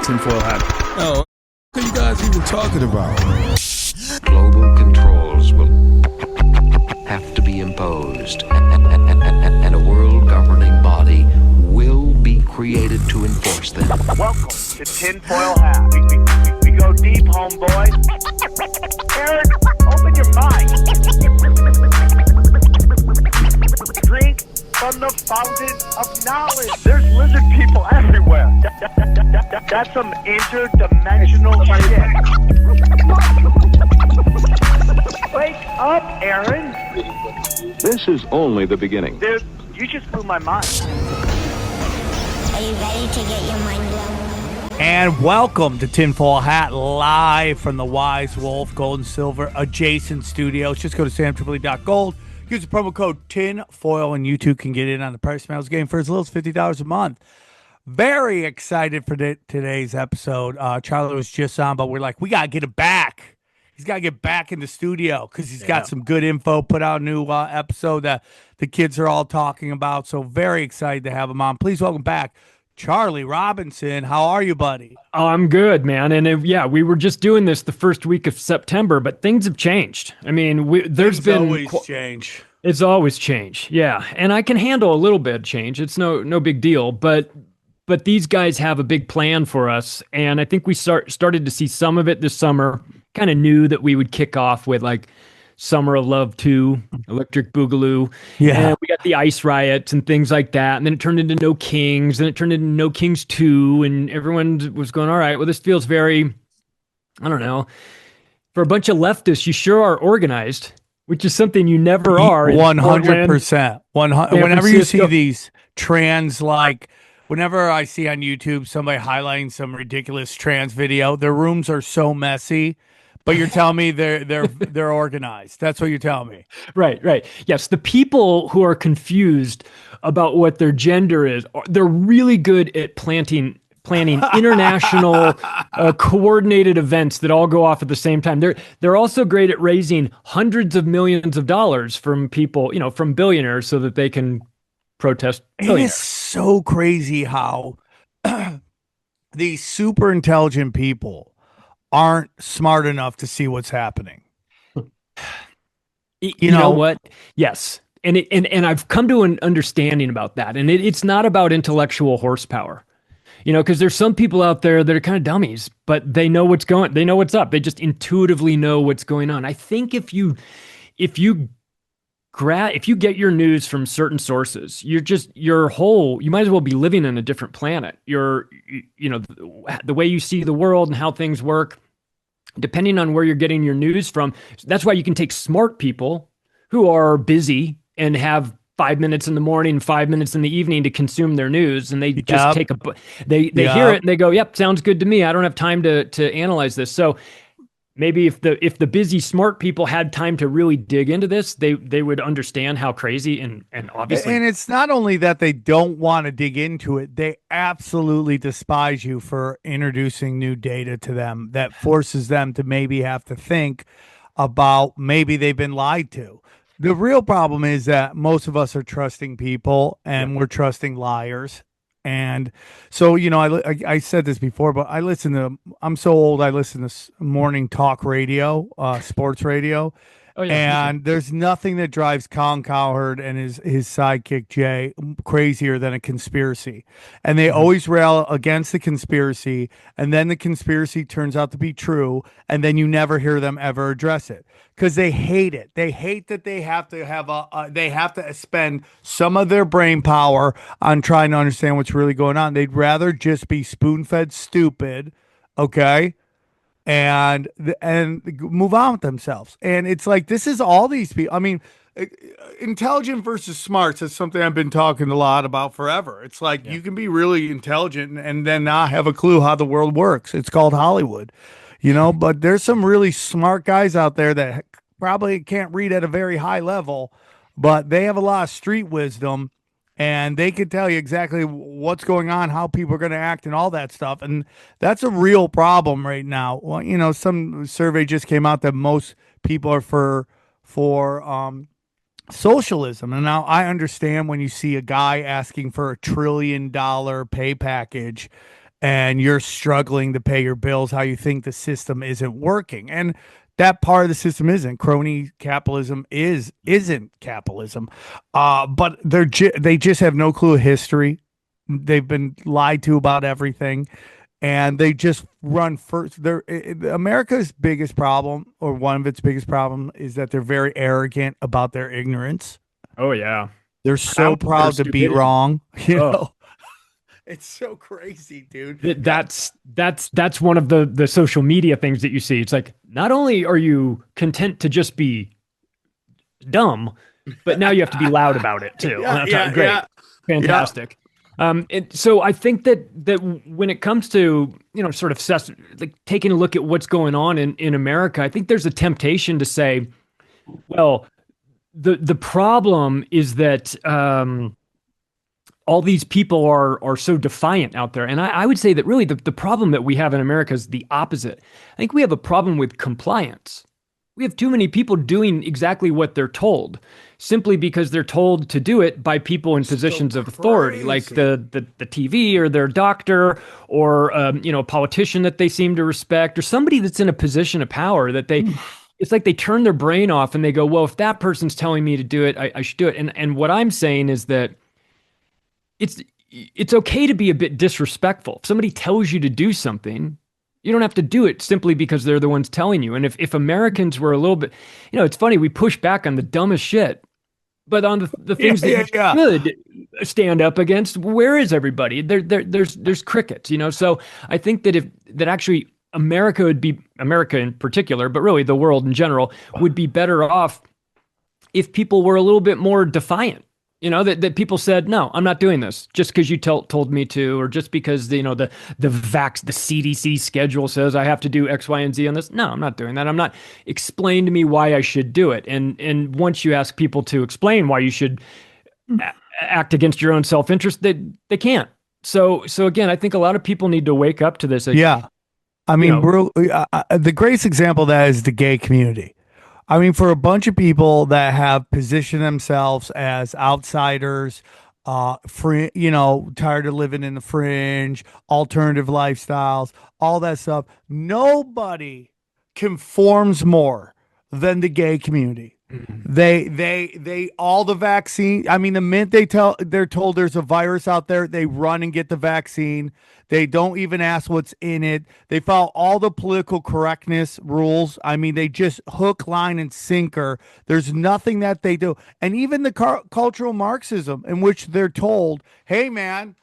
Tinfoil hat. Oh, what are you guys even talking about? Global controls will have to be imposed, and a world governing body will be created to enforce them. Welcome to Tinfoil Hat. We go deep, homeboy. Aaron, open your mind. Drink from the fountain of knowledge. There's lizard people everywhere. That's some interdimensional shit. Wake up, Aaron. This is only the beginning. Dude, you just blew my mind. Are you ready to get your mind blown? And welcome to Tinfoil Hat, live from the Wise Wolf Gold and Silver adjacent studios. Just go to samtripoli.gold. Use the promo code TINFOIL and you too can get in on the Price Mails game for as little as $50 a month. Very excited for today's episode. Charlie was just on, but we're like, we got to get him back. He's got to get back in the studio because he's got some good info, put out a new episode that the kids are all talking about. So very excited to have him on. Please welcome back Charlie Robinson. How are you, buddy? Oh, I'm good, man. And we were just doing this the first week of September, but things have changed. I mean, there's been always change. It's always change, yeah. And I can handle a little bit of change. It's no big deal. But these guys have a big plan for us, and I think we started to see some of it this summer. Kind of knew that we would kick off with like Summer of Love 2, Electric Boogaloo. Yeah. And we got the Ice Riots and things like that. And then it turned into No Kings, and it turned into No Kings 2. And everyone was going, all right, well, this feels very, I don't know. For a bunch of leftists, you sure are organized, which is something you never are. 100%. Whenever you see these trans, like, whenever I see on YouTube somebody highlighting some ridiculous trans video, their rooms are so messy. But you're telling me they're organized. That's what you're telling me. Right. Yes, the people who are confused about what their gender is, they're really good at planning international coordinated events that all go off at the same time. They're also great at raising hundreds of millions of dollars from people, from billionaires, so that they can protest billionaires. It is so crazy how these super intelligent people aren't smart enough to see what's happening. You know what? Yes. And I've come to an understanding about that. And it's not about intellectual horsepower, because there's some people out there that are kind of dummies, but they know what's up. They just intuitively know what's going on. I think if you get your news from certain sources, you might as well be living in a different planet. The way you see the world and how things work, depending on where you're getting your news from. That's why you can take smart people who are busy and have 5 minutes in the morning, 5 minutes in the evening to consume their news. And they just they hear it and they go, yep, sounds good to me. I don't have time to analyze this. So maybe if the busy smart people had time to really dig into this, they would understand how crazy and obviously. And it's not only that they don't want to dig into it, they absolutely despise you for introducing new data to them that forces them to maybe have to think about maybe they've been lied to. The real problem is that most of us are trusting people and we're trusting liars. And so, I said this before, but I'm so old, I listen to morning talk radio, sports radio. Oh, yeah, and there's nothing that drives Colin Cowherd and his sidekick, Jay, crazier than a conspiracy. And they always rail against the conspiracy, and then the conspiracy turns out to be true, and then you never hear them ever address it because they hate it. They hate that they have to have they have to spend some of their brain power on trying to understand what's really going on. They'd rather just be spoon-fed stupid, okay? And move on with themselves. And it's like, this is all these people. I mean, intelligent versus smarts is something I've been talking a lot about forever. It's like you can be really intelligent and then not have a clue how the world works. It's called Hollywood, but there's some really smart guys out there that probably can't read at a very high level, but they have a lot of street wisdom. And they could tell you exactly what's going on, how people are going to act and all that stuff. And that's a real problem right now. Well, some survey just came out that most people are for socialism. And now I understand when you see a guy asking for $1 trillion pay package and you're struggling to pay your bills, how you think the system isn't working. And that part of the system isn't. Crony capitalism isn't capitalism. But they just have no clue of history. They've been lied to about everything, and they just run first. America's biggest problem, or one of its biggest problem, is that they're very arrogant about their ignorance. Oh yeah. They're so proud to be stupidity. wrong. You Oh. know, it's so crazy, dude. That's one of the social media things that you see. It's like, not only are you content to just be dumb, but now you have to be loud about it too. Great. Fantastic. So I think that when it comes to, sort of like taking a look at what's going on in America, I think there's a temptation to say, well, the problem is that all these people are so defiant out there. And I would say that really the problem that we have in America is the opposite. I think we have a problem with compliance. We have too many people doing exactly what they're told, simply because they're told to do it by people in positions of authority, like the TV or their doctor, or a politician that they seem to respect, or somebody that's in a position of power that they. It's like they turn their brain off and they go, well, if that person's telling me to do it, I should do it. And what I'm saying is that it's okay to be a bit disrespectful. If somebody tells you to do something, you don't have to do it simply because they're the ones telling you. And if Americans were a little bit, it's funny, we push back on the dumbest shit, but on the things that you should stand up against, where is everybody? There's crickets, So I think that actually America in particular, but really the world in general, would be better off if people were a little bit more defiant. That people said, no, I'm not doing this just because you told me to, or just because the CDC schedule says I have to do X, Y, and Z on this. No, I'm not doing that. I'm not. Explain to me why I should do it. And once you ask people to explain why you should act against your own self-interest, they can't. So again, I think a lot of people need to wake up to this. Yeah. I mean, the greatest example of that is the gay community. I mean, for a bunch of people that have positioned themselves as outsiders, tired of living in the fringe, alternative lifestyles, all that stuff, nobody conforms more than the gay community. They all the vaccine. I mean, the minute they're told there's a virus out there, they run and get the vaccine. They don't even ask what's in it. They follow all the political correctness rules. I mean, they just hook, line, and sinker. There's nothing that they do. And even the cultural Marxism, in which they're told, hey, man,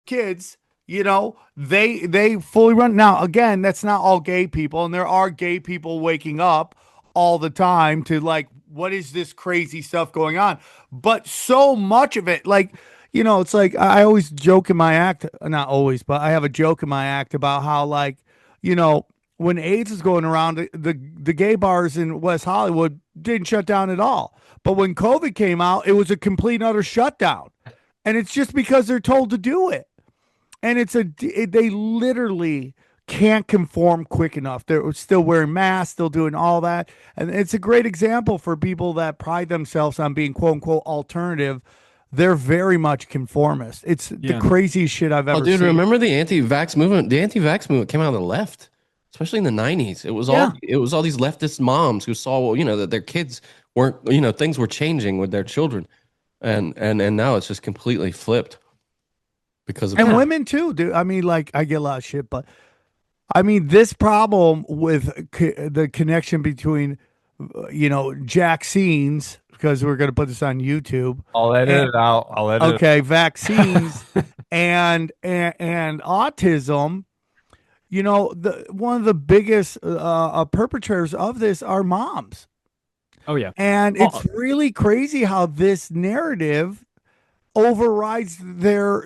kids, they fully run. Now, again, that's not all gay people. And there are gay people waking up all the time to like, what is this crazy stuff going on? But so much of it, like, it's like I always joke in my act, not always, but I have a joke in my act about how, like, when AIDS is going around, the gay bars in West Hollywood didn't shut down at all. But when COVID came out, it was a complete and utter shutdown. And it's just because they're told to do it. And they literally can't conform quick enough. They're still wearing masks, still doing all that. And it's a great example for people that pride themselves on being quote unquote alternative. They're very much conformist. It's the craziest shit I've ever seen. Remember the anti-vax movement? The anti-vax movement came out of the left, especially in the 90s. It was all these leftist moms who saw, that their kids weren't, things were changing with their children. And now it's just completely flipped because of women too, dude. I mean, like, I get a lot of shit, but I mean, this problem with the connection between, vaccines, because we're going to put this on YouTube. I'll edit it out. Okay, vaccines and autism. One of the biggest perpetrators of this are moms. Oh yeah, and it's really crazy how this narrative overrides their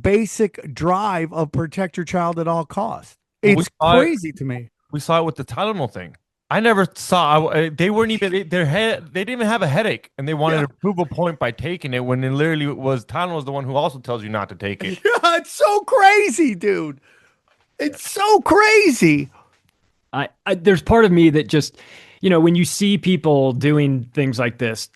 basic drive of protect your child at all costs. It's crazy to me. We saw it with the Tylenol thing. I never saw. They weren't even they didn't even have a headache, and they wanted to prove a point by taking it when it literally was Tylenol is the one who also tells you not to take it. Yeah, it's so crazy, dude. It's so crazy. There's part of me that just, when you see people doing things like this,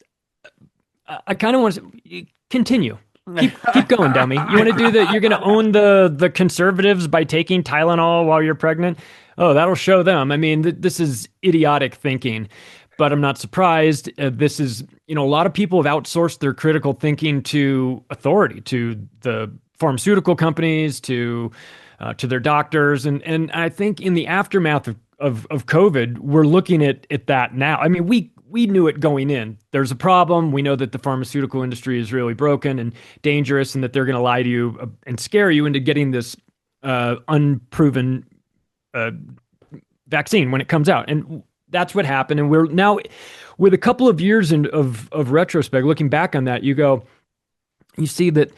I kind of want to continue. Keep going, dummy. You want to do that? You're going to own the conservatives by taking Tylenol while you're pregnant? Oh, that'll show them. I mean, this is idiotic thinking, but I'm not surprised. This is, a lot of people have outsourced their critical thinking to authority, to the pharmaceutical companies, to their doctors, and I think in the aftermath of COVID, we're looking at that now. I mean, we knew it going in. There's a problem. We know that the pharmaceutical industry is really broken and dangerous, and that they're going to lie to you and scare you into getting this unproven vaccine when it comes out. And that's what happened. And we're now, with a couple of years of retrospect, looking back on that, you see that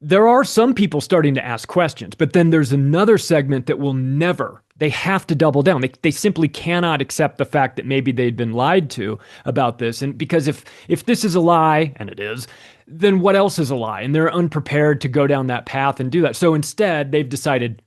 there are some people starting to ask questions, but then there's another segment that will never. They have to double down. They simply cannot accept the fact that maybe they'd been lied to about this. And because if this is a lie, and it is, then what else is a lie? And they're unprepared to go down that path and do that. So instead, they've decided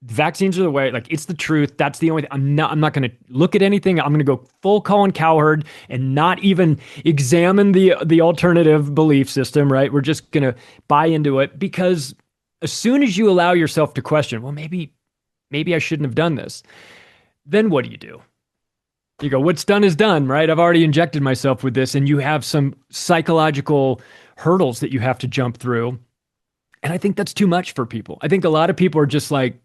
vaccines are the way, like it's the truth. That's the only thing. I'm not going to look at anything. I'm going to go full Colin Cowherd and not even examine the alternative belief system, right? We're just going to buy into it, because as soon as you allow yourself to question, well, maybe I shouldn't have done this, then what do? You go, what's done is done, right? I've already injected myself with this, and you have some psychological hurdles that you have to jump through. And I think that's too much for people. I think a lot of people are just like,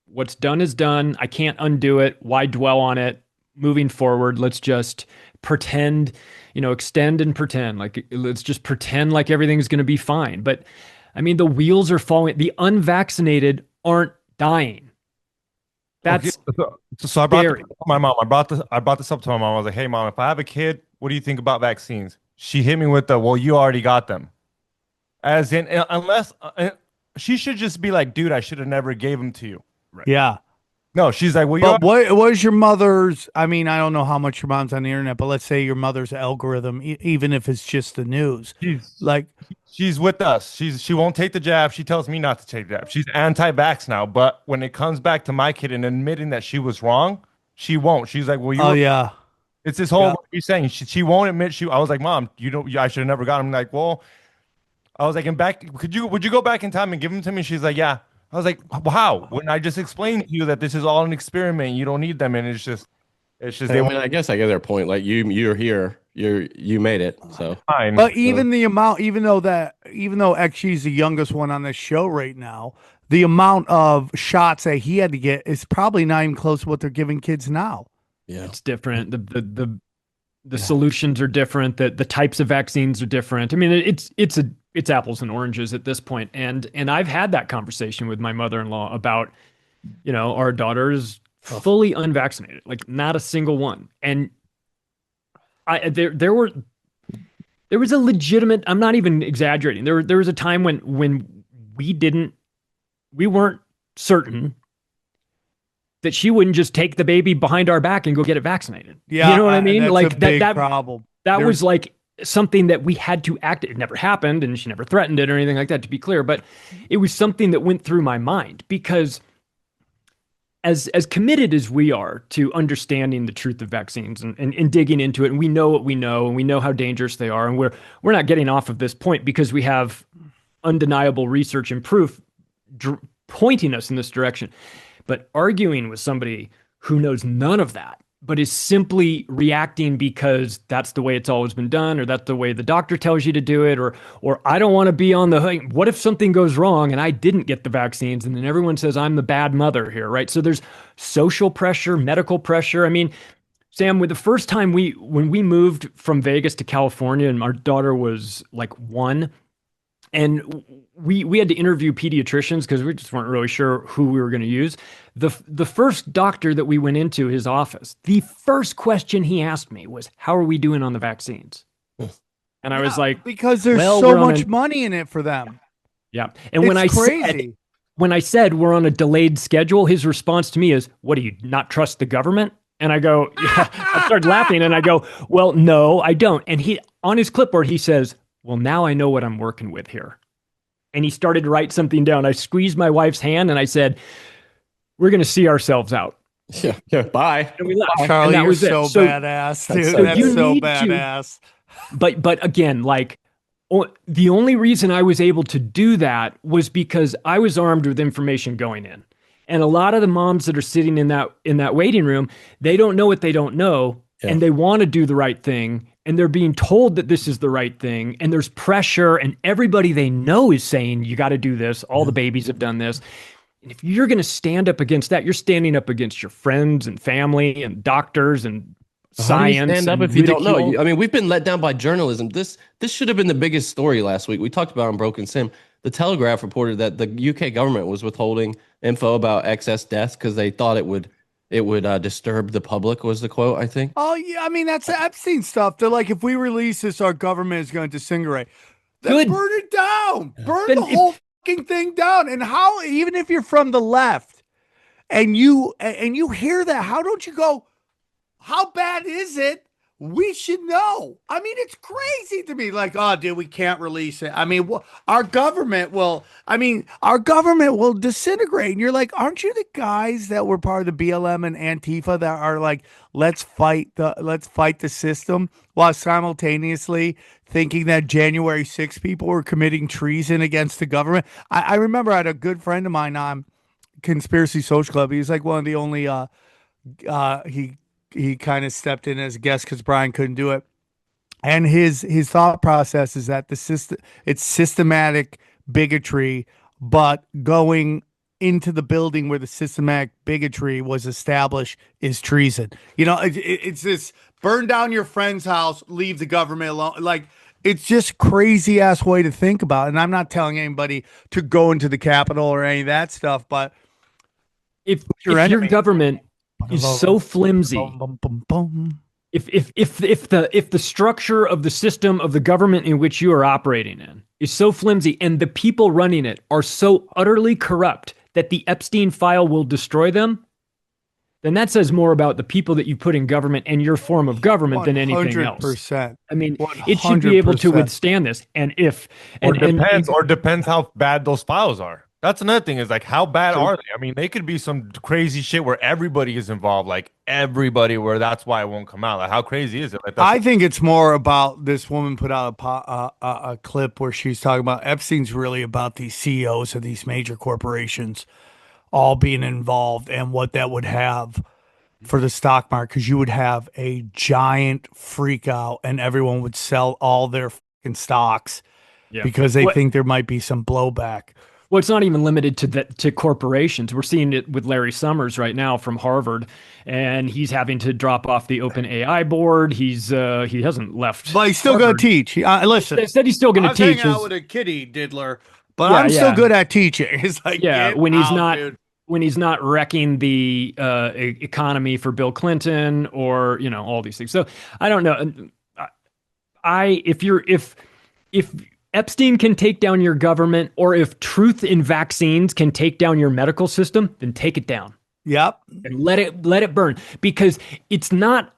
what's done is done. I can't undo it. Why dwell on it? Moving forward, let's just pretend, extend and pretend. Like, let's just pretend like everything's going to be fine. But I mean, the wheels are falling. The unvaccinated aren't dying. That's so I brought this up to my mom. I brought this up to my mom. I was like, hey, Mom, if I have a kid, what do you think about vaccines? She hit me with well, you already got them. As in, unless she should just be like, dude, I should have never gave them to you. Right. Yeah. No, she's like, well, but what was your mother's? I mean, I don't know how much your mom's on the internet, but let's say your mother's algorithm, even if it's just the news, she's with us. She won't take the jab. She tells me not to take the jab. She's anti-vax now. But when it comes back to my kid and admitting that she was wrong, she won't. She's like, well, yeah. It's this whole what you're saying. She won't admit I was like, Mom, I should have never got him. Like, well, I was like, would you go back in time and give them to me? She's like, yeah. I was like, how? When I just explained to you that this is all an experiment, you don't need them, and it's just. I guess I get their point. Like you're here, you made it. So fine. But even the amount, even though XG's the youngest one on this show right now, the amount of shots that he had to get is probably not even close to what they're giving kids now. Yeah, it's different. The solutions are different. The types of vaccines are different. I mean, it's apples and oranges at this point. And I've had that conversation with my mother-in-law about, our daughters fully unvaccinated, like not a single one. And there was a legitimate, I'm not even exaggerating. There was a time when we weren't certain that she wouldn't just take the baby behind our back and go get it vaccinated. Yeah. You know what I mean? That's Like a big that problem. That was like something that we had to act. It never happened, and she never threatened it or anything like that, to be clear. But it was something that went through my mind, because as committed as we are to understanding the truth of vaccines and digging into it, and we know what we know, and we know how dangerous they are, and we're not getting off of this point because we have undeniable research and proof pointing us in this direction. But arguing with somebody who knows none of that, but is simply reacting because that's the way it's always been done, or that's the way the doctor tells you to do it, or I don't want to be on the hook. What if something goes wrong and I didn't get the vaccines, and then everyone says I'm the bad mother here, right? So there's social pressure, medical pressure. I mean, Sam, with the first time when we moved from Vegas to California, and our daughter was like 1, and we had to interview pediatricians because we just weren't really sure who we were going to use. The first doctor that we went into his office, the first question he asked me was, how are we doing on the vaccines? And I was like, because there's so much money in it for them. Yeah. And when I said we're on a delayed schedule, his response to me is, what, do you not trust the government? And I go, yeah. I started laughing, and I go, well, no, I don't. And he, on his clipboard, he says, well, now I know what I'm working with here. And he started to write something down. I squeezed my wife's hand and I said, we're going to see ourselves out. Yeah, bye. And we left. Charlie, you're so badass, dude. That's so badass. But again, like, The only reason I was able to do that was because I was armed with information going in. And a lot of the moms that are sitting in that waiting room, they don't know what they don't know, and they want to do the right thing, and they're being told that this is the right thing, and there's pressure, and everybody they know is saying you got to do this. All the babies have done this. And if you're going to stand up against that, you're standing up against your friends and family and doctors and science. Stand up if you don't know. I mean, we've been let down by journalism. This should have been the biggest story last week. We talked about it on Broken Sim. The Telegraph reported that the UK government was withholding info about excess deaths because they thought it would disturb the public, was the quote, I think. Oh yeah, I mean that's Epstein stuff. They're like, if we release this, our government is going to disintegrate. Then burn it down. Burn the whole fucking thing down. And how, even if you're from the left, and you hear that, how don't you go, how bad is it? We should know. I mean, it's crazy to me. Like, oh, dude, we can't release it. I mean, our government will disintegrate. And you're like, aren't you the guys that were part of the BLM and Antifa that are like, let's fight the system, while simultaneously thinking that January 6 people were committing treason against the government? I remember I had a good friend of mine on Conspiracy Social Club. He was like one of the only he kind of stepped in as a guest because Brian couldn't do it. And his thought process is that it's systematic bigotry, but going into the building where the systematic bigotry was established is treason. You know, it's this burn down your friend's house, leave the government alone. Like, it's just crazy ass way to think about it. And I'm not telling anybody to go into the Capitol or any of that stuff, but if your government is so flimsy, if the structure of the system of the government in which you are operating in is so flimsy, and the people running it are so utterly corrupt that the Epstein file will destroy them, then that says more about the people that you put in government and your form of government than anything else. 100%. I mean, 100%. It should be able to withstand this. And depends how bad those files are. That's another thing, is like, how bad are they? I mean, they could be some crazy shit where everybody is involved, like everybody, where that's why it won't come out. Like, how crazy is it? Like, I think it's more about, this woman put out a clip where she's talking about Epstein's really about these CEOs of these major corporations all being involved, and what that would have for the stock market, because you would have a giant freak out and everyone would sell all their fucking stocks because they think there might be some blowback. Well, it's not even limited to corporations. We're seeing it with Larry Summers right now from Harvard, and he's having to drop off the OpenAI board. He hasn't left, but he's still going to teach. Listen, they said he's still going to teach. I'm hanging out with a kitty diddler, but I'm still good at teaching. It's like, when he's not wrecking the economy for Bill Clinton, or all these things. So I don't know. If Epstein can take down your government, or if truth in vaccines can take down your medical system, then take it down. Yep. And let it burn, because it's not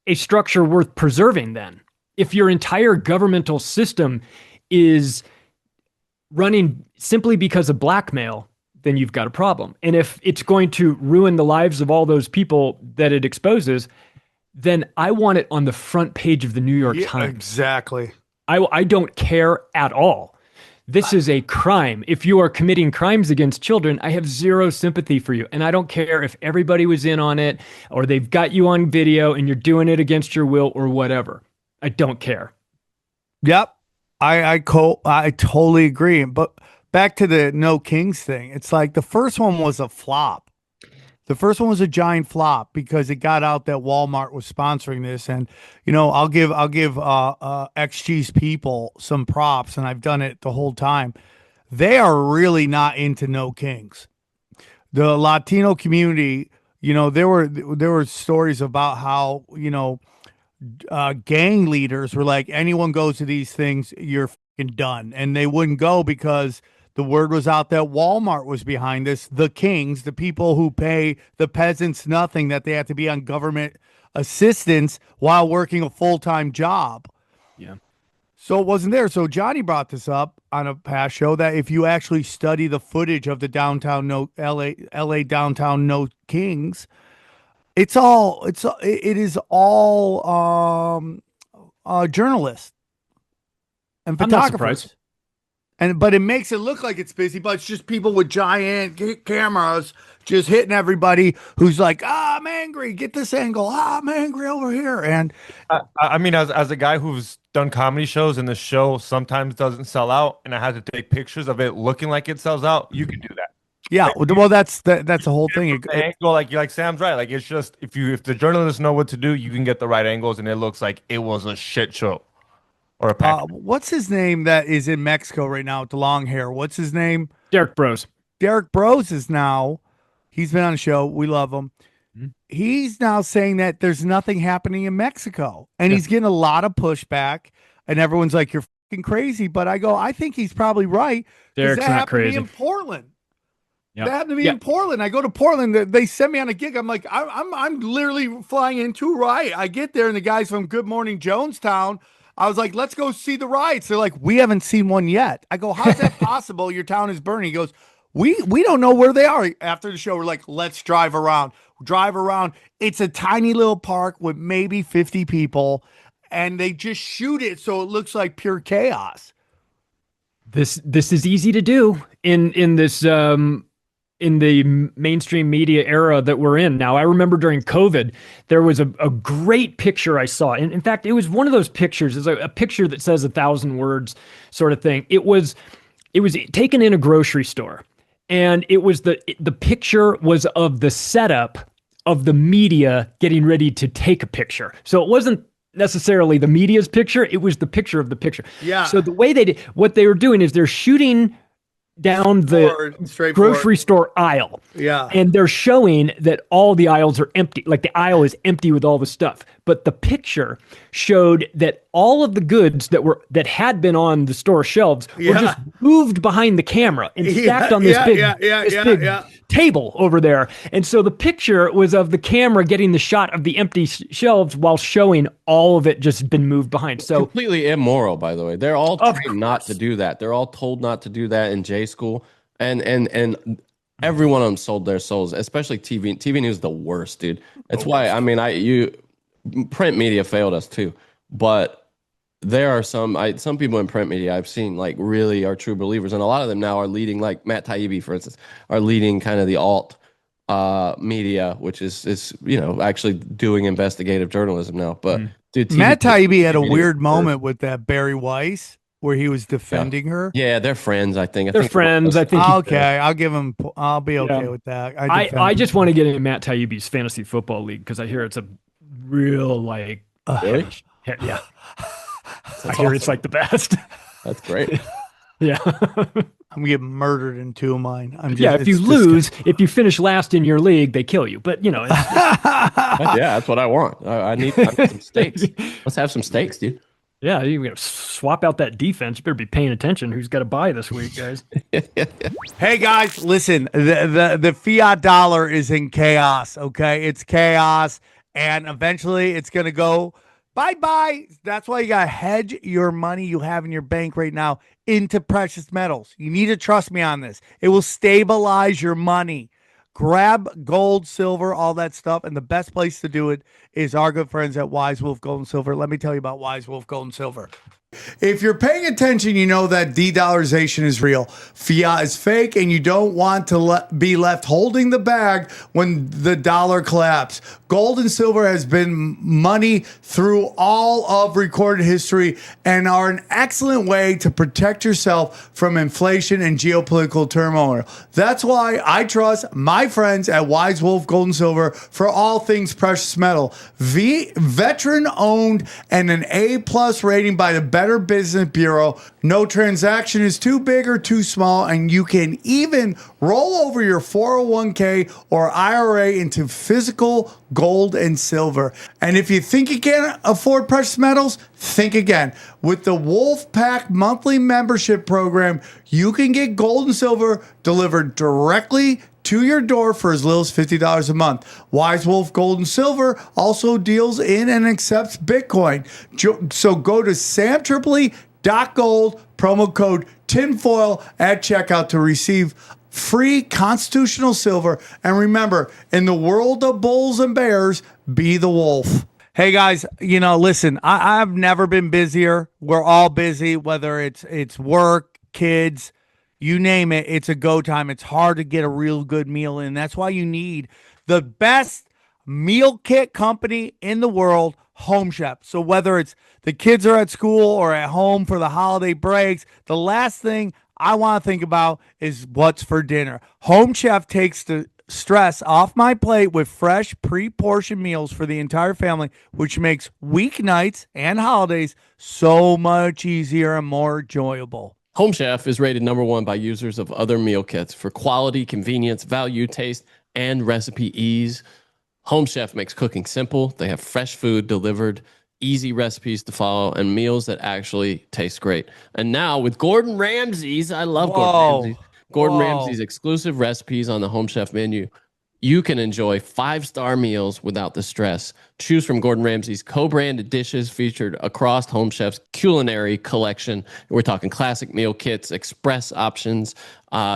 a structure worth preserving then. If your entire governmental system is running simply because of blackmail, then you've got a problem. And if it's going to ruin the lives of all those people that it exposes, then I want it on the front page of the New York Times. Exactly. I don't care at all. This is a crime. If you are committing crimes against children, I have zero sympathy for you. And I don't care if everybody was in on it, or they've got you on video and you're doing it against your will, or whatever. I don't care. Yep. I totally agree. But back to the No Kings thing. It's like the first one was a flop. The first one was a giant flop because it got out that Walmart was sponsoring this, and I'll give XG's people some props, and I've done it the whole time. They are really not into No Kings. The Latino community, there were stories about how gang leaders were like, anyone goes to these things, you're fucking done, and they wouldn't go because the word was out that Walmart was behind this. The kings, the people who pay the peasants nothing, that they have to be on government assistance while working a full-time job. Yeah. So it wasn't there. So Johnny brought this up on a past show, that if you actually study the footage of the LA downtown No Kings, it is all journalists. and I'm not photographers. surprised. But it makes it look like it's busy, but it's just people with giant cameras just hitting everybody who's like, I'm angry, get this angle. I'm angry over here. And I mean, as a guy who's done comedy shows and the show sometimes doesn't sell out, and I had to take pictures of it looking like it sells out, you can do that. yeah, well, that's the whole thing. The angle, like Sam's right. Like it's just if the journalists know what to do, you can get the right angles, and it looks like it was a shit show or a pack. What's his name that is in Mexico right now with the long hair? What's his name? Derek Bros. Derek Bros is now, he's been on the show. We love him. He's now saying that there's nothing happening in Mexico, and he's getting a lot of pushback, and everyone's like, you're fucking crazy. But I go, I think he's probably right. Derek's that not happened to me crazy. in Portland. Yep. That happened to me in Portland. I go to Portland. They send me on a gig. I'm like, I'm literally flying into Riot. I get there, and the guys from Good Morning Jonestown, I was like, let's go see the riots. They're like, we haven't seen one yet. I go, how's that possible? Your town is burning. He goes, we don't know where they are. After the show, we're like, let's drive around. Drive around. It's a tiny little park with maybe 50 people, and they just shoot it so it looks like pure chaos. This is easy to do in this in the mainstream media era that we're in now. I remember during COVID, there was a great picture I saw. In fact, it was one of those pictures. It's a picture that says 1,000 words sort of thing. It was taken in a grocery store, and it was the picture was of the setup of the media getting ready to take a picture. So it wasn't necessarily the media's picture. It was the picture of the picture. Yeah. So the way what they were doing is they're shooting down the grocery store aisle. Yeah. And they're showing that all the aisles are empty. Like the aisle is empty with all the stuff. But the picture showed that all of the goods that had been on the store shelves were just moved behind the camera and stacked on this big table over there. And so the picture was of the camera getting the shot of the empty shelves while showing all of it just been moved behind. So completely immoral, by the way. They're all trained not to do that. They're all told not to do that in J school. And every one of them sold their souls, especially TV. TV news is the worst, dude. That's why, I mean, print media failed us too. But there are some people in print media I've seen like really are true believers, and a lot of them now are leading, like Matt Taibbi, for instance, are leading kind of the alt media, which is actually doing investigative journalism now. But dude, Matt Taibbi had a weird moment with that Barry Weiss where he was defending her. Yeah, they're friends. I think they're friends. I think. Okay, I'll give him. I'll be okay with that. I just want to get in Matt Taibbi's fantasy football league because I hear it's a real like. Really? Yeah. I hear it's like the best. That's great. Yeah. I'm getting murdered in two of mine. If you lose, if you finish last in your league, they kill you. But it's that's what I want. I need some steaks. Let's have some steaks, dude. Yeah, you're gonna swap out that defense. You better be paying attention. Who's got to buy this week, guys? Hey guys, listen. The fiat dollar is in chaos. Okay, it's chaos, and eventually it's gonna go bye-bye. That's why you gotta hedge your money you have in your bank right now into precious metals. You need to trust me on this. It will stabilize your money. Grab gold, silver, all that stuff. And the best place to do it is our good friends at Wise Wolf Gold and Silver. Let me tell you about Wise Wolf Gold and Silver. If you're paying attention, you know that de-dollarization is real. Fiat is fake, and you don't want to be left holding the bag when the dollar collapses. Gold and silver has been money through all of recorded history and are an excellent way to protect yourself from inflation and geopolitical turmoil. That's why I trust my friends at Wise Wolf Gold and Silver for all things precious metal. Veteran-owned and an A+ rating by the Better Business Bureau. No transaction is too big or too small, and you can even roll over your 401k or IRA into physical gold and silver. And if you think you can't afford precious metals, think again. With the Wolf Pack monthly membership program, you can get gold and silver delivered directly to your door for as little as $50 a month. Wise Wolf Gold and Silver also deals in and accepts Bitcoin. So go to samtripoli.gold, promo code tinfoil at checkout to receive free constitutional silver. And remember, in the world of bulls and bears, be the wolf. Hey guys, listen, I've never been busier. We're all busy, whether it's work, kids, you name it. It's a go time. It's hard to get a real good meal in. That's why you need the best meal kit company in the world, Home Chef. So whether it's the kids are at school or at home for the holiday breaks, the last thing I want to think about is what's for dinner. Home Chef takes the stress off my plate with fresh pre-portioned meals for the entire family, which makes weeknights and holidays so much easier and more enjoyable. Home Chef is rated #1 by users of other meal kits for quality, convenience, value, taste, and recipe ease. Home Chef makes cooking simple. They have fresh food delivered, easy recipes to follow, and meals that actually taste great. And now with Gordon Ramsay's, I love Gordon Ramsay. Gordon Ramsay's exclusive recipes on the Home Chef menu. You can enjoy 5-star meals without the stress. Choose from Gordon Ramsay's co-branded dishes featured across Home Chef's culinary collection. We're talking classic meal kits, express options.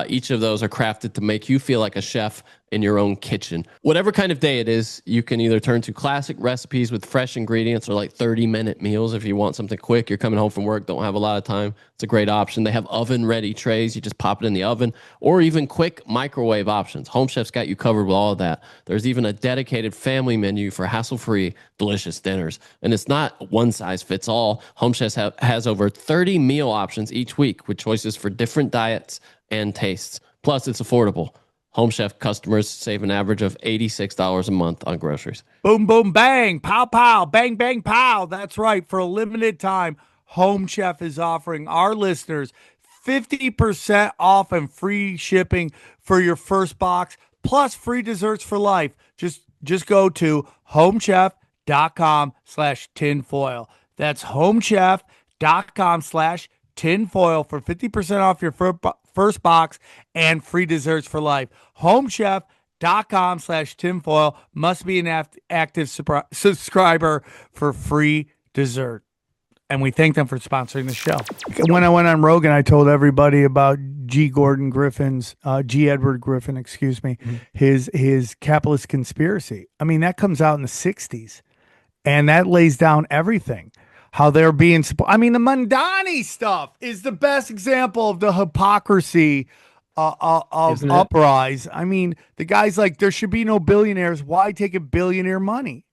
Each of those are crafted to make you feel like a chef in your own kitchen. Whatever kind of day it is, you can either turn to classic recipes with fresh ingredients or like 30-minute meals if you want something quick. You're coming home from work, don't have a lot of time. It's a great option. They have oven-ready trays. You just pop it in the oven, or even quick microwave options. Home Chef's got you covered with all of that. There's even a dedicated family menu for hassle-free, delicious dinners. And it's not one size fits all. Home Chef has over 30 meal options each week with choices for different diets and tastes. Plus, it's affordable. Home Chef customers save an average of $86 a month on groceries. Boom, boom, bang, pow, pow, bang, bang, pow. That's right. For a limited time, Home Chef is offering our listeners 50% off and free shipping for your first box, plus free desserts for life. Just go to homechef.com/tinfoil. That's homechef.com/tinfoil for 50% off your first box and free desserts for life. Homechef.com/tinfoil. Must be an active subscriber for free dessert. And we thank them for sponsoring the show. When I went on Rogan, I told everybody about G. Edward Griffin, his capitalist conspiracy. I mean, that comes out in the 60s, and that lays down everything. How they're being, the Mandani stuff is the best example of the hypocrisy of Uprise. I mean, the guy's like, there should be no billionaires. Why take a billionaire money?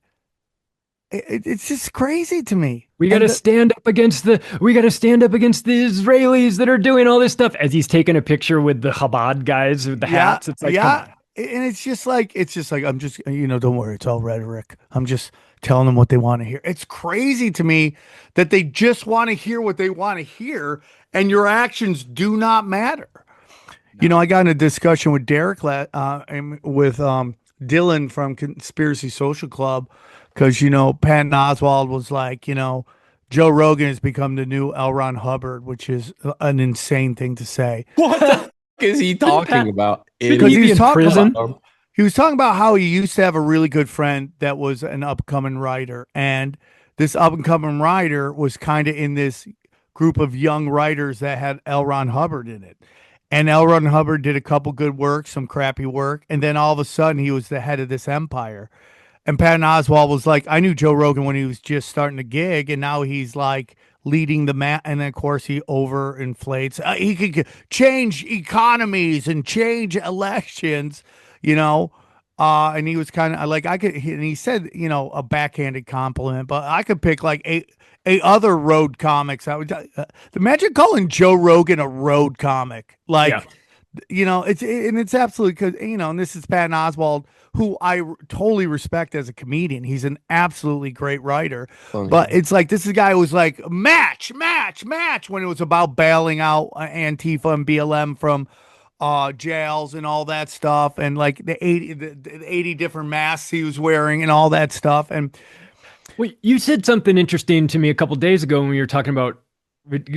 It's just crazy to me. We got to stand up against the Israelis that are doing all this stuff. As he's taking a picture with the Chabad guys with the hats, it's like, come on. And it's just like I'm just, don't worry, it's all rhetoric. I'm just telling them what they want to hear. It's crazy to me that they just want to hear what they want to hear, and your actions do not matter. No. I got in a discussion with Derek and with Dylan from Conspiracy Social Club, because Patton Oswalt was like, Joe Rogan has become the new L. Ron Hubbard, which is an insane thing to say. What the f- is he talking about? Because he was talking about, he was talking about how he used to have a really good friend that was an upcoming writer, and this upcoming writer was kind of in this group of young writers that had L. Ron Hubbard in it. And L. Ron Hubbard did a couple good work, some crappy work, and then all of a sudden he was the head of this empire. And Patton Oswalt was like, I knew Joe Rogan when he was just starting to gig, and now he's like leading the mat. And then, of course, he overinflates. He could change economies and change elections, and he was kind of like, and he said, a backhanded compliment, but I could pick like eight other road comics. I would imagine calling Joe Rogan a road comic. It's absolutely, because, and this is Patton Oswalt, who I totally respect as a comedian. He's an absolutely great writer. But it's like, this is a guy who was like, match, when it was about bailing out Antifa and BLM from jails and all that stuff. And like the 80 different masks he was wearing and all that stuff. And well, you said something interesting to me a couple days ago when we were talking about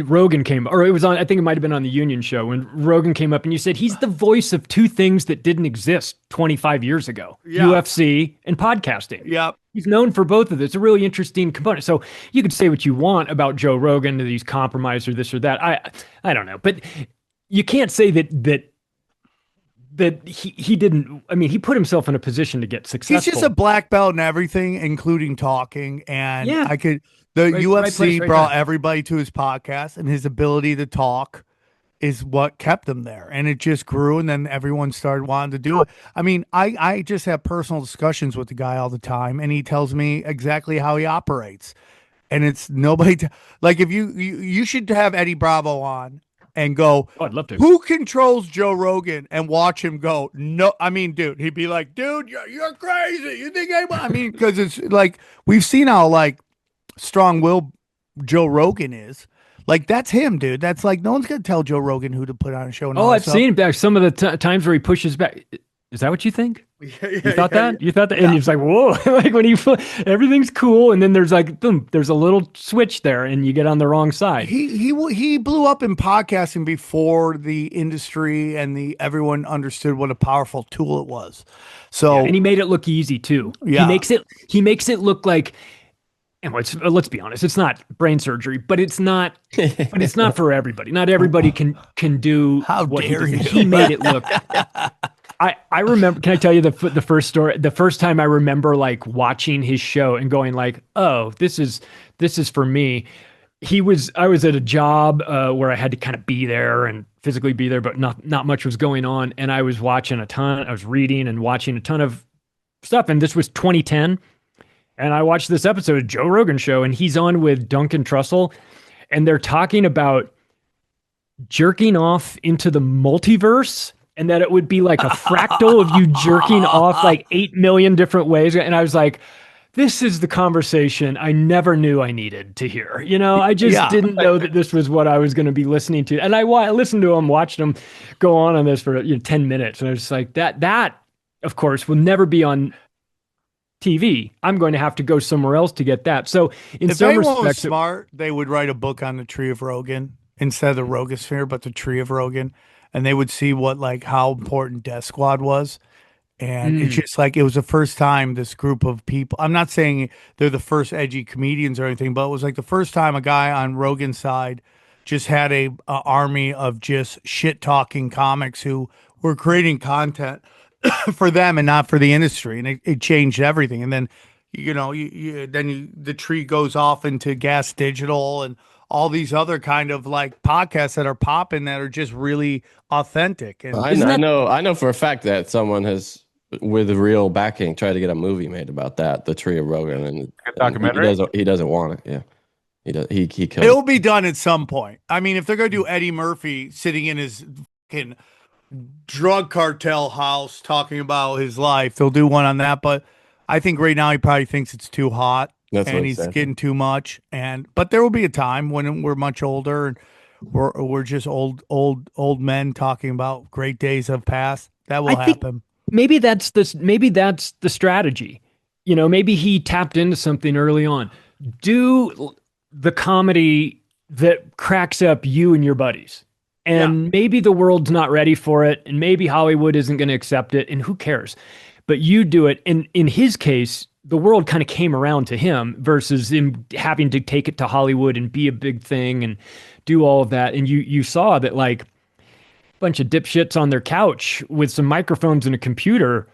Rogan came, or it was on, I think it might have been on the Union show when Rogan came up, and you said he's the voice of two things that didn't exist 25 years ago, UFC and podcasting. Yeah. He's known for both of this. It's a really interesting component. So you could say what you want about Joe Rogan, that he's compromised or this or that. I don't know, but you can't say that that he didn't. I mean, he put himself in a position to get successful. He's just a black belt in everything, including talking. And Yeah. the Right UFC place, right brought time. everybody to his podcast, and his ability to talk is what kept him there. And it just grew, and then everyone started wanting to do it. I mean, I just have personal discussions with the guy all the time, and he tells me exactly how he operates. And it's nobody like if you should have Eddie Bravo on and go, Oh, I'd love to. who controls Joe Rogan, and watch him go. No, I mean, dude, he'd be like, dude, you're crazy. You think I mean, because it's like we've seen how like strong-willed Joe Rogan is. Like that's him, dude. That's like no one's gonna tell Joe Rogan who to put on a show. And Oh, all that I've stuff. seen back some of the times where he pushes back. Is that what you think? You thought that? You thought that? And he's like, whoa, like when everything's cool, and then there's like, boom, there's a little switch there, and you get on the wrong side. He blew up in podcasting before the industry and the everyone understood what a powerful tool it was. So And he made it look easy too. Yeah. He makes it look like, and let's be honest, it's not brain surgery, but it's not for everybody. Not everybody can do How what dare he you. did. He made it look. I remember. Can I tell you the first story? The first time I remember like watching his show and going like, "Oh, this is for me." I was at a job where I had to kind of be there and physically be there, but not much was going on. And I was watching a ton. I was reading and watching a ton of stuff. And this was 2010. And I watched this episode of Joe Rogan show, and he's on with Duncan Trussell, and they're talking about jerking off into the multiverse, and that it would be like a fractal of you jerking off like 8 million different ways. And I was like, this is the conversation I never knew I needed to hear. You know, I just didn't know that this was what I was going to be listening to. And I listened to him, watched him go on this for 10 minutes. And I was just like, that of course will never be on TV. I'm going to have to go somewhere else to get that. So in if some anyone was respects, smart, they would write a book on the tree of Rogan instead of the Rogosphere, but the tree of Rogan, and they would see what like how important Death Squad was. And it's just like it was the first time this group of people. I'm not saying they're the first edgy comedians or anything, but it was like the first time a guy on Rogan's side just had a army of just shit talking comics who were creating content for them and not for the industry, and it changed everything. And then the tree goes off into Gas Digital and all these other kind of like podcasts that are popping that are just really authentic. And I know for a fact that someone has, with real backing, tried to get a movie made about that, the Tree of Rogan, and documentary? He doesn't want it. Yeah, he does. He killed. it'll be done at some point. I mean, if they're gonna do Eddie Murphy sitting in his fucking drug cartel house talking about his life, they'll do one on that. But I think right now he probably thinks it's too hot. That's what and he he's said. getting too much. But there will be a time when we're much older and we're just old men talking about great days have passed. That will happen. maybe that's the strategy. You know, maybe he tapped into something early on. Do the comedy that cracks up you and your buddies. And maybe the world's not ready for it, and maybe Hollywood isn't going to accept it, and who cares? But you do it. And in his case, the world kind of came around to him versus him having to take it to Hollywood and be a big thing and do all of that. And you saw that like a bunch of dipshits on their couch with some microphones and a computer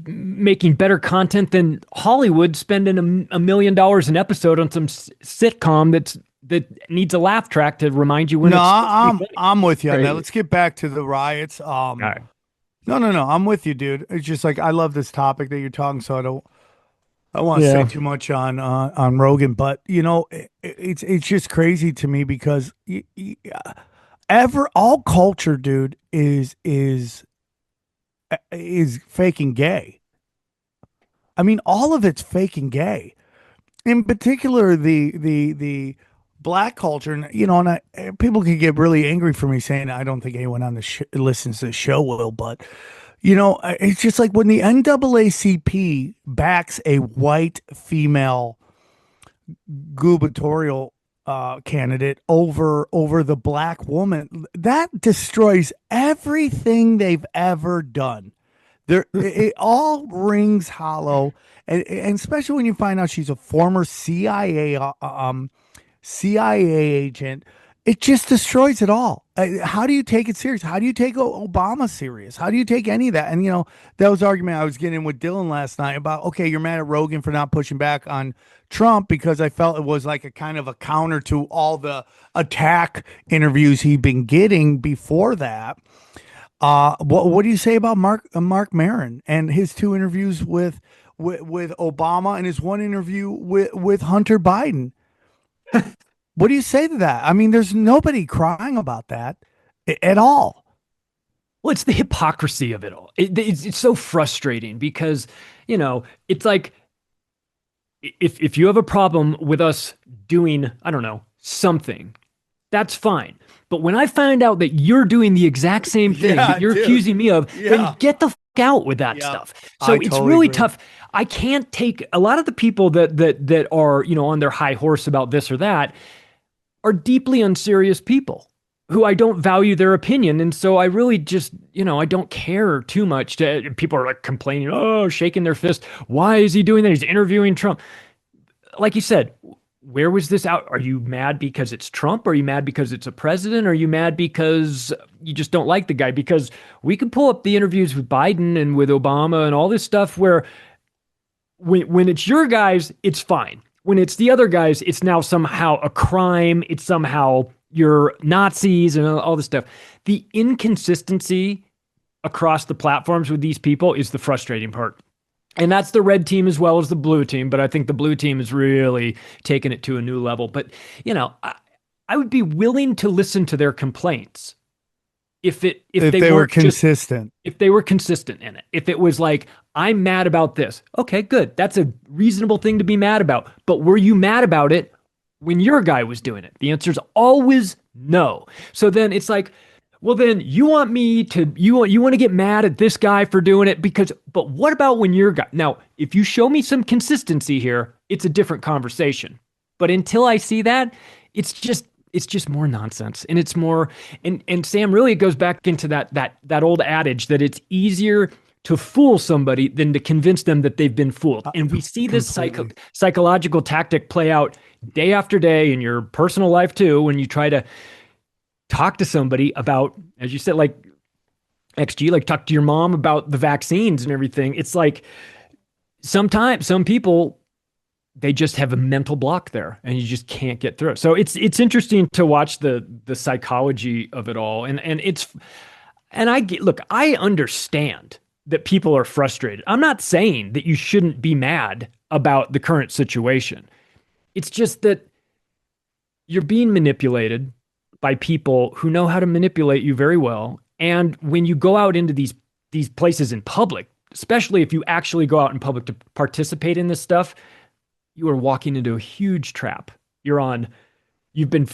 making better content than Hollywood spending $1 million an episode on some sitcom that needs a laugh track to remind you when I'm with you on that. Crazy. Let's get back to the riots. All right. No, I'm with you, dude. It's just like I love this topic that you're talking, so I don't want to say too much on Rogan, but you know, it's just crazy to me because all culture, dude, is faking gay. I mean, all of it's faking gay. In particular, the black culture, and you know, and people can get really angry for me saying I don't think anyone on the listens to the show will, but you know, it's just like when the NAACP backs a white female gubernatorial candidate over the black woman, that destroys everything they've ever done. It all rings hollow, and especially when you find out she's a former CIA agent. it just destroys it all. How do you take it serious? How do you take Obama serious? How do you take any of that? And that was the argument I was getting with Dylan last night about, okay, you're mad at Rogan for not pushing back on Trump because I felt it was like a kind of a counter to all the attack interviews he'd been getting before that. What do you say about Mark Maron and his two interviews with Obama and his one interview with Hunter Biden? What do you say to that? I mean, there's nobody crying about that at all. Well, it's the hypocrisy of it all. It's so frustrating because, it's like if you have a problem with us doing, I don't know, something, that's fine. But when I find out that you're doing the exact same thing that you're accusing me of, then get the fuck out with that stuff. So it's totally really tough. I can't take a lot of the people that are, on their high horse about this or that are deeply unserious people who I don't value their opinion. And so I really just, I don't care too much. People are like complaining, shaking their fist. Why is he doing that? He's interviewing Trump. Like you said, where was this out? Are you mad because it's Trump? Are you mad because it's a president? Are you mad because you just don't like the guy? Because we can pull up the interviews with Biden and with Obama and all this stuff where when it's your guys, it's fine. When it's the other guys, it's now somehow a crime. It's somehow you're Nazis and all this stuff. The inconsistency across the platforms with these people is the frustrating part. And that's the red team as well as the blue team. But I think the blue team is really taking it to a new level. But, I would be willing to listen to their complaints if they were consistent. If they were consistent in it. If it was like, I'm mad about this. Okay, good. That's a reasonable thing to be mad about. But were you mad about it when your guy was doing it? The answer is always no. So then it's like, well, then you want to get mad at this guy for doing it but what about when your guy? Now, if you show me some consistency here, it's a different conversation. But until I see that, it's just more nonsense. And it's more, and Sam, really, it goes back into that old adage that it's easier to fool somebody than to convince them that they've been fooled. And we see this psychological tactic play out day after day in your personal life too, when you try to talk to somebody about, as you said, like XG, like talk to your mom about the vaccines and everything. It's like sometimes some people, they just have a mental block there and you just can't get through. So it's interesting to watch the psychology of it all. I understand that people are frustrated. I'm not saying that you shouldn't be mad about the current situation. It's just that you're being manipulated by people who know how to manipulate you very well. And when you go out into these places in public, especially if you actually go out in public to participate in this stuff, you are walking into a huge trap. You've been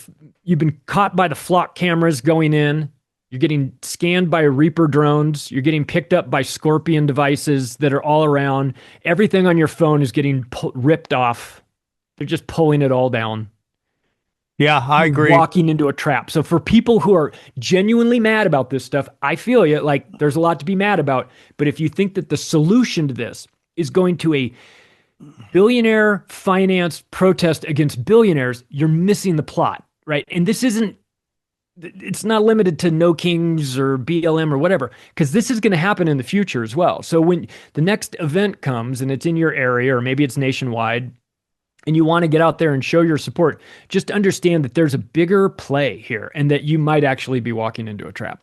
caught by the flock cameras going in. You're getting scanned by Reaper drones. You're getting picked up by Scorpion devices that are all around. Everything on your phone is getting ripped off. They're just pulling it all down. Yeah, I agree. Walking into a trap. So for people who are genuinely mad about this stuff, I feel you. Like, there's a lot to be mad about. But if you think that the solution to this is going to a billionaire financed protest against billionaires, you're missing the plot, right? And it's not limited to No Kings or BLM or whatever, because this is going to happen in the future as well. So when the next event comes and it's in your area, or maybe it's nationwide, and you want to get out there and show your support, just understand that there's a bigger play here and that you might actually be walking into a trap.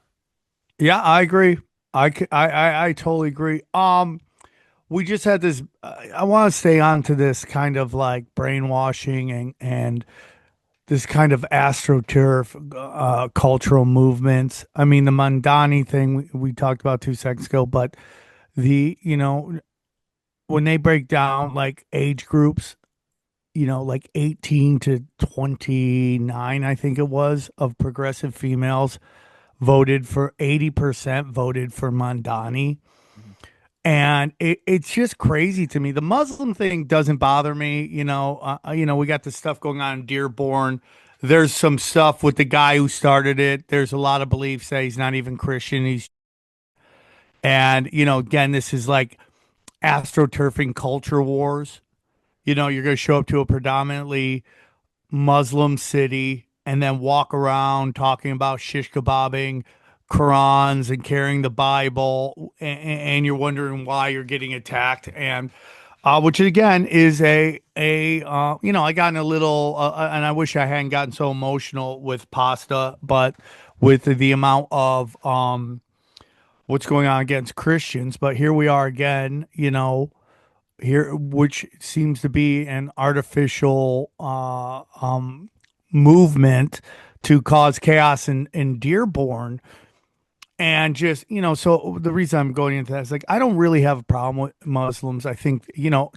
Yeah, I agree. I totally agree. We just had this, I want to stay on to this kind of like brainwashing and this kind of astroturf cultural movements. I mean, the Mandani thing we talked about 2 seconds ago, but when they break down like age groups, like 18 to 29, I think it was, of progressive females voted for 80% voted for Mandani. And it's just crazy to me. The Muslim thing doesn't bother me. We got this stuff going on in Dearborn. There's some stuff with the guy who started it. There's a lot of beliefs that he's not even Christian. And again, this is like astroturfing culture wars. You're going to show up to a predominantly Muslim city and then walk around talking about shish kebabbing Qurans and carrying the Bible, and you're wondering why you're getting attacked, and which again is I got in a little, and I wish I hadn't gotten so emotional with pasta, but with the amount of what's going on against Christians, but here we are again, here, which seems to be an artificial movement to cause chaos in Dearborn. And just, so the reason I'm going into that is like, I don't really have a problem with Muslims. I think,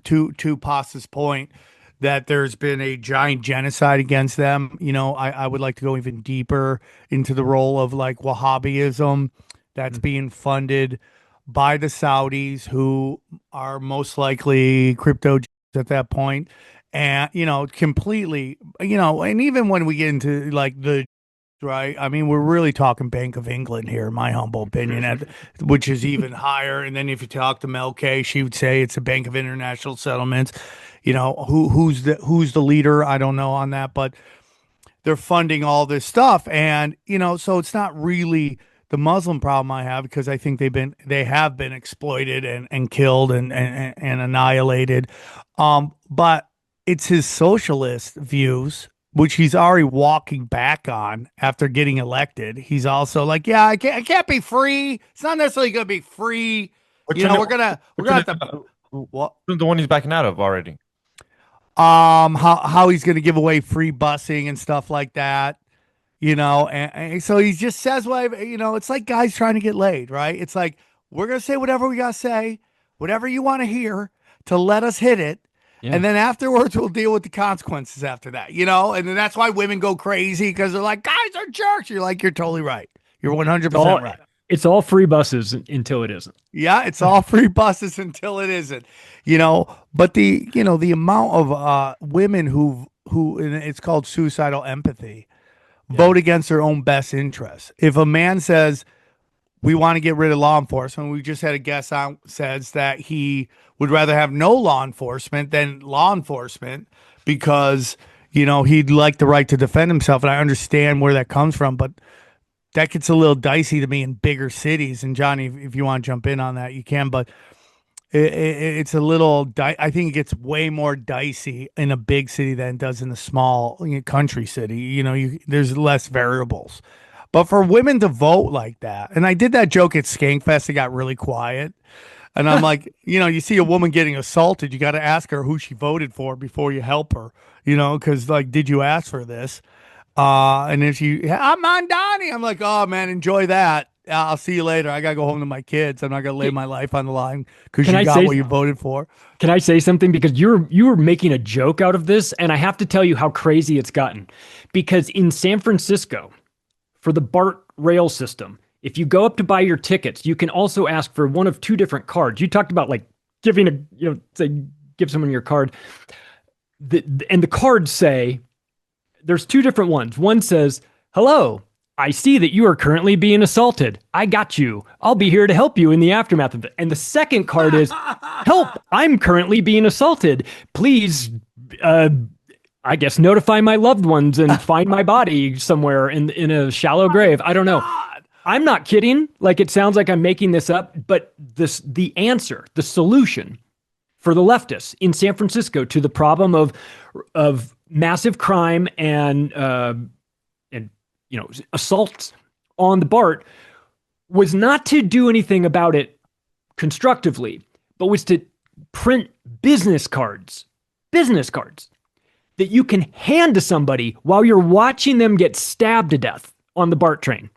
to Pasta's point, that there's been a giant genocide against them. I would like to go even deeper into the role of like Wahhabism that's being funded by the Saudis, who are most likely crypto at that point. And, completely, and even when we get into like right, I mean, we're really talking Bank of England here, in my humble opinion, which is even higher. And then if you talk to Mel K, she would say it's a Bank of International Settlements. Who's the leader? I don't know on that, but they're funding all this stuff. And, so it's not really the Muslim problem I have, because I think they have been exploited and killed and annihilated. But it's his socialist views, which he's already walking back on after getting elected. He's also like, yeah, I can't be free. It's not necessarily going to be free. We're gonna have to. What? The one he's backing out of already. How he's going to give away free busing and stuff like that. And so he just says, well, it's like guys trying to get laid, right? It's like, we're going to say whatever we got to say, whatever you want to hear to let us hit it. Yeah. And then afterwards, we'll deal with the consequences after that, and then that's why women go crazy, because they're like, guys are jerks. You're like, you're totally right. You're 100% right. It's all free buses until it isn't. Yeah, it's all free buses until it isn't, but the amount of women who and it's called suicidal empathy, vote against their own best interests. If a man says, we want to get rid of law enforcement, we just had a guest on says that he would rather have no law enforcement than law enforcement because, he'd like the right to defend himself. And I understand where that comes from, but that gets a little dicey to me in bigger cities. And Johnny, if you want to jump in on that, you can, but it's a little, I think it gets way more dicey in a big city than it does in a small country city. There's less variables. But for women to vote like that, and I did that joke at Skankfest, it got really quiet. And I'm like, you see a woman getting assaulted, you got to ask her who she voted for before you help her, because like, did you ask for this? And if I'm on Donnie, I'm like, oh man, enjoy that. I'll see you later. I got to go home to my kids. I'm not going to lay my life on the line because you got what you voted for. Can I say something? Because you were making a joke out of this, and I have to tell you how crazy it's gotten. Because in San Francisco, for the BART rail system, if you go up to buy your tickets, you can also ask for one of two different cards. You talked about like giving give someone your card. And the cards say, there's two different ones. One says, hello, I see that you are currently being assaulted. I got you. I'll be here to help you in the aftermath of it. And the second card is, help, I'm currently being assaulted. Please, I guess, notify my loved ones and find my body somewhere in a shallow grave. I don't know. I'm not kidding. Like, it sounds like I'm making this up, but the answer, the solution for the leftists in San Francisco to the problem of massive crime and assaults on the BART was not to do anything about it constructively, but was to print business cards that you can hand to somebody while you're watching them get stabbed to death on the BART train.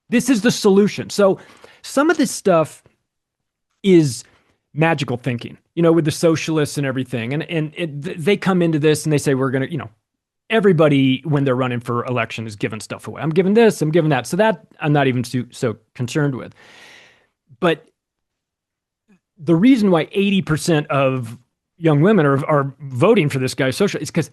This is the solution. So some of this stuff is magical thinking, with the socialists and everything. And they come into this and they say, we're going to, everybody, when they're running for election, is giving stuff away. I'm giving this, I'm giving that. So that I'm not even so concerned with. But the reason why 80% of young women are voting for this guy social is because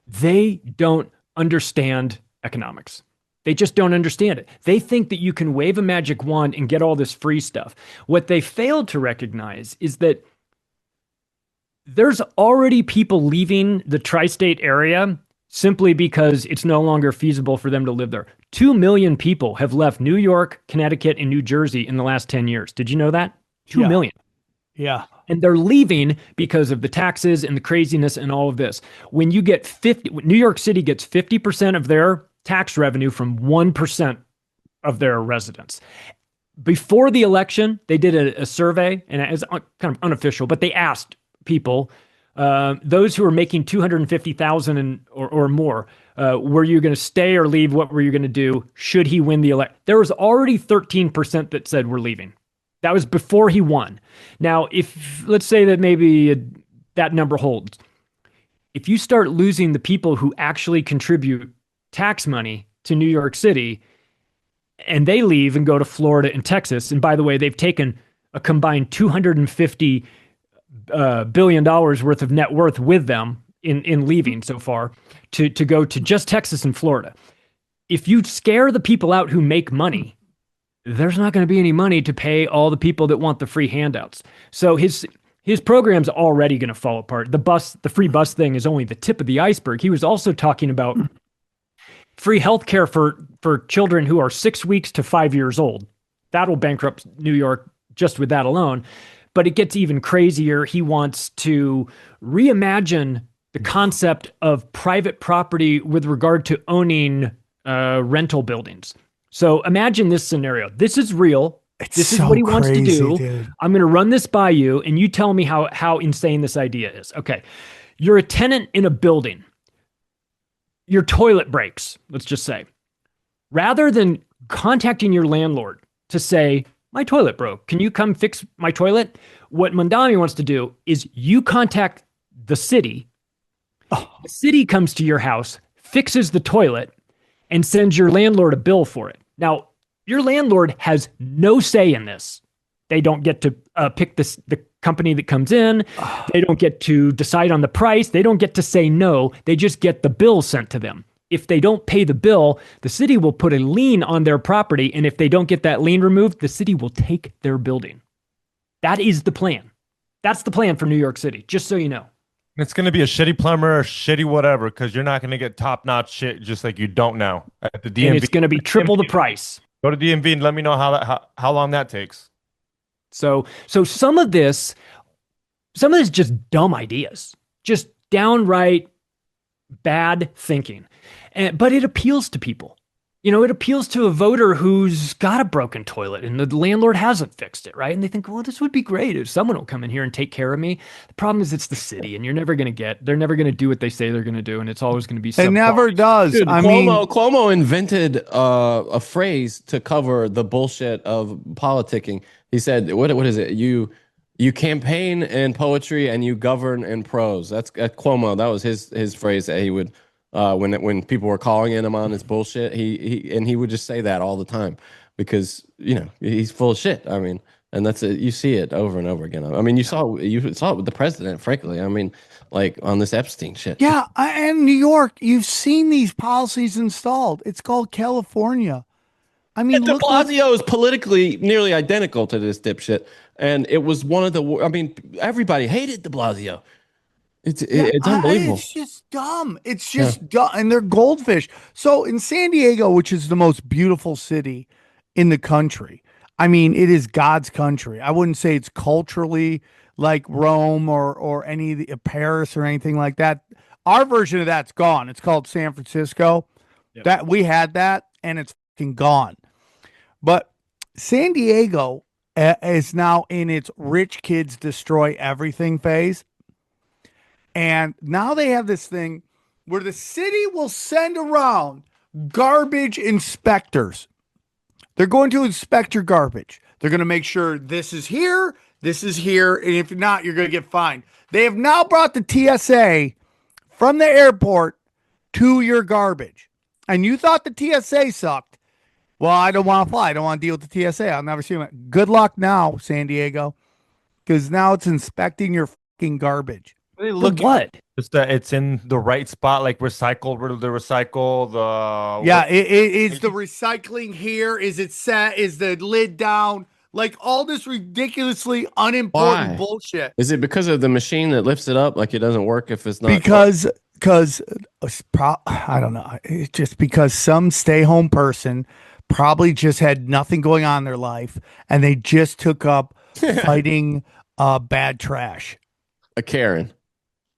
they don't understand economics. They just don't understand it. They think that you can wave a magic wand and get all this free stuff. What they failed to recognize is that there's already people leaving the tri-state area simply because it's no longer feasible for them to live there. 2 million people have left New York, Connecticut, and New Jersey in the last 10 years. Did you know that? 2 Yeah. million. Yeah. And they're leaving because of the taxes and the craziness and all of this. When you get New York City gets 50% of their tax revenue from 1% of their residents. Before the election, they did a survey, and it's kind of unofficial, but they asked people, those who are making $250,000 or more, were you going to stay or leave? What were you going to do? Should he win the election? There was already 13% that said we're leaving. That was before he won. Now, if let's say that maybe that number holds, if you start losing the people who actually contribute tax money to New York City, and they leave and go to Florida and Texas, and by the way, they've taken a combined $250 billion worth of net worth with them in leaving so far to go to just Texas and Florida. If you scare the people out who make money, there's not going to be any money to pay all the people that want the free handouts. So his program's already going to fall apart. The free bus thing is only the tip of the iceberg. He was also talking about free healthcare for children who are 6 weeks to 5 years old. That'll bankrupt New York just with that alone. But it gets even crazier. He wants to reimagine the concept of private property with regard to owning rental buildings. So imagine this scenario. This is real. This is what he wants to do. Dude. I'm going to run this by you, and you tell me how insane this idea is. Okay. You're a tenant in a building. Your toilet breaks, let's just say. Rather than contacting your landlord to say, my toilet broke, can you come fix my toilet? What Mandami wants to do is you contact the city. Oh. The city comes to your house, fixes the toilet, and sends your landlord a bill for it. Now, your landlord has no say in this. They don't get to pick the company that comes in. They don't get to decide on the price. They don't get to say no. They just get the bill sent to them. If they don't pay the bill, the city will put a lien on their property. And if they don't get that lien removed, the city will take their building. That is the plan. That's the plan for New York City, just so you know. It's going to be a shitty plumber, a shitty whatever, because you're not going to get top-notch shit just like you don't now at the DMV. And it's going to be triple the price. Go to DMV and let me know how long that takes. So some of this just dumb ideas, just downright bad thinking, but it appeals to people. You know, it appeals to a voter who's got a broken toilet and the landlord hasn't fixed it, right? And they think, well, this would be great if someone will come in here and take care of me. The problem is it's the city, and they're never going to do what they say they're going to do, and it's always going to be subpar. It never does. Dude, Cuomo invented a phrase to cover the bullshit of politicking. He said, what is it? You campaign in poetry and you govern in prose. That's Cuomo. That was his phrase that he would when people were calling in him on his bullshit. He would just say that all the time because he's full of shit. I mean, and that's it. You see it over and over again. I mean, you saw it with the president. Frankly, I mean, like on this Epstein shit. Yeah, and New York, you've seen these policies installed. It's called California. I mean, De Blasio is politically nearly identical to this dipshit, and it was one of the. I mean, everybody hated De Blasio. It's unbelievable. It's just dumb. It's just dumb, and they're goldfish. So in San Diego, which is the most beautiful city in the country, I mean, it is God's country. I wouldn't say it's culturally like Rome or any of the Paris or anything like that. Our version of that's gone. It's called San Francisco. Yep. That we had that, and it's fucking gone. But San Diego is now in its rich kids destroy everything phase. And now they have this thing where the city will send around garbage inspectors. They're going to inspect your garbage. They're going to make sure this is here, and if not, you're going to get fined. They have now brought the TSA from the airport to your garbage. And you thought the TSA sucked. Well, I don't want to fly. I don't want to deal with the TSA. I'll never see them. Good luck now, San Diego, because now it's inspecting your fucking garbage. Look what? Just that it's in the right spot, like recycled. Where the recycle, is the recycling here? Is it set? Is the lid down? Like all this ridiculously unimportant bullshit. Is it because of the machine that lifts it up? Like it doesn't work if it's not. Because because I don't know. It's just because some stay-home person probably just had nothing going on in their life, and they just took up fighting bad trash. A Karen.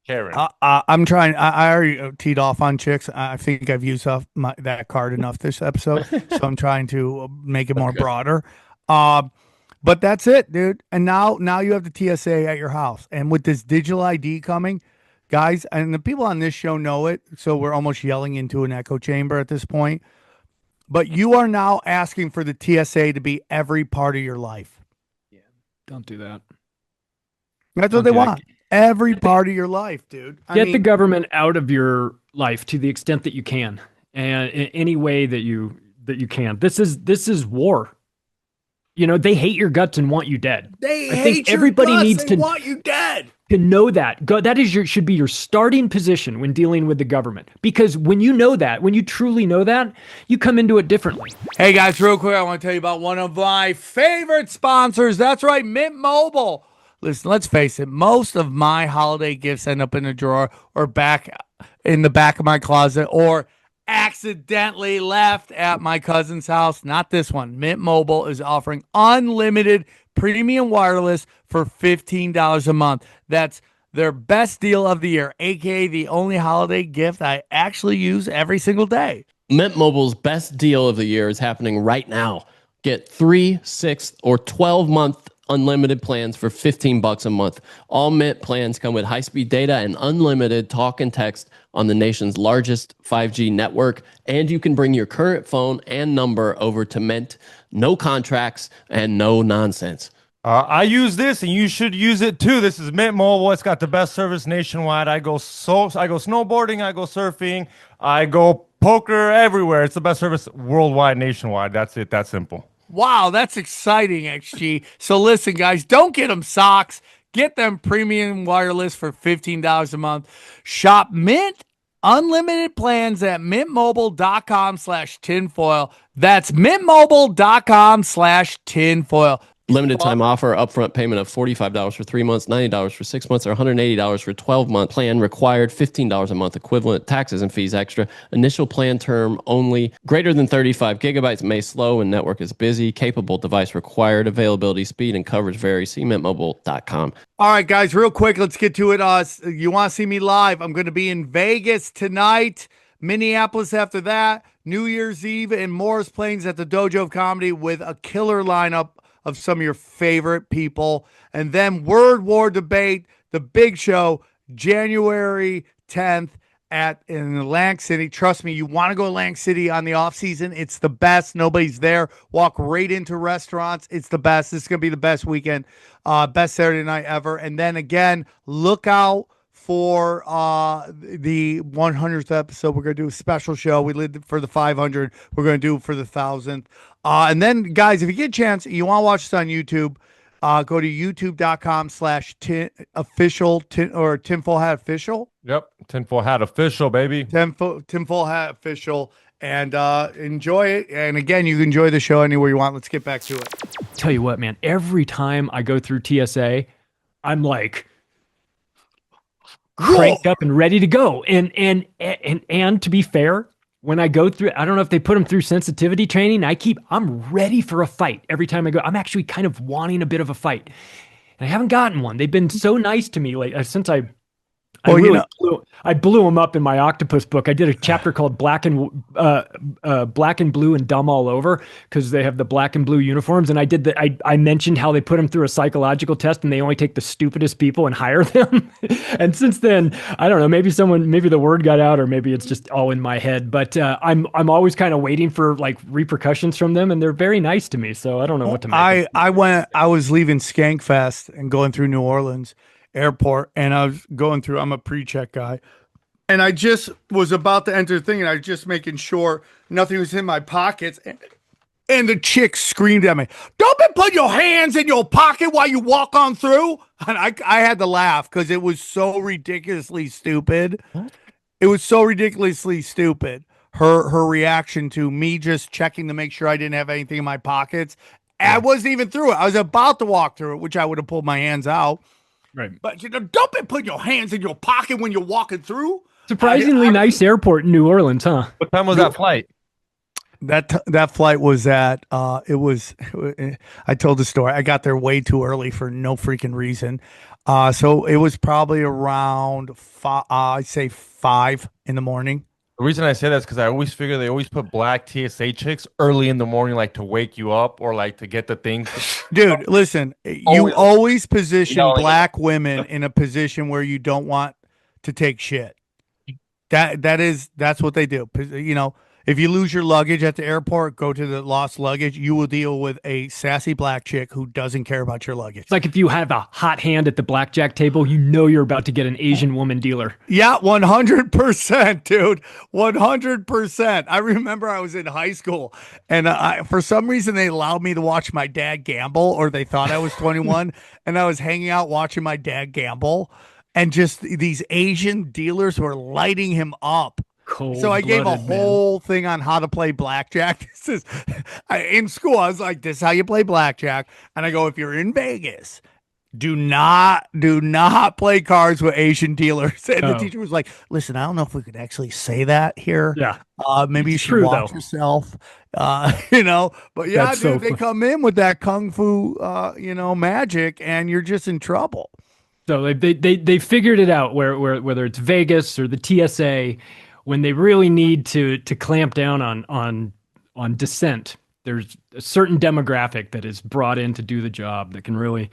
I'm trying. I already teed off on chicks. I think I've used up that card enough this episode, so I'm trying to make it more broader. But that's it, dude. And now you have the TSA at your house, and with this digital ID coming, guys, and the people on this show know it, so we're almost yelling into an echo chamber at this point. But you are now asking for the TSA to be every part of your life. Yeah, don't do that. That's what they want. Every part of your life, dude. Get the government out of your life to the extent that you can, and in any way that you can. This is war. You know, they hate your guts and want you dead. I think everybody needs to want you dead. To know that. That should be your starting position when dealing with the government. Because when you know that, when you truly know that, you come into it differently. Hey guys, real quick, I want to tell you about one of my favorite sponsors. That's right, Mint Mobile. Listen, let's face it, most of my holiday gifts end up in a drawer or back in the back of my closet or accidentally left at my cousin's house. Not this one. Mint Mobile is offering unlimited premium wireless for $15 a month. That's their best deal of the year, aka the only holiday gift I actually use every single day. Mint Mobile's best deal of the year is happening right now. Get 3, 6, or 12-month unlimited plans for $15 a month. All Mint plans come with high-speed data and unlimited talk and text on the nation's largest 5G network. And you can bring your current phone and number over to Mint. No contracts and no nonsense. I use this, and you should use it too. This is Mint Mobile. It's got the best service nationwide. I go snowboarding, I go surfing, I go poker everywhere. It's the best service worldwide, nationwide. That's it. That's simple. Wow, that's exciting, XG. So listen, guys, don't get them socks. Get them premium wireless for $15 a month. Shop Mint unlimited plans at mintmobile.com/tinfoil. That's mintmobile.com/tinfoil. Limited time offer, upfront payment of $45 for 3 months, $90 for 6 months, or $180 for 12-month plan required, $15 a month equivalent, taxes and fees extra. Initial plan term only. Greater than 35 gigabytes may slow when network is busy. Capable device required. Availability, speed, and coverage vary. See mintmobile.com. All right, guys, real quick, let's get to it. You want to see me live? I'm going to be in Vegas tonight, Minneapolis after that, New Year's Eve in Morris Plains at the Dojo of Comedy with a killer lineup of some of your favorite people. And then Word War Debate, the big show, January 10th in Atlantic City. Trust me, you want to go to Atlantic City on the off season. It's the best. Nobody's there. Walk right into restaurants. It's the best. This is going to be the best weekend, best Saturday night ever. And then again, look out for the 100th episode. We're going to do a special show. We did for the 500. We're going to do it for the 1,000th. And then, guys, if you get a chance, you want to watch this on YouTube, go to youtube.com/official or Tinfoil Hat Official. Yep, Tinfoil Hat Official, baby. Tinfoil Hat Official, and enjoy it. And again, you can enjoy the show anywhere you want. Let's get back to it. Tell you what, man, every time I go through TSA, I'm like cranked up and ready to go. And to be fair, when I go through, I don't know if they put them through sensitivity training. I'm ready for a fight every time I go. I'm actually kind of wanting a bit of a fight. And I haven't gotten one. They've been so nice to me since I blew them up in my octopus book. I did a chapter called Black and Blue and Dumb All Over because they have the black and blue uniforms. And I mentioned how they put them through a psychological test and they only take the stupidest people and hire them. And since then, I don't know, maybe the word got out or maybe it's just all in my head. But I'm always kind of waiting for like repercussions from them, and they're very nice to me. So I don't know what to make. I was leaving Skankfest and going through New Orleans airport, and I was going through, I'm a pre-check guy, and I just was about to enter the thing, and I was just making sure nothing was in my pockets, and the chick screamed at me, "Don't be putting your hands in your pocket while you walk on through." And I had to laugh because it was so ridiculously stupid. What? It was so ridiculously stupid, her reaction to me just checking to make sure I didn't have anything in my pockets. I wasn't even through it. I was about to walk through it, which I would have pulled my hands out. Right. But don't be putting your hands in your pocket when you're walking through. Surprisingly nice airport in New Orleans, huh? What time was that flight? That flight was at it was I told the story. I got there way too early for no freaking reason. So it was probably around I'd say 5 in the morning. The reason I say that is because I always figure they always put black TSA chicks early in the morning, like to wake you up or like to get the thing. Dude, listen, you always position black women in a position where you don't want to take shit. That's what they do. You know, if you lose your luggage at the airport, go to the lost luggage. You will deal with a sassy black chick who doesn't care about your luggage. It's like if you have a hot hand at the blackjack table, you know you're about to get an Asian woman dealer. Yeah, 100%, dude. 100%. I remember I was in high school, and for some reason they allowed me to watch my dad gamble, or they thought I was 21, and I was hanging out watching my dad gamble, and just these Asian dealers were lighting him up. So I gave a whole thing on how to play blackjack. In school, I was like, this is how you play blackjack. And I go, if you're in Vegas, do not play cards with Asian dealers. And the teacher was like, listen, I don't know if we could actually say that here. Yeah. Maybe you should watch yourself. You know, but yeah, That's dude, so they come in with that kung fu magic, and you're just in trouble. So they figured it out where whether it's Vegas or the TSA, when they really need to clamp down on dissent, there's a certain demographic that is brought in to do the job that can really.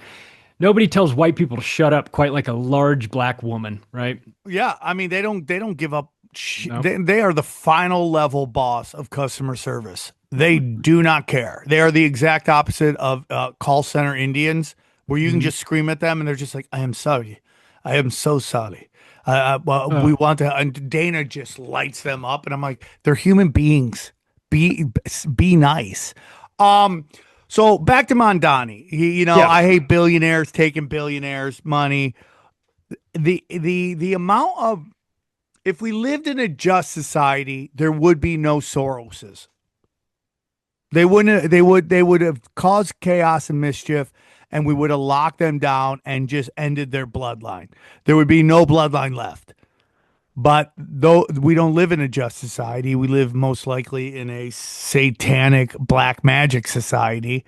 Nobody tells white people to shut up quite like a large black woman, right? Yeah, I mean they don't give up. No. They are the final level boss of customer service. They do not care. They are the exact opposite of call center Indians, where you can just scream at them and they're just like, "I am sorry, I am so sorry." We want to, and Dana just lights them up, and I'm like, they're human beings. Be nice. So back to Mondani. I hate billionaires taking billionaires' money. The amount of, if we lived in a just society, there would be no Soroses. They would have caused chaos and mischief, and we would have locked them down and just ended their bloodline. There would be no bloodline left. But though we don't live in a just society, we live most likely in a satanic black magic society.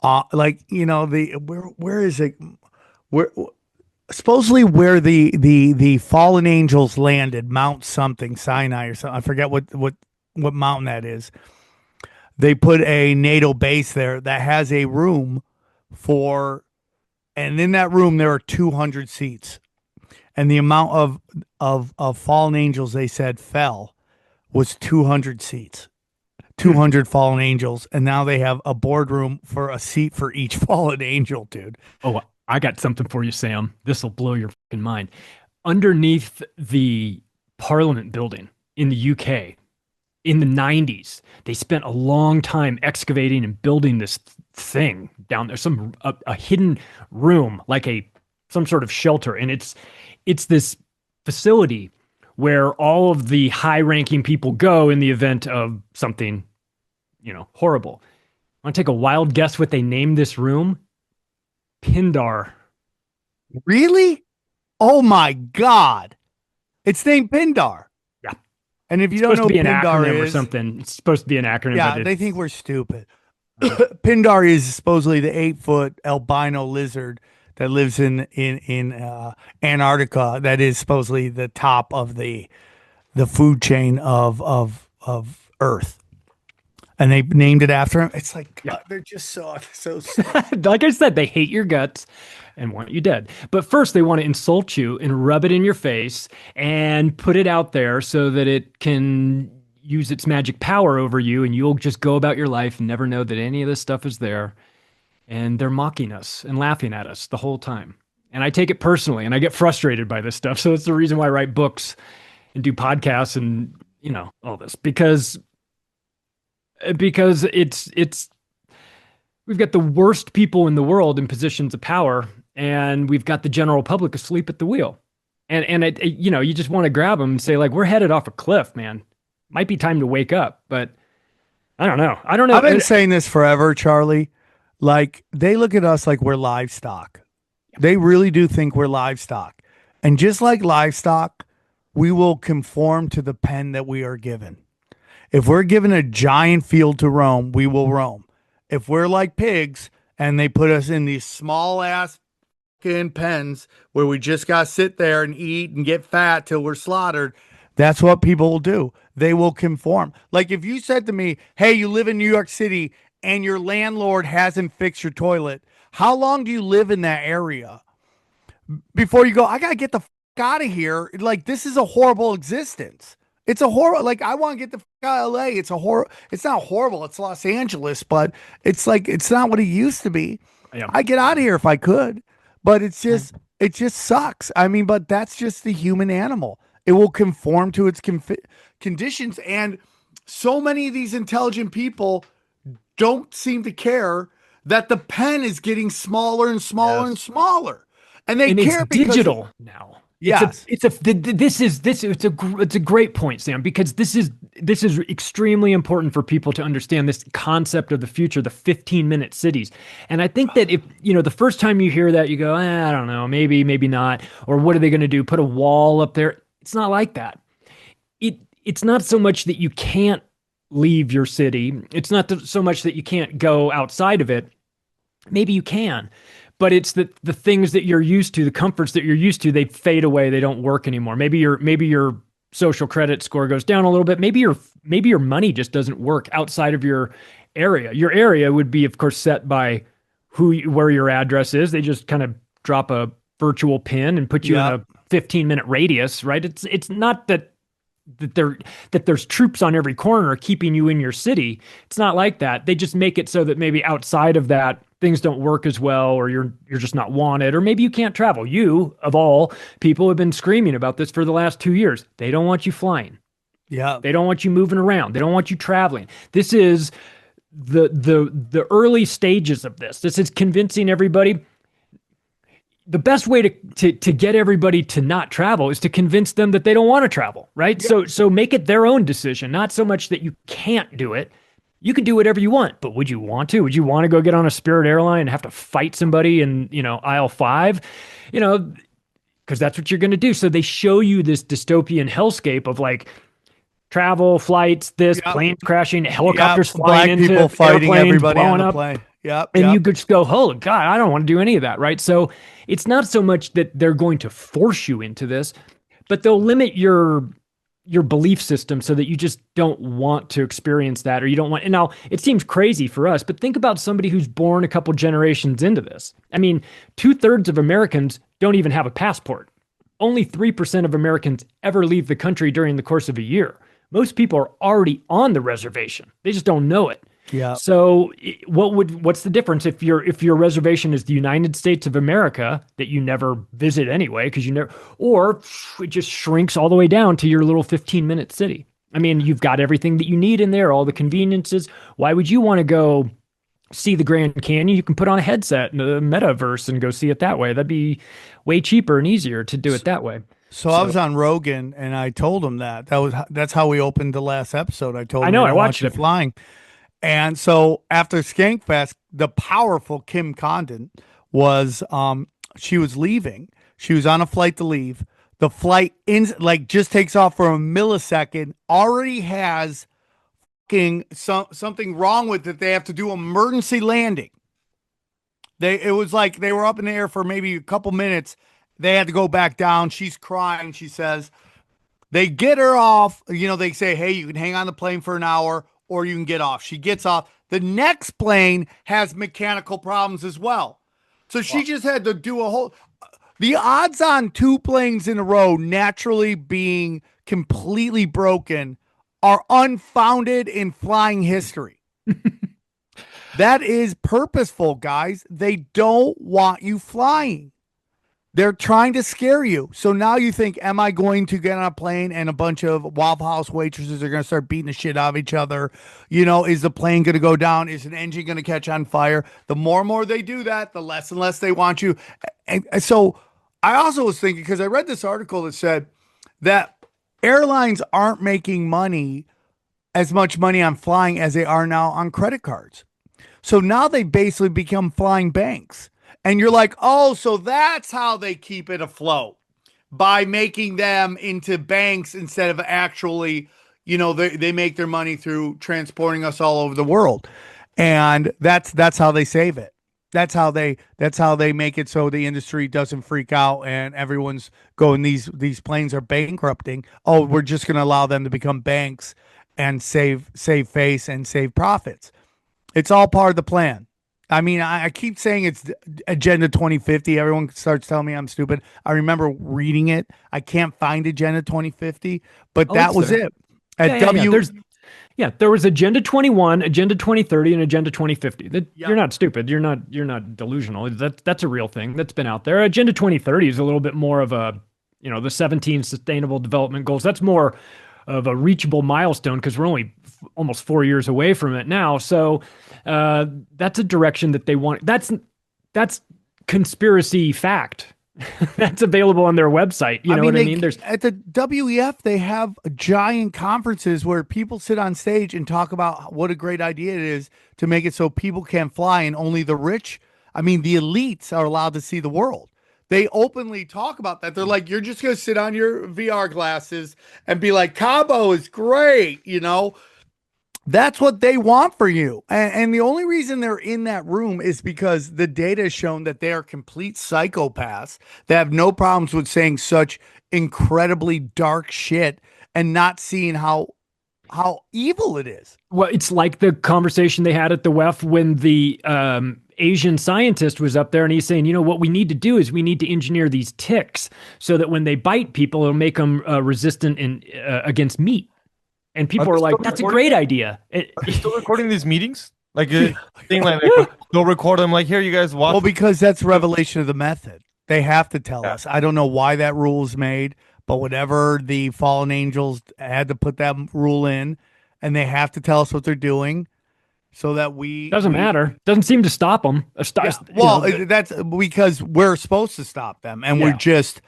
Where is it? Supposedly where the fallen angels landed, Mount something, Sinai or something. I forget what mountain that is. They put a NATO base there that has a room and in that room there are 200 seats, and the amount of fallen angels they said fell was 200 seats, 200 fallen angels, and now they have a boardroom for a seat for each fallen angel, dude. Oh, I got something for you, Sam. This will blow your fucking mind. Underneath the Parliament building in the UK in the 90s, they spent a long time excavating and building this thing down there, a hidden room, like some sort of shelter, and it's this facility where all of the high-ranking people go in the event of something, horrible. Want to take a wild guess what they named this room? Pindar. Really? Oh my God! It's named Pindar. Yeah. And if you don't know what Pindar is, or something, it's supposed to be an acronym. Yeah, but they think we're stupid. Pindar is supposedly the 8-foot albino lizard that lives in Antarctica. That is supposedly the top of the food chain of Earth, and they named it after him. It's like, God, they're just so like I said, they hate your guts and want you dead. But first, they want to insult you and rub it in your face and put it out there so that it can use its magic power over you, and you'll just go about your life and never know that any of this stuff is there. And they're mocking us and laughing at us the whole time. And I take it personally, and I get frustrated by this stuff. So it's the reason why I write books and do podcasts and, all this, because it's we've got the worst people in the world in positions of power, and we've got the general public asleep at the wheel. And you just want to grab them and say, like, we're headed off a cliff, man. Might be time to wake up, but I don't know. I've been saying this forever, Charlie. Like, they look at us like we're livestock. They really do think we're livestock. And just like livestock, we will conform to the pen that we are given. If we're given a giant field to roam, we will roam. If we're like pigs and they put us in these small ass pens where we just got to sit there and eat and get fat till we're slaughtered, that's what people will do. They will conform. Like if you said to me, hey, you live in New York City and your landlord hasn't fixed your toilet, how long do you live in that area before you go, I got to get the out of here? Like, this is a horrible existence. It's a horror. Like, I want to get the out of LA. It's a horror. It's not horrible. It's Los Angeles, but it's like, it's not what it used to be. Yeah. I get out of here if I could, but it just sucks. I mean, but that's just the human animal. It will conform to its conditions. And so many of these intelligent people don't seem to care that the pen is getting smaller and smaller and smaller. And they care it's digital now. Yes. It's a great point, Sam, because this is extremely important for people to understand this concept of the future, the 15-minute cities. And I think that if, the first time you hear that, you go, I don't know, maybe not. Or what are they going to do? Put a wall up there? It's not like that. It's not so much that you can't leave your city. It's not so much that you can't go outside of it. Maybe you can. But it's the things that you're used to, the comforts that you're used to, they fade away. They don't work anymore. Maybe your social credit score goes down a little bit. Maybe your money just doesn't work outside of your area. Your area would be, of course, set by where your address is. They just kind of drop a virtual pin and put you in a 15-minute radius, right? It's not that there's troops on every corner keeping you in your city. It's not like that. They just make it so that maybe outside of that, things don't work as well, or you're just not wanted, or maybe you can't travel. You, of all people, have been screaming about this for the last 2 years. They don't want you flying. Yeah. They don't want you moving around. They don't want you traveling. This is the early stages of this. This is convincing everybody. The best way to get everybody to not travel is to convince them that they don't want to travel, right? Yeah. So make it their own decision, not so much that you can't do it. You can do whatever you want, but would you want to? Would you want to go get on a Spirit airline and have to fight somebody in, aisle 5? Because that's what you're going to do. So they show you this dystopian hellscape of like travel, flights, planes crashing, helicopters flying into people fighting everybody on the up. plane. Yep. And you could just go, oh God, I don't want to do any of that, right? So it's not so much that they're going to force you into this, but they'll limit your belief system so that you just don't want to experience that, or you don't want. And now it seems crazy for us, but think about somebody who's born a couple generations into this. I mean, 2/3 of Americans don't even have a passport. Only 3% of Americans ever leave the country during the course of a year. Most people are already on the reservation. They just don't know it. Yeah. So what's the difference if your reservation is the United States of America that you never visit anyway, because you never, or it just shrinks all the way down to your little 15-minute city? I mean, you've got everything that you need in there, all the conveniences. Why would you want to go see the Grand Canyon? You can put on a headset in the metaverse and go see it that way. That'd be way cheaper and easier to do it that way. So I was on Rogan and I told him that's how we opened the last episode. I told him I watched it flying. And so after Skankfest, the powerful Kim Condon was she was leaving. She was on a flight to leave. The flight just takes off for a millisecond, already has something wrong with it. They have to do emergency landing. It was like they were up in the air for maybe a couple minutes. They had to go back down. She's crying. She says, they get her off. They say, hey, you can hang on the plane for an hour or you can get off. She gets off. The next plane has mechanical problems as well. So she just had to do the odds on 2 planes in a row naturally being completely broken are unfounded in flying history. That is purposeful, guys. They don't want you flying. They're trying to scare you. So now you think, am I going to get on a plane and a bunch of Waffle House waitresses are going to start beating the shit out of each other? Is the plane going to go down? Is an engine going to catch on fire? The more and more they do that, the less and less they want you. And so I also was thinking, because I read this article that said that airlines aren't making as much money on flying as they are now on credit cards. So now they basically become flying banks. And you're like, oh, so that's how they keep it afloat. by making them into banks instead of actually, they make their money through transporting us all over the world. And that's how they save it. That's how they make it so the industry doesn't freak out and everyone's going, these planes are bankrupting. Oh, we're just going to allow them to become banks and save face and save profits. It's all part of the plan. I mean, I keep saying it's Agenda 2050. Everyone starts telling me I'm stupid. I remember reading it. I can't find Agenda 2050, but that was it. There was Agenda 21, Agenda 2030, and Agenda 2050. You're not stupid. You're not delusional. That's a real thing that's been out there. Agenda 2030 is a little bit more of a, the 17 Sustainable Development Goals. That's more of a reachable milestone because we're only almost 4 years away from it now. So that's a direction that they want. That's conspiracy fact. That's available on their website. You know what I mean? There's at the WEF, they have giant conferences where people sit on stage and talk about what a great idea it is to make it so people can't fly and only the rich, the elites are allowed to see the world. They openly talk about that. They're like, you're just going to sit on your VR glasses and be like, Cabo is great. That's what they want for you. And the only reason they're in that room is because the data has shown that they are complete psychopaths that have no problems with saying such incredibly dark shit and not seeing how evil it is. Well, it's like the conversation they had at the WEF when the Asian scientist was up there and he's saying, what we need to do is we need to engineer these ticks so that when they bite people, it'll make them resistant against meat. And people are like, that's a great idea. Are they still recording these meetings? Like, they'll record them like, here, you guys watch. Well, because that's revelation of the method. They have to tell us. I don't know why that rule is made, but whatever, the fallen angels had to put that rule in, and they have to tell us what they're doing so that Doesn't matter. Doesn't seem to stop them. That's because we're supposed to stop them, and we're just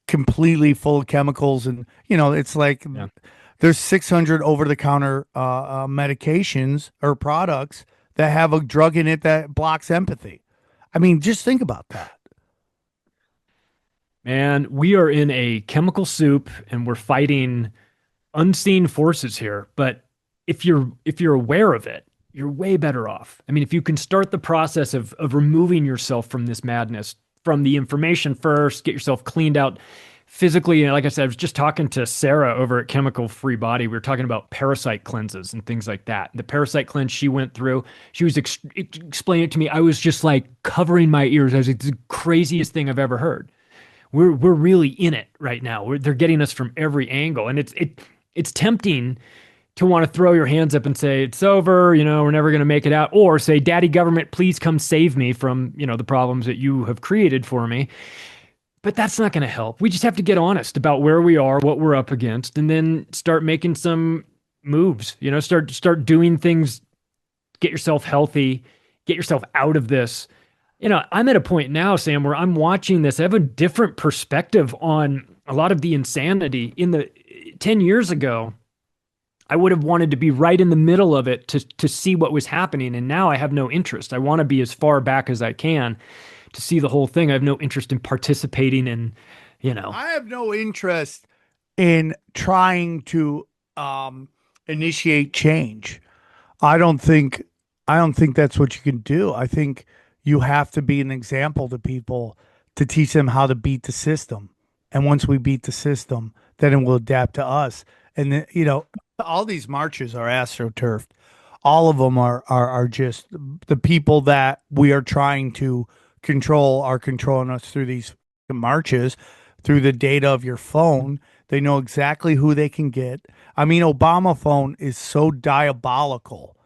completely full of chemicals. And, it's like... Yeah. There's 600 over-the-counter medications or products that have a drug in it that blocks empathy. Just think about that. Man, we are in a chemical soup and we're fighting unseen forces here. But if you're aware of it, you're way better off. If you can start the process of removing yourself from this madness, from the information first, get yourself cleaned out physically. Like I said, I was just talking to Sarah over at Chemical Free Body. We were talking about parasite cleanses and things like that. The parasite cleanse she went through, she was explaining it to me. I was just like covering my ears. I was like, the craziest thing I've ever heard. We're really in it right now. They're getting us from every angle. And it's tempting to want to throw your hands up and say, it's over, we're never going to make it out. Or say, Daddy government, please come save me from, the problems that you have created for me. But that's not going to help. We just have to get honest about where we are, what we're up against, and then start making some moves. Start doing things, get yourself healthy, get yourself out of this. I'm at a point now, Sam, where I'm watching this. I have a different perspective on a lot of the insanity. 10 years ago, I would have wanted to be right in the middle of it to see what was happening. And now I have no interest. I want to be as far back as I can to see the whole thing. I have no interest in participating in, I have no interest in trying to initiate change. I don't think that's what you can do. I think you have to be an example to people to teach them how to beat the system. And once we beat the system, then it will adapt to us. And all these marches are astroturfed. All of them are just the people that we are trying to control are controlling us through these marches, through the data of your phone. They know exactly who they can get. Obama phone is so diabolical.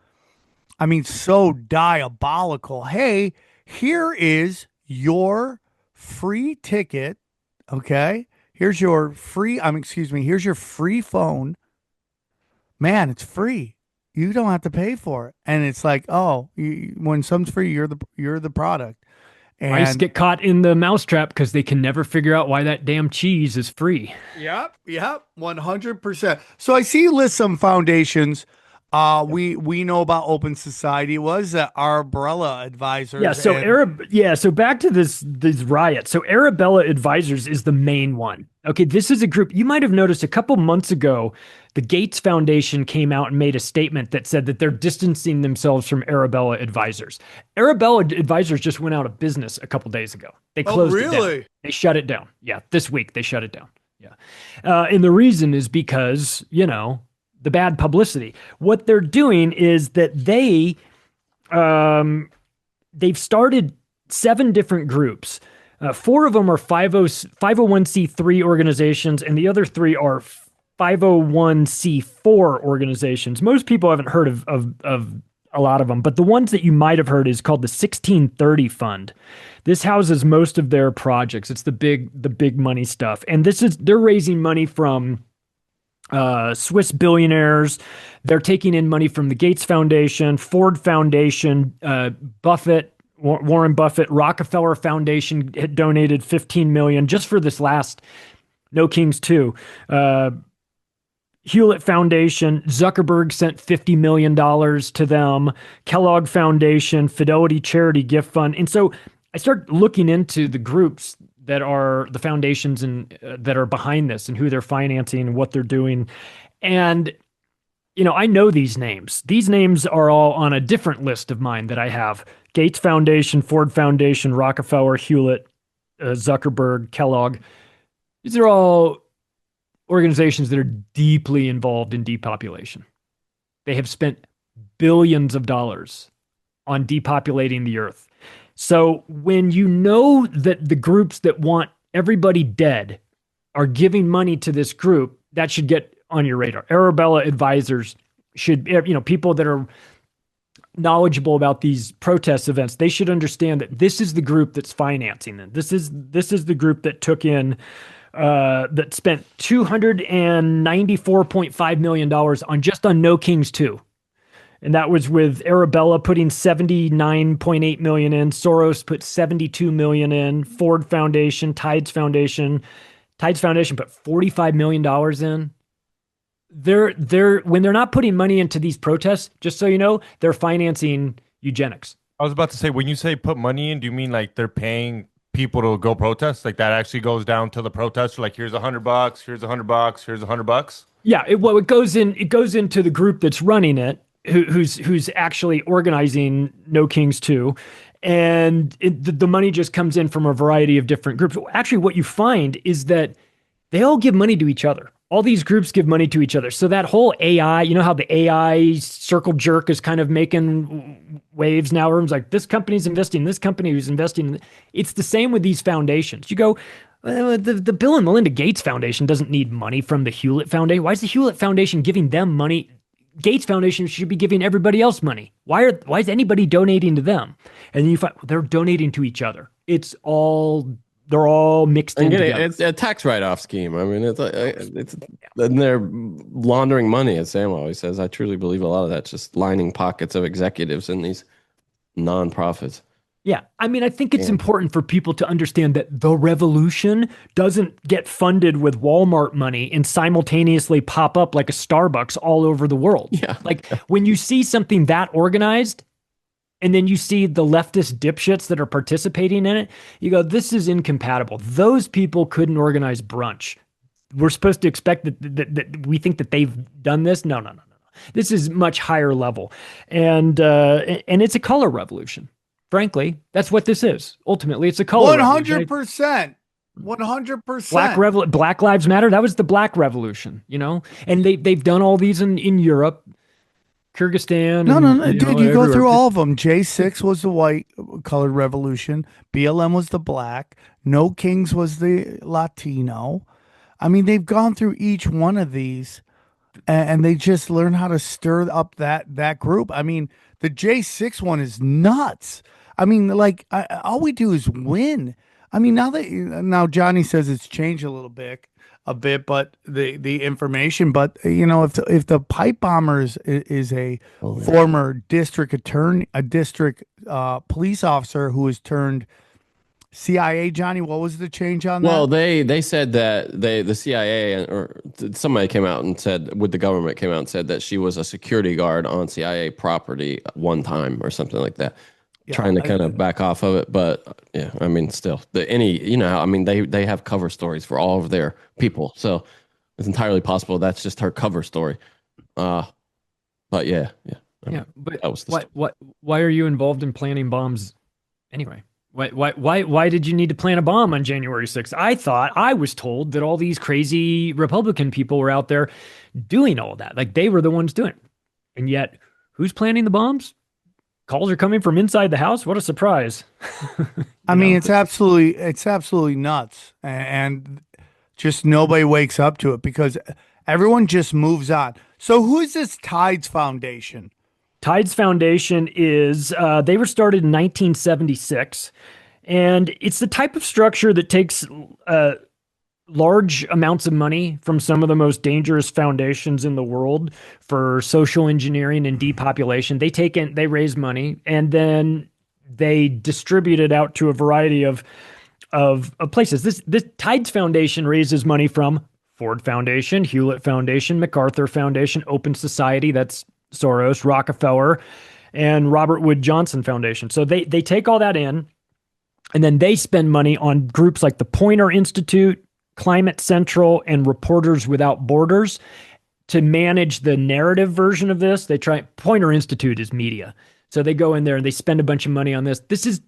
So diabolical. Hey, here is your free ticket. Okay. Here's your free, here's your free phone. Man, it's free. You don't have to pay for it. And it's like, when something's free, you're the product. And mice get caught in the mousetrap because they can never figure out why that damn cheese is free. Yep, 100%. So I see you list some foundations We know about Open Society. It was Arabella Advisors. Yeah, so so back to these riots. So Arabella Advisors is the main one. Okay, this is a group you might have noticed a couple months ago. The Gates Foundation came out and made a statement that said that they're distancing themselves from Arabella Advisors. Arabella Advisors just went out of business a couple days ago. They closed it down. They shut it down. Yeah, this week they shut it down. Yeah, and the reason is because the bad publicity. What they're doing is that they've started 7 different groups. 4 of them are 501c3 organizations, and the other 3 are 501c4 organizations. Most people haven't heard of a lot of them, but the ones that you might have heard is called the 1630 Fund. This houses most of their projects. It's the big money stuff, and they're raising money from Swiss billionaires. They're taking in money from the Gates Foundation, Ford Foundation, Warren Buffett, Rockefeller Foundation had donated $15 million just for this last No Kings 2. Hewlett Foundation, Zuckerberg sent $50 million to them. Kellogg Foundation, Fidelity Charity Gift Fund. And so I started looking into the groups that are the foundations and that are behind this and who they're financing and what they're doing. And, I know these names. These names are all on a different list of mine that I have. Gates Foundation, Ford Foundation, Rockefeller, Hewlett, Zuckerberg, Kellogg. These are all organizations that are deeply involved in depopulation. They have spent billions of dollars on depopulating the earth. So when you know that the groups that want everybody dead are giving money to this group, that should get on your radar. Arabella Advisors should, people that are knowledgeable about these protest events, they should understand that this is the group that's financing them. This is the group that took in, that spent $294.5 million on No Kings 2. And that was with Arabella putting $79.8 million in. Soros put $72 million in. Ford Foundation, Tides Foundation put $45 million in. When they're not putting money into these protests, just so you know, they're financing eugenics. I was about to say, when you say put money in, do you mean like they're paying people to go protest? Like that actually goes down to the protester? Like here's $100, here's $100, here's $100? Yeah, it goes into the group that's running it, who's actually organizing No Kings 2. And the money just comes in from a variety of different groups. Actually, what you find is that they all give money to each other. All these groups give money to each other. So that whole AI, how the AI circle jerk is kind of making waves now. Everyone's like, this company's investing, this company is investing. It's the same with these foundations. You go, the Bill and Melinda Gates Foundation doesn't need money from the Hewlett Foundation. Why is the Hewlett Foundation giving them money? Gates Foundation should be giving everybody else money. Why is anybody donating to them? And then you find they're donating to each other. They're all mixed in together. It's a tax write-off scheme. I mean, and they're laundering money, as Sam always says. I truly believe a lot of that's just lining pockets of executives in these nonprofits. Yeah, I mean, I think it's important for people to understand that the revolution doesn't get funded with Walmart money and simultaneously pop up like a Starbucks all over the world. Yeah. Like when you see something that organized, and then you see the leftist dipshits that are participating in it, you go, this is incompatible. Those people couldn't organize brunch. We're supposed to expect that we think that they've done this? No. This is much higher level. And it's a color revolution. Frankly, that's what this is. Ultimately, it's a color 100%. 100%. Black Lives Matter. That was the Black Revolution, and they've done all these in Europe. Kyrgyzstan. No, dude, you go through all of them. J6 was the white colored revolution. BLM was the black. No Kings was the Latino. I mean, they've gone through each one of these, and they just learn how to stir up that group. I mean, the J6 one is nuts. I mean, all we do is win. I mean, now Johnny says it's changed a bit, but the information, but if the pipe bomber is a former district attorney, a district police officer who has turned CIA, Johnny, what was the change on Well, that? they said that the CIA or somebody came out and said, with the government came out and said that she was a security guard on CIA property one time or something like that, Yeah, trying to kind of back off of it. But yeah, I mean, still, I mean, they have cover stories for all of their people, so it's entirely possible that's just her cover story. But yeah. I mean, But that was the story. why are you involved in planting bombs anyway? Why did you need to plant a bomb on January 6th? I was told that all these crazy Republican people were out there doing all that. Like they were the ones doing it. And yet, who's planting the bombs? Calls are coming from inside the house. What a surprise. I mean, it's absolutely nuts. And just nobody wakes up to it because everyone just moves on. So who is this Tides Foundation? Tides Foundation is, they were started in 1976, and it's the type of structure that takes large amounts of money from some of the most dangerous foundations in the world for social engineering and depopulation. They raise money, and then they distribute it out to a variety of places. This Tides Foundation raises money from Ford Foundation, Hewlett Foundation, MacArthur Foundation, Open Society, that's Soros, Rockefeller, and Robert Wood Johnson Foundation. So they take all that in, and then they spend money on groups like the Poynter Institute, Climate Central, and Reporters Without Borders to manage the narrative version of this. Poynter Institute is media. So they go in there and they spend a bunch of money on this. This is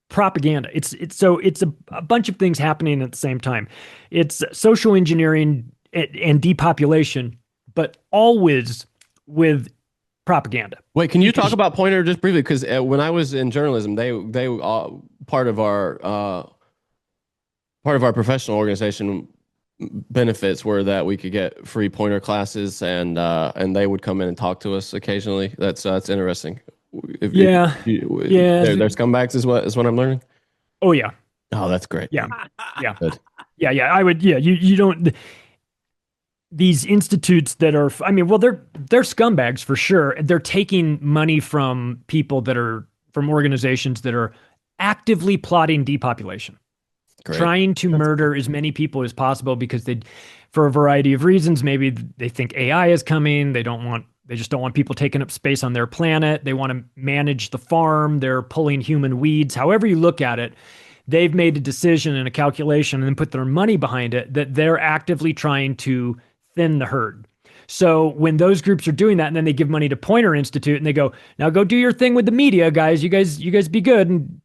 propaganda. It's a bunch of things happening at the same time. It's social engineering and depopulation, but always with propaganda. Wait, can you talk about Pointer just briefly? Because when I was in journalism, they part of our professional organization benefits were that we could get free Pointer classes, and they would come in and talk to us occasionally. That's interesting. They're scumbags is what I'm learning. Oh yeah. Oh, that's great. Yeah. Good. Yeah. I would. Yeah. You don't. These institutes that are, I mean, well, they're scumbags for sure. They're taking money from people from organizations that are actively plotting depopulation, trying to murder as many people as possible because for a variety of reasons, maybe they think AI is coming. They just don't want people taking up space on their planet. They want to manage the farm. They're pulling human weeds. However you look at it, they've made a decision and a calculation and then put their money behind it that they're actively trying to thin the herd. So when those groups are doing that, and then they give money to Poynter Institute and they go, now go do your thing with the media, guys. You guys be good and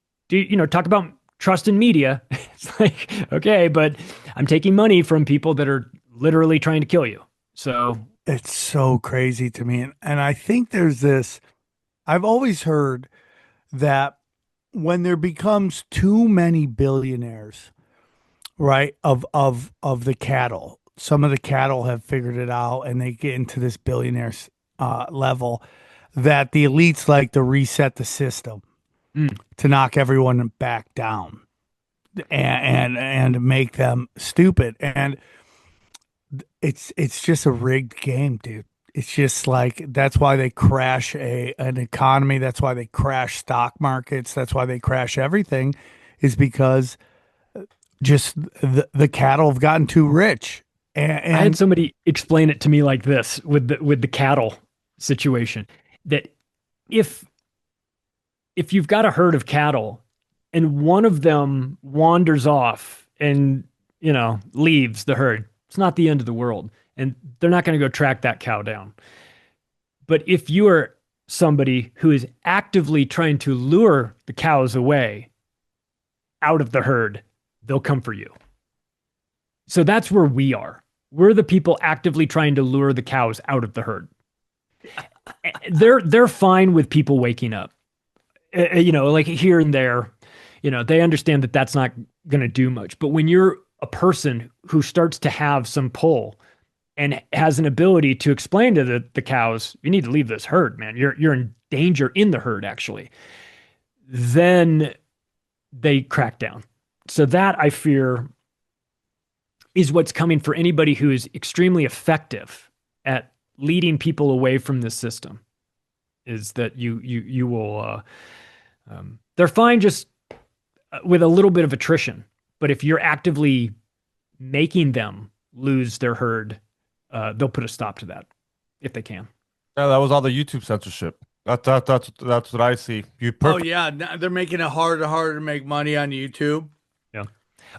talk about trust in media. It's like, okay, but I'm taking money from people that are literally trying to kill you. So it's so crazy to me. And I think there's this, I've always heard that when there becomes too many billionaires, right, of the cattle, some of the cattle have figured it out and they get into this billionaire level, that the elites like to reset the system to knock everyone back down and make them stupid. And it's just a rigged game, dude. It's just like, that's why they crash an economy. That's why they crash stock markets. That's why they crash everything, is because just the cattle have gotten too rich. And I had somebody explain it to me like this with the cattle situation, that if you've got a herd of cattle and one of them wanders off and leaves the herd, it's not the end of the world, and they're not going to go track that cow down. But if you are somebody who is actively trying to lure the cows away out of the herd, they'll come for you. So that's where we are. We're the people actively trying to lure the cows out of the herd. They're fine with people waking up, like here and there. They understand that that's not going to do much. But when you're a person who starts to have some pull and has an ability to explain to the cows, you need to leave this herd, man. You're in danger in the herd, actually. Then they crack down. So that, I fear, is what's coming for anybody who is extremely effective at leading people away from this system, is that you will, they're fine just with a little bit of attrition. But if you're actively making them lose their herd, they'll put a stop to that if they can. Yeah, that was all the YouTube censorship. That's what I see. Oh yeah, they're making it harder and harder to make money on YouTube. Yeah.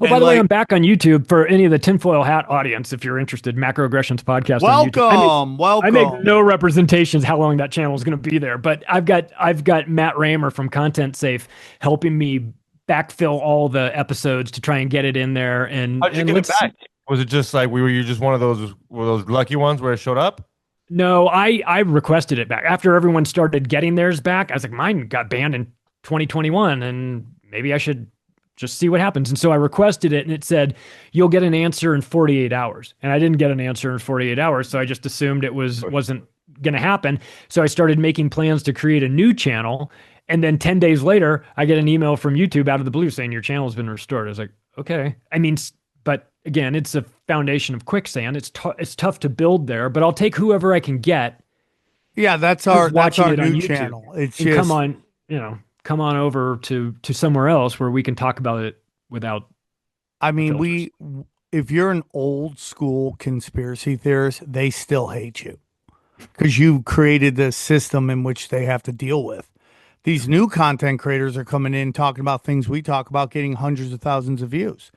Oh, by the way, I'm back on YouTube for any of the tinfoil hat audience. If you're interested, Macroaggressions podcast. Welcome. I make no representations how long that channel is going to be there, but I've got Matt Raymer from Content Safe helping me backfill all the episodes to try and get it in there. And how'd you get it back? Was it just like were you just one of those lucky ones where it showed up? No, I requested it back after everyone started getting theirs back. I was like, mine got banned in 2021, and maybe I should just see what happens. And so I requested it, and it said you'll get an answer in 48 hours. And I didn't get an answer in 48 hours, so I just assumed it wasn't going to happen. So I started making plans to create a new channel, and then 10 days later, I get an email from YouTube out of the blue saying your channel has been restored. I was like, okay. I mean, but again, it's a foundation of quicksand. It's tough to build there, but I'll take whoever I can get. Yeah, that's our new channel. It's just come on over to somewhere else where we can talk about it without. I mean, if you're an old school conspiracy theorist, they still hate you because you created the system in which they have to deal with. These new content creators are coming in talking about things we talk about, getting hundreds of thousands of views.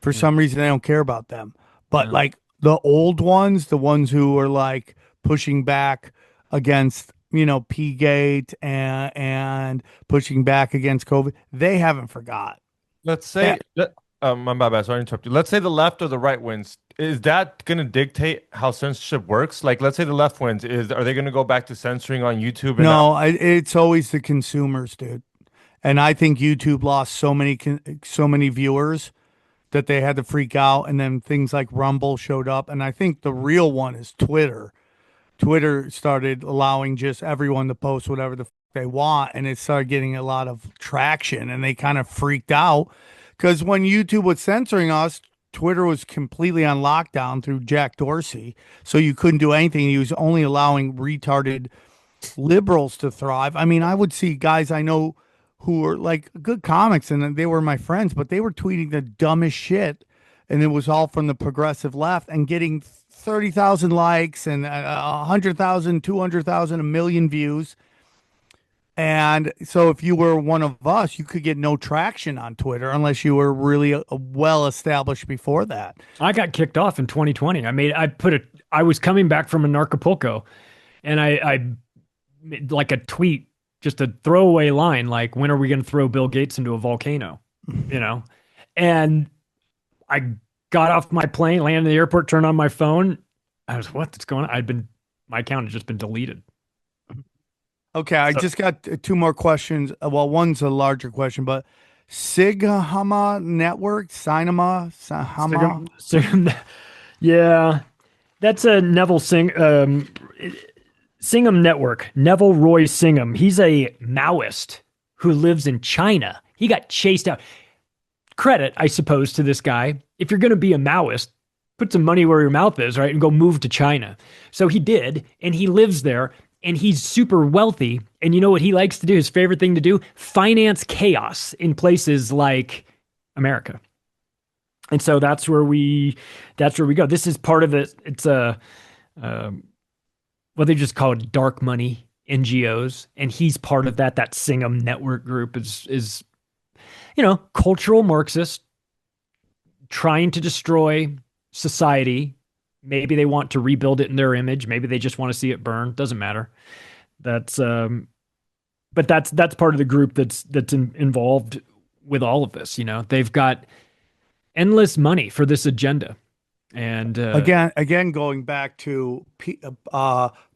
For some reason, they don't care about them. But like the old ones, the ones who are like pushing back against, P-Gate and pushing back against COVID, they haven't forgot. Let's say, my bad, sorry to interrupt you. Let's say the left or the right wins. Is that going to dictate how censorship works? Like, let's say the left wins. Are they going to go back to censoring on YouTube? No, it's always the consumers, dude. And I think YouTube lost so many viewers that they had to freak out, and then things like Rumble showed up. And I think the real one is Twitter. Twitter started allowing just everyone to post whatever the they want, and it started getting a lot of traction, and they kind of freaked out because when YouTube was censoring us, Twitter was completely on lockdown through Jack Dorsey, so you couldn't do anything. He was only allowing retarded liberals to thrive. I mean, I would see guys I know who were like good comics and they were my friends, but they were tweeting the dumbest shit, and it was all from the progressive left and getting 30,000 likes and 100,000, 200,000, a million views. And so if you were one of us, you could get no traction on Twitter unless you were really well established before that. I got kicked off in 2020. I was coming back from Acapulco, and I made like a tweet, just a throwaway line, like, when are we going to throw Bill Gates into a volcano? And I got off my plane, landed in the airport, turned on my phone. I was, what's going on? My account had just been deleted. Okay, I just got two more questions. Well, one's a larger question, but Sigma Network, Sinema. Yeah, that's a Neville Singham Network. Neville Roy Singham. He's a Maoist who lives in China. He got chased out. Credit, I suppose, to this guy. If you're going to be a Maoist, put some money where your mouth is, right? And go move to China. So he did, and he lives there. And he's super wealthy. And you know what he likes to do? His favorite thing to do? Finance chaos in places like America. And so that's where we go. This is part of it. It's what they just call it dark money NGOs. And he's part of that. That Singham Network group is cultural Marxist trying to destroy society. Maybe they want to rebuild it in their image. Maybe they just want to see it burn. Doesn't matter. But that's part of the group that's involved with all of this. They've got endless money for this agenda. And again, going back to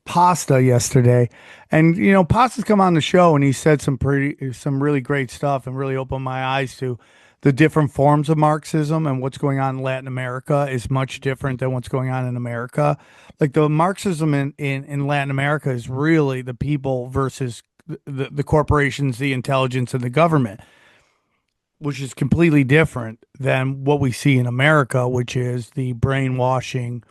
Pasta yesterday, and Pasta's come on the show and he said some really great stuff and really opened my eyes to the different forms of Marxism, and what's going on in Latin America is much different than what's going on in America. Like the Marxism in Latin America is really the people versus the corporations, the intelligence, and the government, which is completely different than what we see in America, which is the brainwashing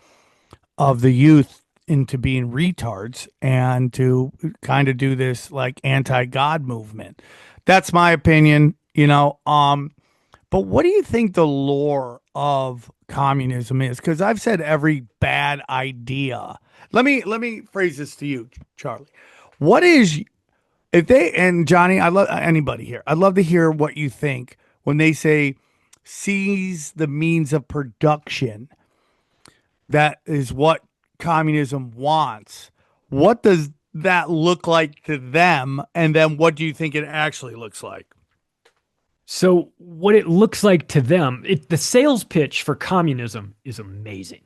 of the youth into being retards and to kind of do this like anti-God movement. That's my opinion. you know. But what do you think the lore of communism is? Because I've said every bad idea. Let me phrase this to you, Charlie. What is if they and Johnny? I love anybody here. I'd love to hear what you think when they say seize the means of production. That is what communism wants. What does that look like to them? And then what do you think it actually looks like? So what it looks like to them, the sales pitch for communism is amazing.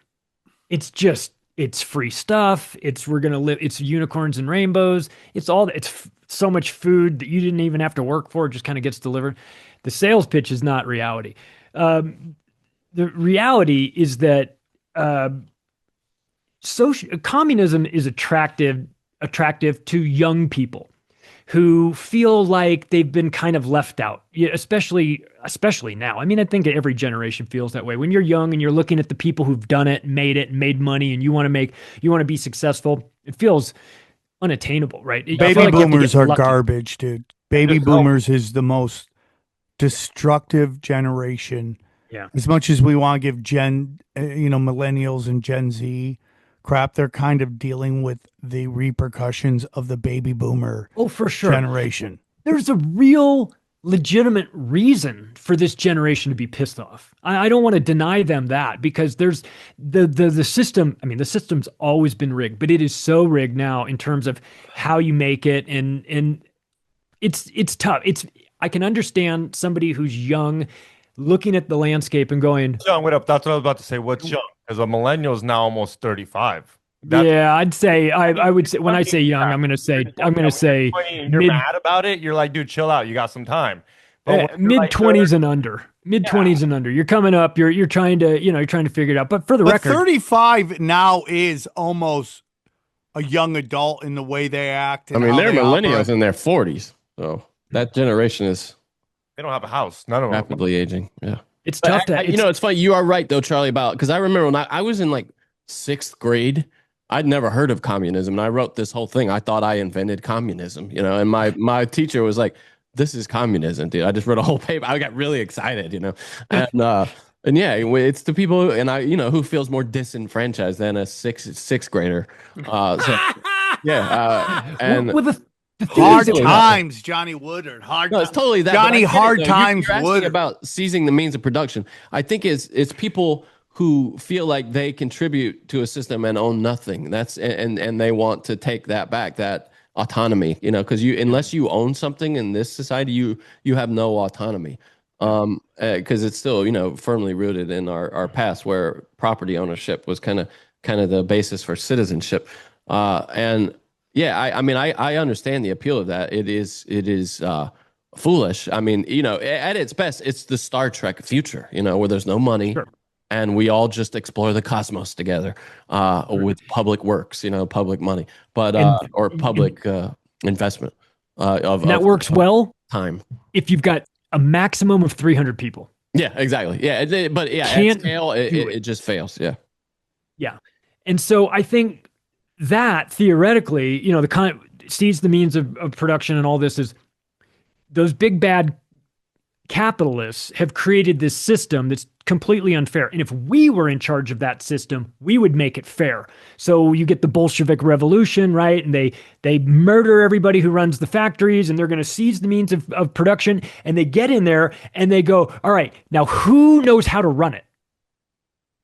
It's free stuff. We're going to live, it's unicorns and rainbows. It's so much food that you didn't even have to work for. It just kind of gets delivered. The sales pitch is not reality. The reality is that communism is attractive to young people who feel like they've been kind of left out, especially now. I mean, I think every generation feels that way. When you're young and you're looking at the people who've done it, and made money, and you want to be successful, it feels unattainable, right? Baby boomers are garbage, dude. Baby boomers is the most destructive generation. Yeah. As much as we want to give millennials and Gen Z crap, they're kind of dealing with the repercussions of the baby boomer for sure generation. There's a real legitimate reason for this generation to be pissed off. I don't want to deny them that, because there's the system. I mean, the system's always been rigged, but it is so rigged now in terms of how you make it. And it's tough. I can understand somebody who's young looking at the landscape and going, young, what up? That's what I was about to say. What's young? Because a millennial is now almost 35. I'd say I would say, when I say young, I'm gonna say you're mad about it. You're like, dude, chill out. You got some time. But mid 20s and under. Mid 20s and under. You're coming up. You're trying to figure it out. But for the record, 35 now is almost a young adult in the way they act. I mean, they're millennials in their 40s, so that generation is. They don't have a house. None of them rapidly aging. Yeah. It's tough it's funny. You are right though, Charlie, because I remember when I was in like 6th grade, I'd never heard of communism. And I wrote this whole thing. I thought I invented communism, and my teacher was like, this is communism, dude. I just wrote a whole paper. I got really excited, and yeah, it's the people who feels more disenfranchised than a sixth grader. And with hard times, Johnny Woodard. It's totally that. Johnny Hard Times Woodard. About seizing the means of production. I think it's people who feel like they contribute to a system and own nothing. And they want to take that back, that autonomy. Because unless you own something in this society, you have no autonomy. Because it's still firmly rooted in our past, where property ownership was kind of the basis for citizenship. Yeah, I understand the appeal of that. It is foolish. I mean, at its best, it's the Star Trek future, where there's no money, sure, and we all just explore the cosmos together with public works, public money, but or public investment. That works well time if you've got a maximum of 300 people. Yeah, exactly. Yeah, but yeah, at scale, it just fails. Yeah. Yeah, and so I think that theoretically, the seize the means of production and all this is those big bad capitalists have created this system that's completely unfair. And if we were in charge of that system, we would make it fair. So you get the Bolshevik revolution, right? And they murder everybody who runs the factories, and they're going to seize the means of production. And they get in there and they go, all right, now who knows how to run it?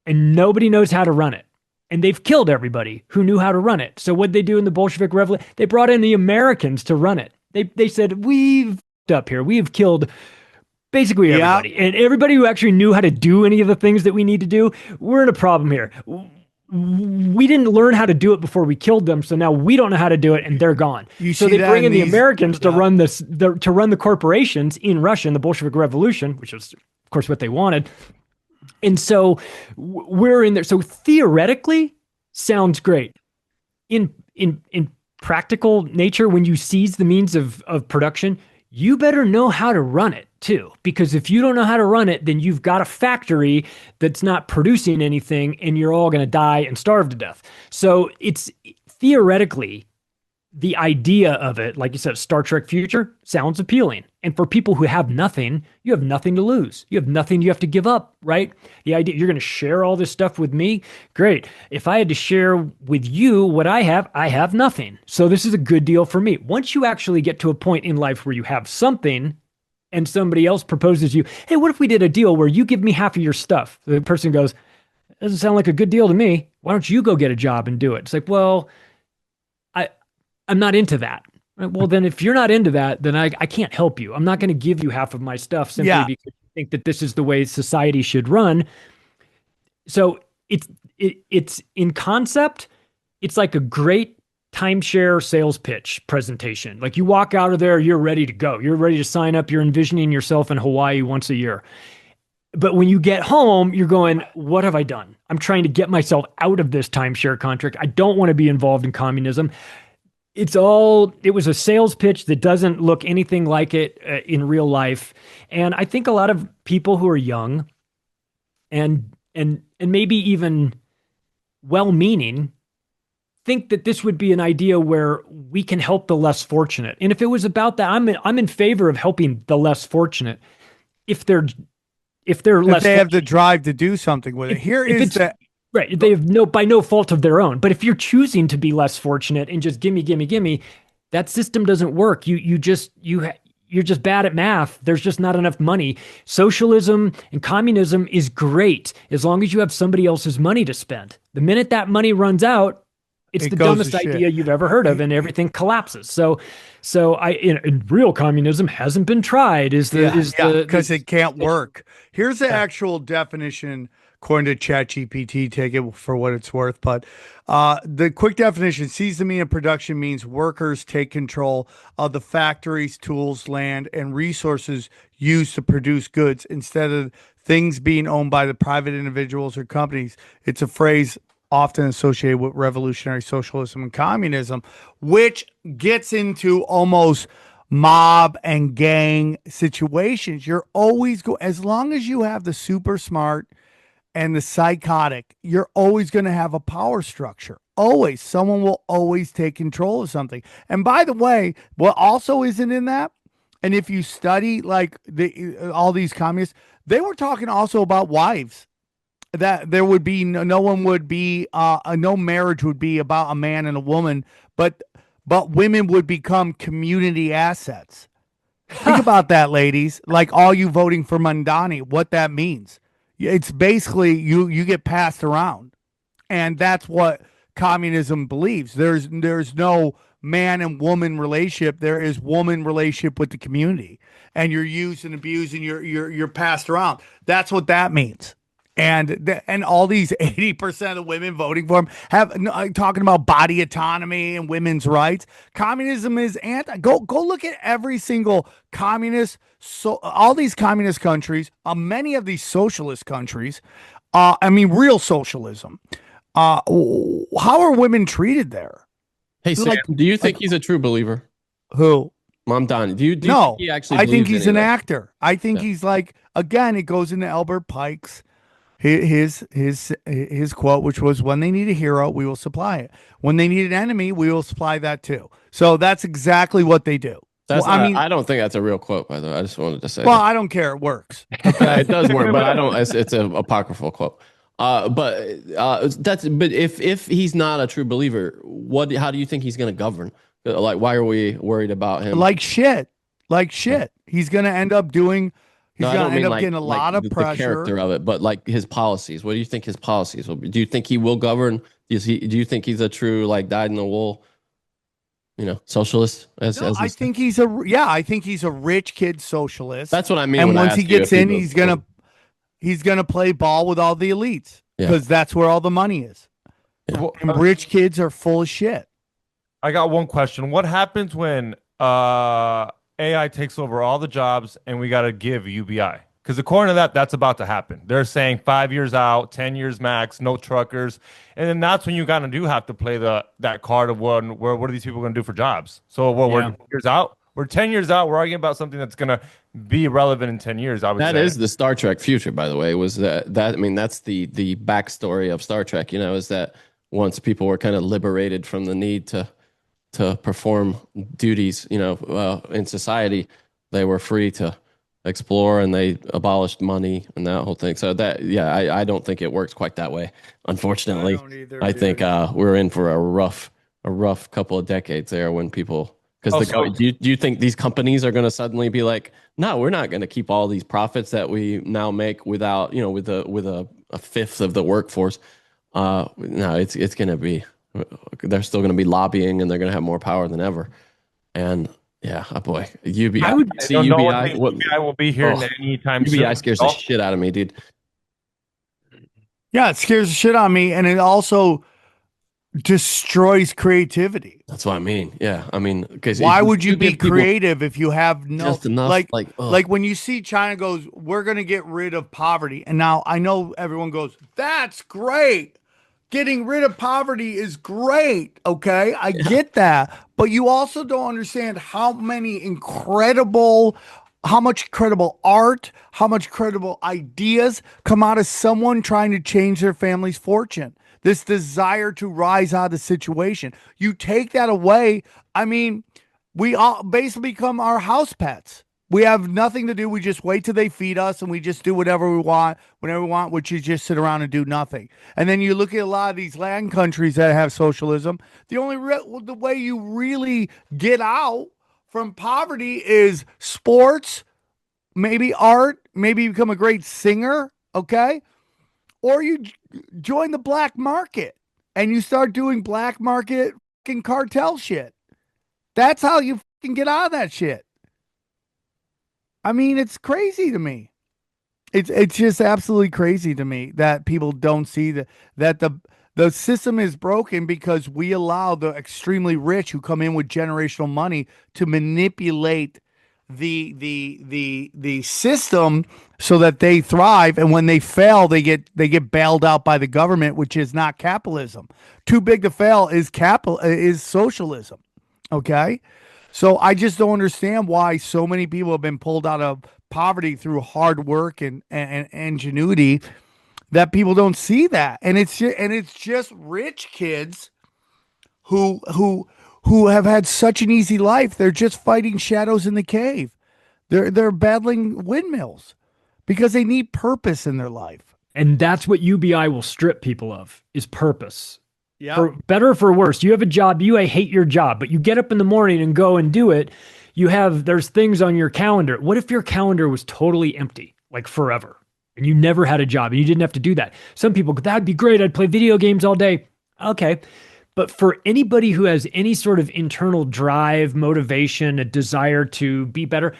And nobody knows how to run it. And they've killed everybody who knew how to run it. So what they do in the Bolshevik Revolution? They brought in the Americans to run it. They said, we've up here. We've killed basically everybody. Yeah. And everybody who actually knew how to do any of the things that we need to do, we're in a problem here. We didn't learn how to do it before we killed them, so now we don't know how to do it, and they're gone. So they bring in the Americans to run the corporations in Russia in the Bolshevik Revolution, which is, of course, what they wanted. And so we're in there. So theoretically, sounds great. In practical nature, when you seize the means of production, you better know how to run it too. Because if you don't know how to run it, then you've got a factory that's not producing anything, and you're all going to die and starve to death. So it's theoretically, the idea of it, like you said, Star Trek future sounds appealing. And for people who have nothing, you have nothing to lose. You have nothing you have to give up, right? The idea you're going to share all this stuff with me. Great. If I had to share with you what I have nothing. So this is a good deal for me. Once you actually get to a point in life where you have something and somebody else proposes you, hey, what if we did a deal where you give me half of your stuff? The person goes, doesn't sound like a good deal to me. Why don't you go get a job and do it? It's like, well, I'm not into that. Right? Well, then if you're not into that, then I can't help you. I'm not going to give you half of my stuff simply because you think that this is the way society should run. So it's in concept, it's like a great timeshare sales pitch presentation. Like you walk out of there, you're ready to go. You're ready to sign up. You're envisioning yourself in Hawaii once a year. But when you get home, you're going, what have I done? I'm trying to get myself out of this timeshare contract. I don't want to be involved in communism. It was a sales pitch that doesn't look anything like it in real life. And I think a lot of people who are young and maybe even well-meaning think that this would be an idea where we can help the less fortunate. And if it was about that, I'm in favor of helping the less fortunate if they have the drive to do something with it. Right. They have by no fault of their own. But if you're choosing to be less fortunate and just gimme, that system doesn't work. You're just bad at math. There's just not enough money. Socialism and communism is great as long as you have somebody else's money to spend. The minute that money runs out, it's the dumbest idea you've ever heard of, and everything collapses. So in real communism hasn't been tried. Because it can't work. Here's the actual definition. According to ChatGPT, take it for what it's worth. But the quick definition, seize the means of production means workers take control of the factories, tools, land, and resources used to produce goods instead of things being owned by the private individuals or companies. It's a phrase often associated with revolutionary socialism and communism, which gets into almost mob and gang situations. You're always as long as you have the super smart and the psychotic, you're always going to have a power structure. Always. Someone will always take control of something. And by the way, what also isn't in that, and if you study like all these communists, they were talking also about wives. That there would be no marriage would be about a man and a woman, but women would become community assets. Think about that, ladies. Like all you voting for Mandani, what that means. It's basically you get passed around, and that's what communism believes. There's no man and woman relationship. There is woman relationship with the community, and you're used and abused, and you're passed around. That's what that means. And all these 80% of women voting for him have talking about body autonomy and women's rights. Communism is anti. Go look at every single communist. So all these communist countries, many of these socialist countries, real socialism. How are women treated there? Hey, Sam, do you think he's a true believer? Who? Mamdani. Do you no, think he actually I think he's an that? actor. I think he's like, again, it goes into Albert Pike's his quote, which was, when they need a hero, we will supply it. When they need an enemy, we will supply that too. So that's exactly what they do. I don't think that's a real quote, by the way. I just wanted to say. Well, I don't care. It works. Okay? It does work, but I don't. It's an apocryphal quote. But if he's not a true believer, how do you think he's going to govern? Like, why are we worried about him? Like shit. He's going to end up doing. He's going to end up getting a lot of pressure. The character of it, but like his policies. What do you think his policies will be? Do you think he will govern? Do you think he's a true dyed in the wool, socialist? I think he's a rich kid socialist. That's what I mean. And once he gets in, he's gonna play ball with all the elites because that's where all the money is. Yeah. And rich kids are full of shit. I got one question. What happens when AI takes over all the jobs and we got to give UBI? Because according to that's about to happen. They're saying 5 years out, 10 years max, no truckers. And then that's when you kind of do have to play that card of what are these people going to do for jobs? So we're 10 years out. We're 10 years out. We're arguing about something that's going to be relevant in 10 years, I would say. That is the Star Trek future, by the way, was that's the backstory of Star Trek, is that once people were kind of liberated from the need to to perform duties, in society, they were free to explore, and they abolished money and that whole thing. So I don't think it works quite that way. Unfortunately, I don't either, I dude. think we're in for a rough couple of decades there when people. Because do you think these companies are going to suddenly be like, no, we're not going to keep all these profits that we now make without, with a fifth of the workforce? No, it's going to be. They're still going to be lobbying, and they're going to have more power than ever. And yeah, boy, UBI. I don't know what UBI will be here anytime soon. UBI scares the shit out of me, dude. Yeah, it scares the shit out of me, and it also destroys creativity. That's what I mean. Yeah, I mean, because why would you be creative if you have no just enough? Like when you see China goes, we're going to get rid of poverty, and now I know everyone goes, that's great. Getting rid of poverty is great. Okay, I get that, but you also don't understand how much incredible art, how much credible ideas come out of someone trying to change their family's fortune. This desire to rise out of the situation. You take that away. I mean, we all basically become our house pets. We have nothing to do. We just wait till they feed us, and we just do whatever we want, whenever we want, which is just sit around and do nothing. And then you look at a lot of these Latin countries that have socialism. The way you really get out from poverty is sports, maybe art, maybe you become a great singer, okay? Or you join the black market and you start doing black market fucking cartel shit. That's how you fucking get out of that shit. I mean, it's crazy to me. It's just absolutely crazy to me that people don't see that the system is broken because we allow the extremely rich who come in with generational money to manipulate the system so that they thrive, and when they fail, they get bailed out by the government, which is not capitalism. Too big to fail is socialism. Okay. So I just don't understand why so many people have been pulled out of poverty through hard work and ingenuity, that people don't see that. And it's just rich kids who have had such an easy life. They're just fighting shadows in the cave. They're battling windmills because they need purpose in their life. And that's what UBI will strip people of, is purpose. Yeah. For better or for worse, you have a job, you hate your job, but you get up in the morning and go and do it. There's things on your calendar. What if your calendar was totally empty, like forever, and you never had a job and you didn't have to do that? Some people, that'd be great. I'd play video games all day. Okay. But for anybody who has any sort of internal drive, motivation, a desire to be better,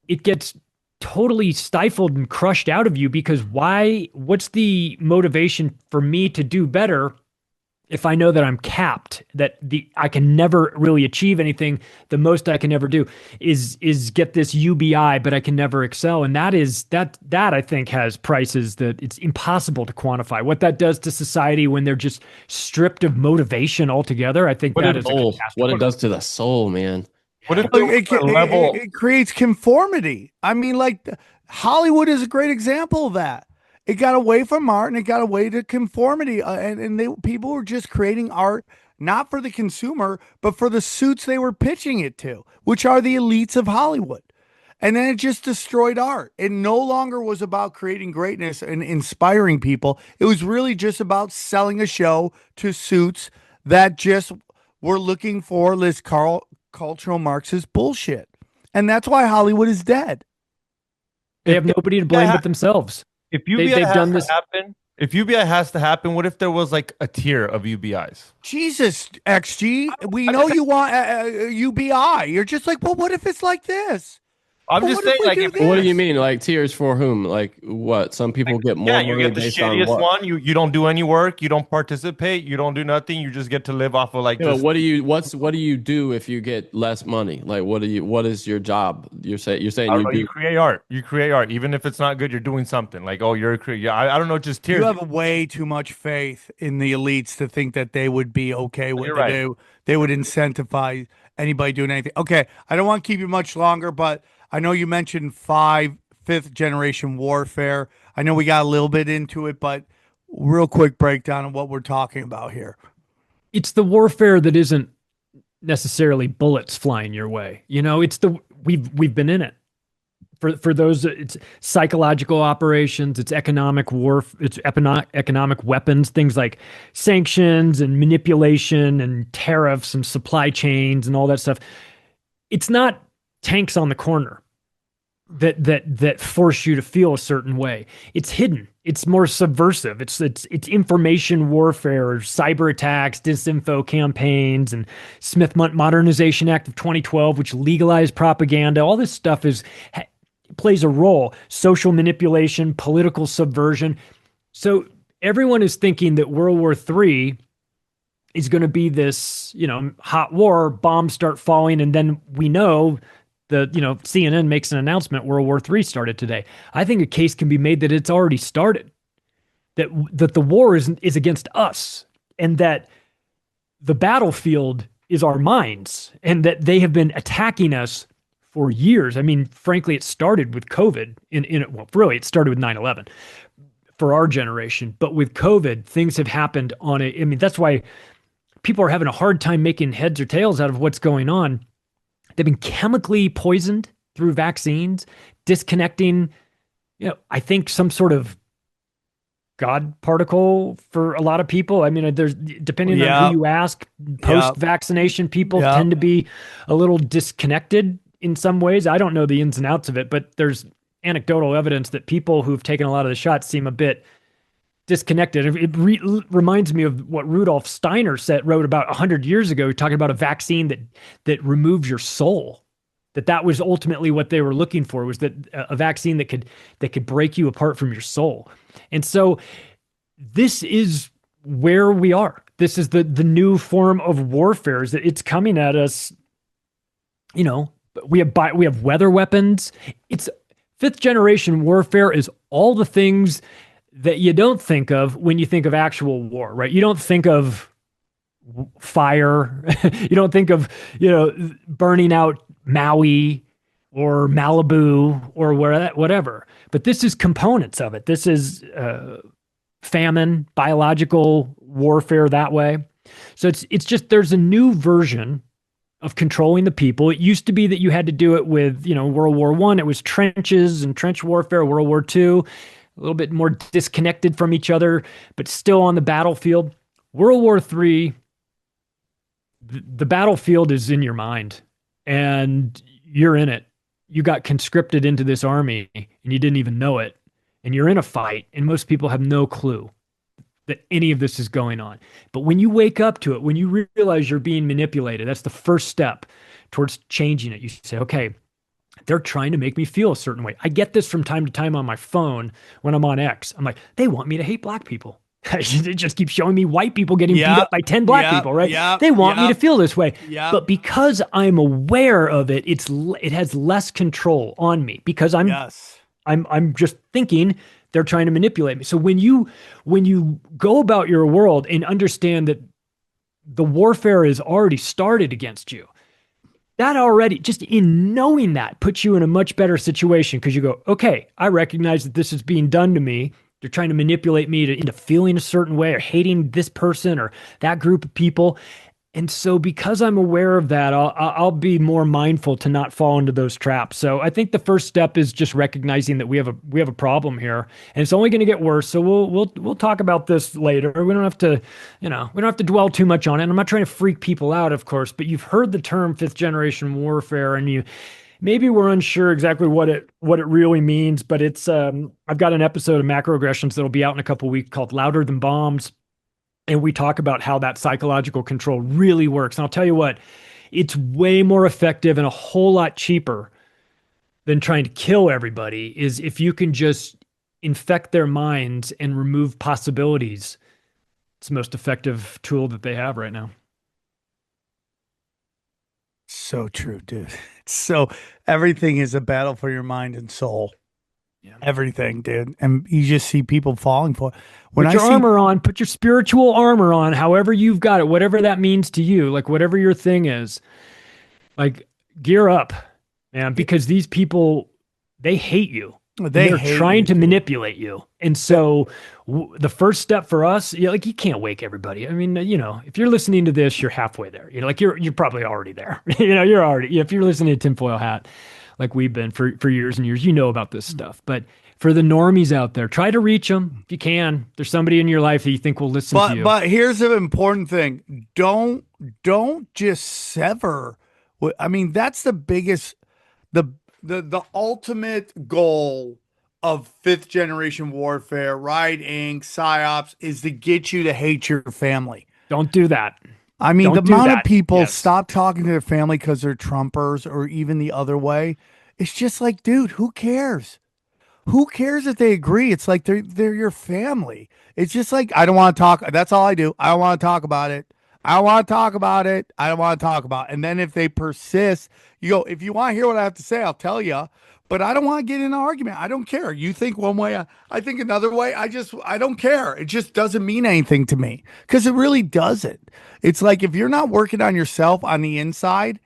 it gets totally stifled and crushed out of you, because what's the motivation for me to do better if I know that I'm capped, that I can never really achieve anything? The most I can ever do is get this UBI, but I can never excel. And that I think has prices that it's impossible to quantify. What that does to society when they're just stripped of motivation altogether, I think what it does to the soul, man. What if it creates conformity? I mean, like Hollywood is a great example of that. It got away from art and it got away to conformity, people were just creating art not for the consumer, but for the suits they were pitching it to, which are the elites of Hollywood. And then it just destroyed art. It no longer was about creating greatness and inspiring people. It was really just about selling a show to suits that just were looking for this cultural Marxist bullshit. And that's why Hollywood is dead. They have nobody to blame but themselves. If UBI has to happen, what if there was like a tier of UBIs? Jesus, XG, we know you want UBI. You're just like, well, what if it's like this? I'm just saying, like, what do you mean, like tiers for whom? Like what? Some people get more. Yeah, you get the shittiest one. You don't do any work. You don't participate. You don't do nothing. You just get to live off of like. Yeah, what do you do if you get less money? Like what is your job? You're saying you create art. You create art, even if it's not good. You're doing something. Like, oh, you're a creator. I don't know, just tiers. You have way too much faith in the elites to think that they would be okay with what they do. They would incentivize anybody doing anything. Okay, I don't want to keep you much longer, but I know you mentioned fifth generation warfare. I know we got a little bit into it, but real quick breakdown of what we're talking about here. It's the warfare that isn't necessarily bullets flying your way. You know, we've been in it. For those, it's psychological operations, it's economic war, it's economic weapons, things like sanctions and manipulation and tariffs and supply chains and all that stuff. It's not tanks on the corner that force you to feel a certain way. It's hidden. It's more subversive. It's information warfare, cyber attacks, disinfo campaigns, and Smith Modernization Act of 2012, which legalized propaganda. All this stuff plays a role. Social manipulation, political subversion. So everyone is thinking that World War III is going to be this, hot war, bombs start falling, and then we know CNN makes an announcement, World War III started today. I think a case can be made that it's already started, that the war is against us, and that the battlefield is our minds, and that they have been attacking us for years. I mean, frankly, it started with COVID. It started with 9/11 for our generation. But with COVID, things have happened that's why people are having a hard time making heads or tails out of what's going on. They've been chemically poisoned through vaccines, disconnecting, I think some sort of God particle for a lot of people. I mean, there's, depending on who you ask, post-vaccination people tend to be a little disconnected in some ways. I don't know the ins and outs of it, but there's anecdotal evidence that people who've taken a lot of the shots seem a bit disconnected. It reminds me of what Rudolf Steiner wrote about 100 years ago, talking about a vaccine that removes your soul. That was ultimately what they were looking for, was that a vaccine that could break you apart from your soul. And so this is where we are. This is the new form of warfare, is that it's coming at us. We have weather weapons. It's fifth generation warfare is all the things that you don't think of when you think of actual war, right? You don't think of fire. You don't think of, burning out Maui or Malibu or whatever. But this is components of it. This is famine, biological warfare that way. So it's just, there's a new version of controlling the people. It used to be that you had to do it with, World War I, it was trenches and trench warfare. World War II, a little bit more disconnected from each other, but still on the battlefield. World War III, the battlefield is in your mind, and you're in it. You got conscripted into this army, and you didn't even know it. And you're in a fight, and most people have no clue that any of this is going on. But when you wake up to it, when you realize you're being manipulated, that's the first step towards changing it. You say, okay, they're trying to make me feel a certain way. I get this from time to time on my phone when I'm on X. I'm like, they want me to hate black people. It just keeps showing me white people getting beat up by 10 black people, right? They want me to feel this way. But because I'm aware of it, it has less control on me, because I'm just thinking they're trying to manipulate me. So when you go about your world and understand that the warfare is already started against you, that already, just in knowing that, puts you in a much better situation, because you go, okay, I recognize that this is being done to me. They're trying to manipulate me into feeling a certain way or hating this person or that group of people. And so because I'm aware of that, I'll be more mindful to not fall into those traps. So I think the first step is just recognizing that we have a problem here, and it's only going to get worse. So we'll talk about this later. We don't have to dwell too much on it. And I'm not trying to freak people out, of course, but you've heard the term fifth generation warfare, and maybe we're unsure exactly what it really means, but it's I've got an episode of Macroaggressions that'll be out in a couple of weeks called Louder Than Bombs. And we talk about how that psychological control really works. And I'll tell you what, it's way more effective and a whole lot cheaper than trying to kill everybody, is if you can just infect their minds and remove possibilities. It's the most effective tool that they have right now. So true, dude. So everything is a battle for your mind and soul. Yeah. Everything, dude. And you just see people falling for it. Put your armor on, put your spiritual armor on, however you've got it, whatever that means to you, like whatever your thing is, like gear up, man, because these people, they hate you. They're trying to manipulate you. And so the first step for us, like you can't wake everybody. I mean, if you're listening to this, you're halfway there. Like you're probably already there. You're already, if you're listening to Tinfoil Hat, like we've been for years and years, about this stuff. But for the normies out there, try to reach them if you can. There's somebody in your life that you think will listen to you. But here's an important thing. Don't just sever. I mean, that's the biggest, the ultimate goal of 5th generation warfare, Riot Inc, PsyOps, is to get you to hate your family. Don't do that. I mean, the amount of people stop talking to their family because they're Trumpers or even the other way. It's just like, dude, who cares? Who cares if they agree? It's like they're your family. It's just like, I don't want to talk. That's all I do. I don't want to talk about it. I don't want to talk about it. I don't want to talk about it. And then if they persist, you go, if you want to hear what I have to say, I'll tell you. But I don't want to get in an argument. I don't care. You think one way, I think another way. I don't care. It just doesn't mean anything to me because it really doesn't. It's like if you're not working on yourself on the inside,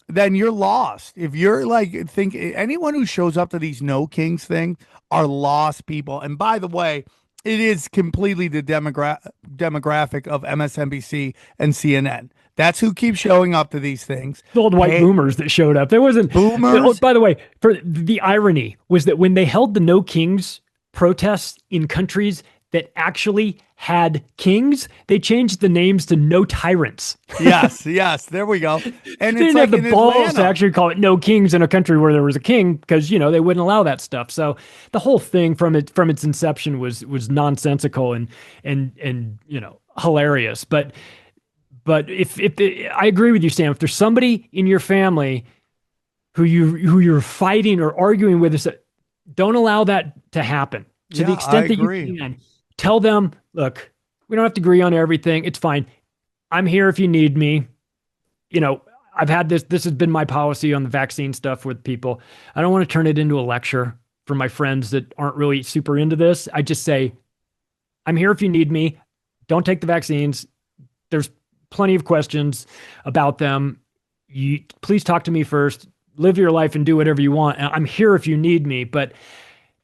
then you're lost. If you're like, anyone who shows up to these No Kings thing are lost people. And by the way, it is completely the demographic of MSNBC and CNN. That's who keeps showing up to these things. The old white boomers that showed up. There wasn't boomers. By the way, for the irony was that when they held the No Kings protests in countries that actually had kings, they changed the names to No Tyrants. Yes, there we go. And they didn't have the balls to actually call it No Kings in a country where there was a king because they wouldn't allow that stuff. So the whole thing from its inception was nonsensical and hilarious. But if I agree with you, Sam, if there's somebody in your family who you're fighting or arguing with, don't allow that to happen. To the extent that you can, tell them, look, we don't have to agree on everything. It's fine. I'm here if you need me. I've had this has been my policy on the vaccine stuff with people. I don't want to turn it into a lecture for my friends that aren't really super into this. I just say, I'm here if you need me. Don't take the vaccines. There's plenty of questions about them. Please talk to me first. Live your life and do whatever you want. I'm here if you need me. But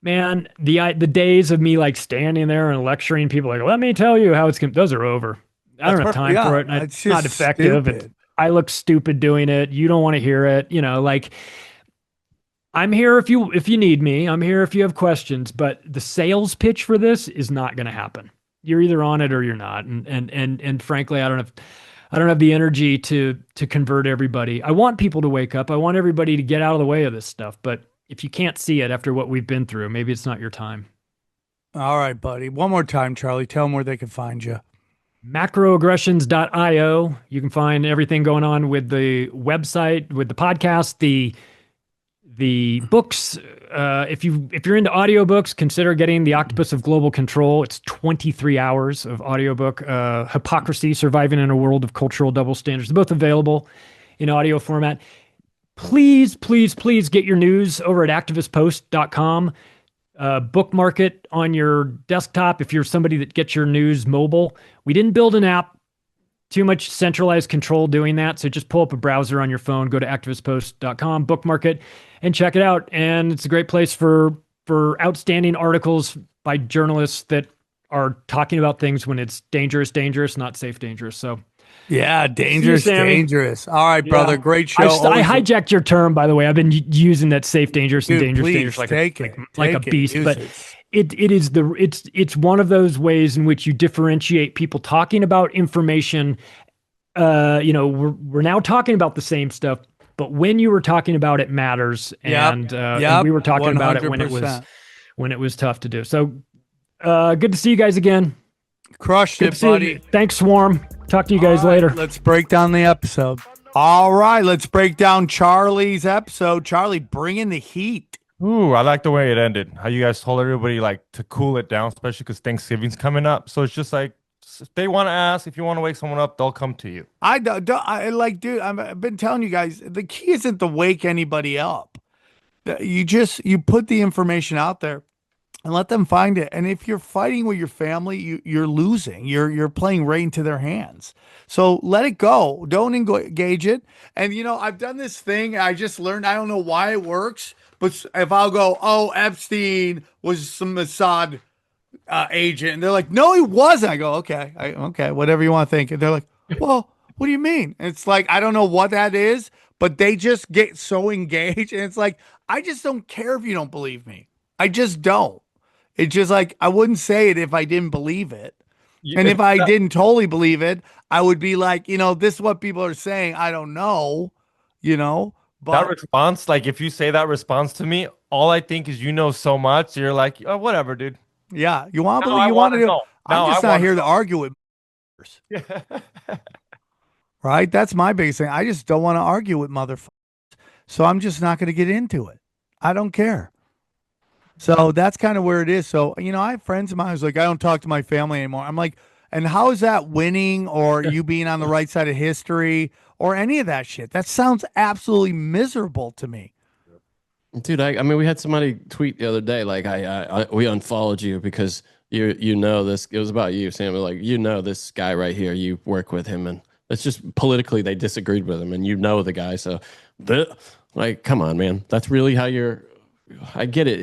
man, the days of me like standing there and lecturing people like, let me tell you how those are over. I don't have time for it. It's not effective. I look stupid doing it. You don't want to hear it. I'm here if you need me. I'm here if you have questions. But the sales pitch for this is not going to happen. You're either on it or you're not. And frankly, I don't have the energy to convert everybody. I want people to wake up. I want everybody to get out of the way of this stuff. But if you can't see it after what we've been through, maybe it's not your time. All right, buddy. One more time, Charlie. Tell them where they can find you. Macroaggressions.io. You can find everything going on with the website, with the podcast, the books. If you're into audiobooks, consider getting The Octopus of Global Control. It's 23 hours of audiobook. Hypocrisy, Surviving in a World of Cultural Double Standards. They're both available in audio format. Please, please, please get your news over at activistpost.com. Bookmark it on your desktop if you're somebody that gets your news mobile. We didn't build an app. Too much centralized control doing that. So just pull up a browser on your phone, go to activistpost.com, bookmark it, and check it out. And it's a great place for outstanding articles by journalists that are talking about things when it's dangerous, not safe, dangerous. So yeah, dangerous. All right, brother. Yeah. Great show. I hijacked your term, by the way. I've been using that safe, dangerous, and dangerous like a beast. But it's one of those ways in which you differentiate people talking about information. We're now talking about the same stuff, but when you were talking about it matters, and we were talking 100%. About it when it was tough to do. So good to see you guys again. Crushed it, buddy. Thanks, Swarm. Talk to you guys later. Let's break down the episode. All right, let's break down Charlie's episode. Charlie, bring in the heat. Ooh, I like the way it ended. How you guys told everybody to cool it down, especially because Thanksgiving's coming up. So it's just like, if they want to ask, if you want to wake someone up, they'll come to you. Dude, I've been telling you guys, the key isn't to wake anybody up. You put the information out there. and let them find it. And if you're fighting with your family, you're losing. You're playing right into their hands. So let it go. Don't engage it. And I've done this thing. I just learned. I don't know why it works, but if I'll go, oh, Epstein was some Mossad agent, and they're like, no, he wasn't. I go, okay, okay, whatever you want to think. And they're like, well, what do you mean? And it's like I don't know what that is, but they just get so engaged, and it's like I just don't care if you don't believe me. I just don't. It's just like I wouldn't say it if I didn't believe it. And if I didn't totally believe it, I would be like, this is what people are saying. I don't know, that but response, like if you say that response to me, all I think is so much. You're like, oh, whatever, dude. yeah, you want to Now believe, I you want wanna to do. know. I'm Now just I not wanna here to know. argue with, right? That's my biggest thing. I just don't want to argue with motherfuckers. So I'm just not going to get into it. I don't care. So that's kind of where it is. So, I have friends of mine who's like, I don't talk to my family anymore. I'm like, and how is that winning or you being on the right side of history or any of that shit? That sounds absolutely miserable to me. Dude, I mean, we had somebody tweet the other day, like, we unfollowed you because you know this. It was about you, Sam. Like, this guy right here. You work with him, and it's just politically they disagreed with him, and the guy. So, like, come on, man. That's really how you're. I get it.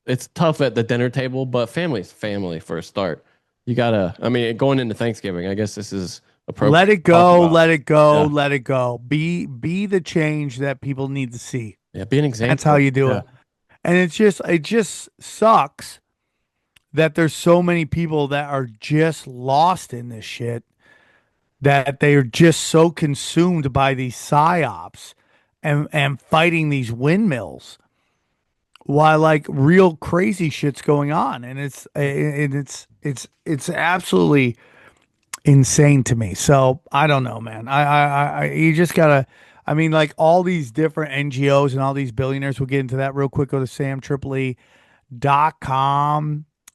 It's tough at the dinner table, but family's family for a start. You gotta. I mean, going into Thanksgiving, I guess this is appropriate. Let it to talk go, about. let it go, Yeah. let it go. Be the change that people need to see. Yeah, be an example. That's how you do it. And it just sucks that there's so many people that are just lost in this shit, that they are just so consumed by these psyops and fighting these windmills while like real crazy shit's going on. And it's absolutely insane to me. So I don't know, man. You just gotta. I mean, like all these different NGOs and all these billionaires. We'll get into that real quick. Go to samtripoli.com.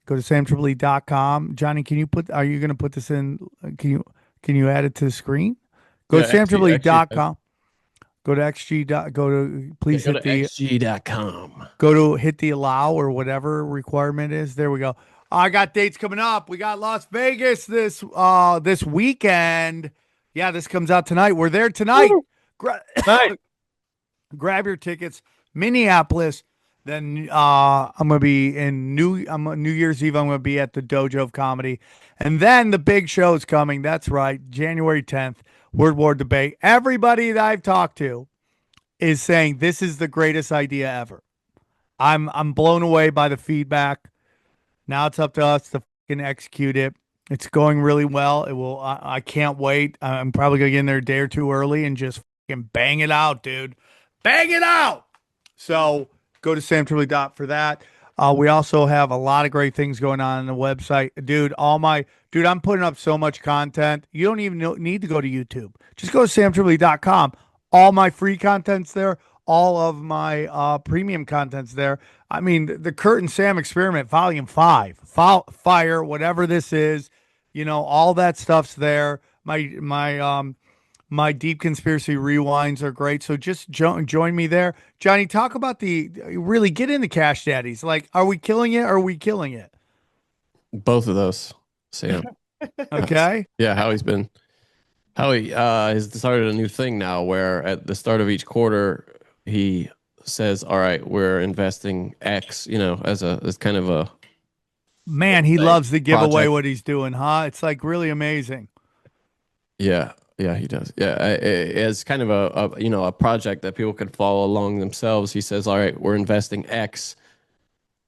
Go to samtripoli.com. Johnny, can you put? Are you gonna put this in? Can you add it to the screen? Go to samtripoli.com. Go to XG. Go to please hit the xg.com. Go to hit the allow or whatever requirement is. There we go. I got dates coming up. We got Las Vegas this weekend. Yeah, this comes out tonight. We're there tonight. Grab your tickets. Minneapolis. Then I'm gonna be in New Year's Eve. I'm gonna be at the Dojo of Comedy, and then the big show's coming. That's right, January 10th. Word War Debate. Everybody that I've talked to is saying this is the greatest idea ever. I'm blown away by the feedback. Now it's up to us to fucking execute it. It's going really well. It will. I can't wait. I'm probably gonna get in there a day or two early and just fucking bang it out, dude. Bang it out. So go to samtripoli.com for that. We also have a lot of great things going on the website, dude. I'm putting up so much content. You don't even need to go to YouTube. Just go to samtripoli.com. All my free content's there. All of my premium content's there. I mean, the Kurt and Sam Experiment, Volume 5, Fire, whatever this is, all that stuff's there. My Deep Conspiracy Rewinds are great. So just join me there. Johnny, talk about really get into Cash Daddies. Like, are we killing it or are we killing it? Both of those, Sam. Okay. Yeah, Howie has started a new thing now where at the start of each quarter, he says, all right, we're investing X, as kind of a. Man, he loves to give away project. what he's doing, huh? It's like really amazing. Yeah, he does. Yeah, as kind of a project that people can follow along themselves. He says, all right, we're investing X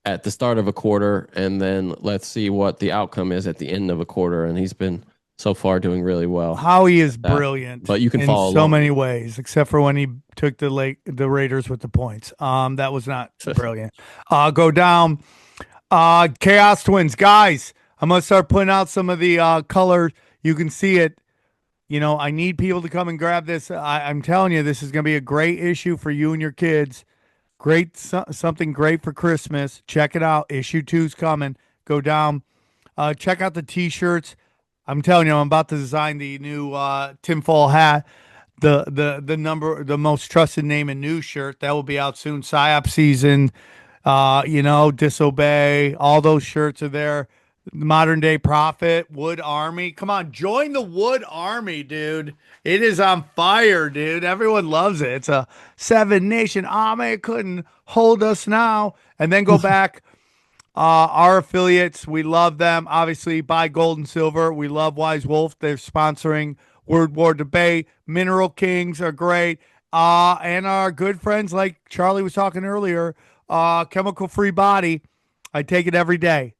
at the start of a quarter, and then let's see what the outcome is at the end of a quarter. And he's been so far doing really well. Howie is brilliant, but you can in follow so along. many ways, except for when he took the Raiders with the points. That was not brilliant. Go down. Chaos Twins, guys. I'm gonna start putting out some of the color. You can see it. I need people to come and grab this. I'm telling you, this is gonna be a great issue for you and your kids. Great, something great for Christmas. Check it out. Issue 2's coming. Go down. Check out the T-shirts. I'm telling you, I'm about to design the new tinfoil hat. The most trusted name in news shirt that will be out soon. PSYOP season. Disobey. All those shirts are there. Modern Day Prophet, Wood Army. Come on, join the Wood Army, dude. It is on fire, dude. Everyone loves it. It's a 7-nation army. Couldn't hold us now. And then go back. Our affiliates, we love them. Obviously, buy gold and silver. We love Wise Wolf. They're sponsoring Word War Debate. Mineral Kings are great. And our good friends, like Charlie was talking earlier, Chemical Free Body. I take it every day.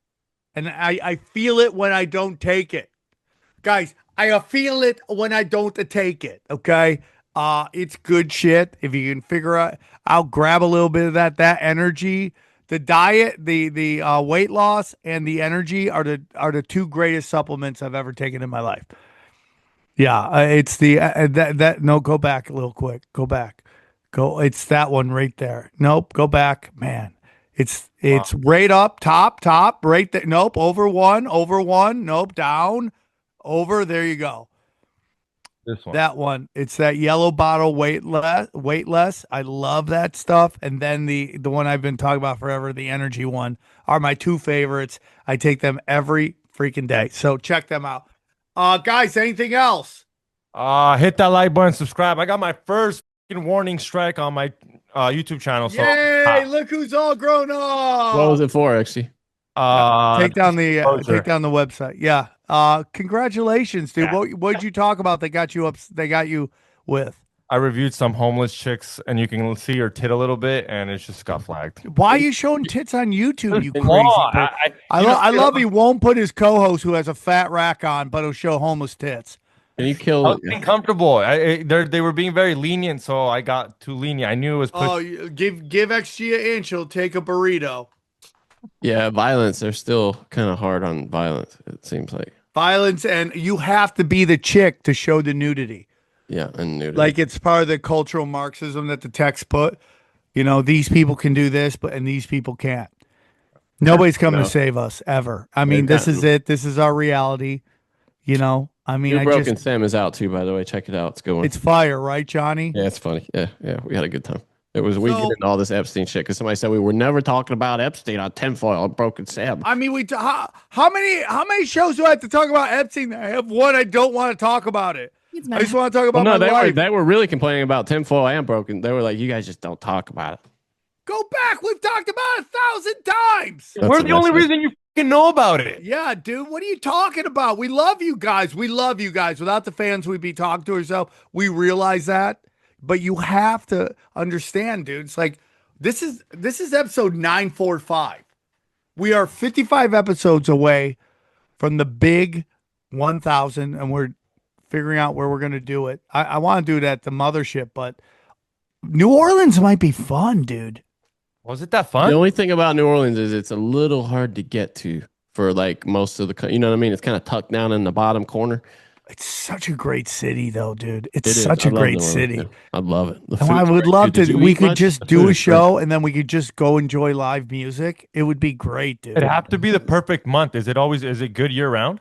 And I feel it when I don't take it. Guys, I feel it when I don't take it, okay? It's good shit. If you can figure out, I'll grab a little bit of that energy. The diet, the weight loss, and the energy are the two greatest supplements I've ever taken in my life. Yeah, it's the no, go back a little quick. Go back. It's that one right there. Nope, go back. Man. It's right up, top, right there. Nope, over one. Nope, down, over. There you go. This one. That one. It's that yellow bottle, weightless. I love that stuff. And then the one I've been talking about forever, the energy one, are my two favorites. I take them every freaking day. So check them out. Guys, anything else? Hit that like button, subscribe. I got my first warning strike on my YouTube channel. So Yay! Look who's all grown up. What was it for, actually? Take down the website. Yeah. Congratulations, dude. Yeah. What did you talk about that got you up? They got you with. I reviewed some homeless chicks, and you can see her tit a little bit, and it just got flagged. Why are you showing tits on YouTube? You crazy. Oh, I love he won't put his co-host who has a fat rack on, but he'll show homeless tits. Can you kill? I was being comfortable. They were being very lenient, so I got too lenient. I knew it was. Give XG an inch, he'll take a burrito. Yeah, violence. They're still kind of hard on violence. It seems like violence, and you have to be the chick to show the nudity. Yeah, and nudity. Like it's part of the cultural Marxism that the text put. These people can do this, and these people can't. Nobody's coming to save us ever. I mean, this is it. This is our reality. New Broken Sam is out too, by the way. Check it out. It's going. It's fire, right, Johnny? Yeah, it's funny. Yeah. We had a good time. We get into all this Epstein shit because somebody said we were never talking about Epstein on Tinfoil and Broken Sam. I mean, how many shows do I have to talk about Epstein? I have one. I don't want to talk about it. I just want to talk about my life. They were really complaining about Tinfoil and Broken. They were like, you guys just don't talk about it. Go back. We've talked about it 1,000 times. We're the only reason you know about it. Yeah, dude. What are you talking about? We love you guys. Without the fans, we'd be talking to ourselves. We realize that. But you have to understand, dude. It's like this is episode 945. We are 55 episodes away from the big 1,000, and we're figuring out where we're going to do it. I want to do it at the mothership, but New Orleans might be fun, dude. Was it that fun? The only thing about New Orleans is it's a little hard to get to for like most of the, you know what I mean? It's kind of tucked down in the bottom corner. It's such a great city, though, dude. It's such a great city. Yeah, I love it. I would love to. We could just do a show, and then we could just go enjoy live music. It would be great, dude. It'd have to be the perfect month. Is it good year round?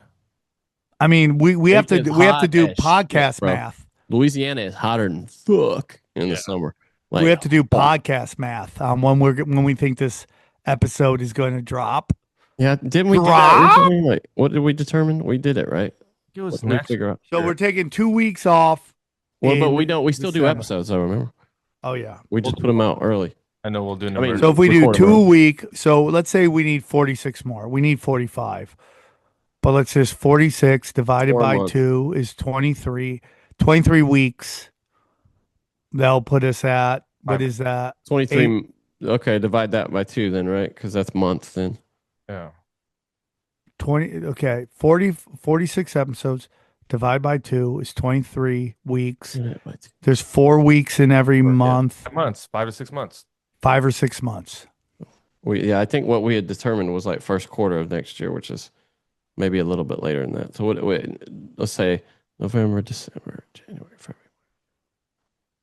I mean, we have to do podcast math. Louisiana is hotter than fuck in the summer. Like, we have to do podcast math when we think this episode is going to drop. Yeah, didn't we? Do that originally? Like, what did we determine? We did it right. It was figure out. So we're taking 2 weeks off. Well, but we don't. We still do episodes. I remember. Oh yeah, we just put them out early. I know we'll do. So if we do 2 week, so let's say we need 46 more. We need 45, but let's just 46 divided by 2 is 23. 23 weeks. That'll put us at what is that? 23. Okay, divide that by 2 then, right? Because that's months then. Yeah. 46 episodes divided by 2 is 23 weeks. There's 4 weeks in every month. 5 to 6 months. 5 or 6 months. I think what we had determined was like first quarter of next year, which is maybe a little bit later than that. So let's say November, December, January, February,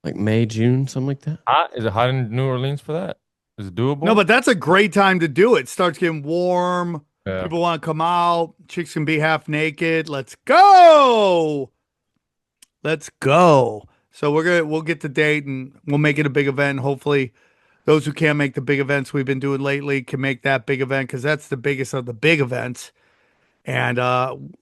like May, June, something like that. Is it hot in New Orleans for that? Is it doable? No, but that's a great time to do it. It starts getting warm. Yeah. People want to come out. Chicks can be half naked. Let's go. So we'll get the date and we'll make it a big event. Hopefully those who can't make the big events we've been doing lately can make that big event because that's the biggest of the big events. And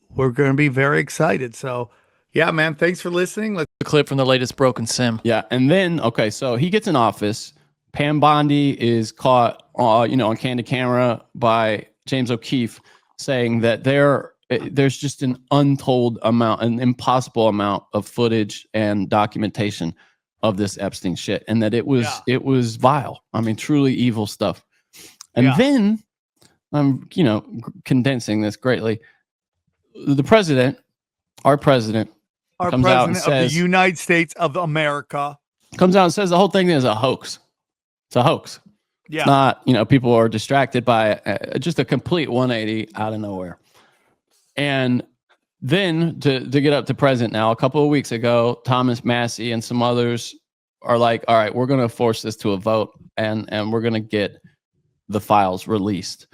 we're going to be very excited. So, yeah, man, thanks for listening. Let's The clip from the latest Broken Sim. Yeah, and then okay, so he gets in office. Pam Bondi is caught, on candid camera by James O'Keefe, saying that there's just an untold amount, an impossible amount of footage and documentation of this Epstein shit, and that it was vile. I mean, truly evil stuff. And then I'm, condensing this greatly. The president, our president comes out and says, of the United States of America, comes out and says the whole thing is a hoax. It's a hoax. Yeah. It's not, people are distracted by just a complete 180 out of nowhere. And then to get up to present now, a couple of weeks ago, Thomas Massey and some others are like, all right, we're going to force this to a vote and we're going to get the files released.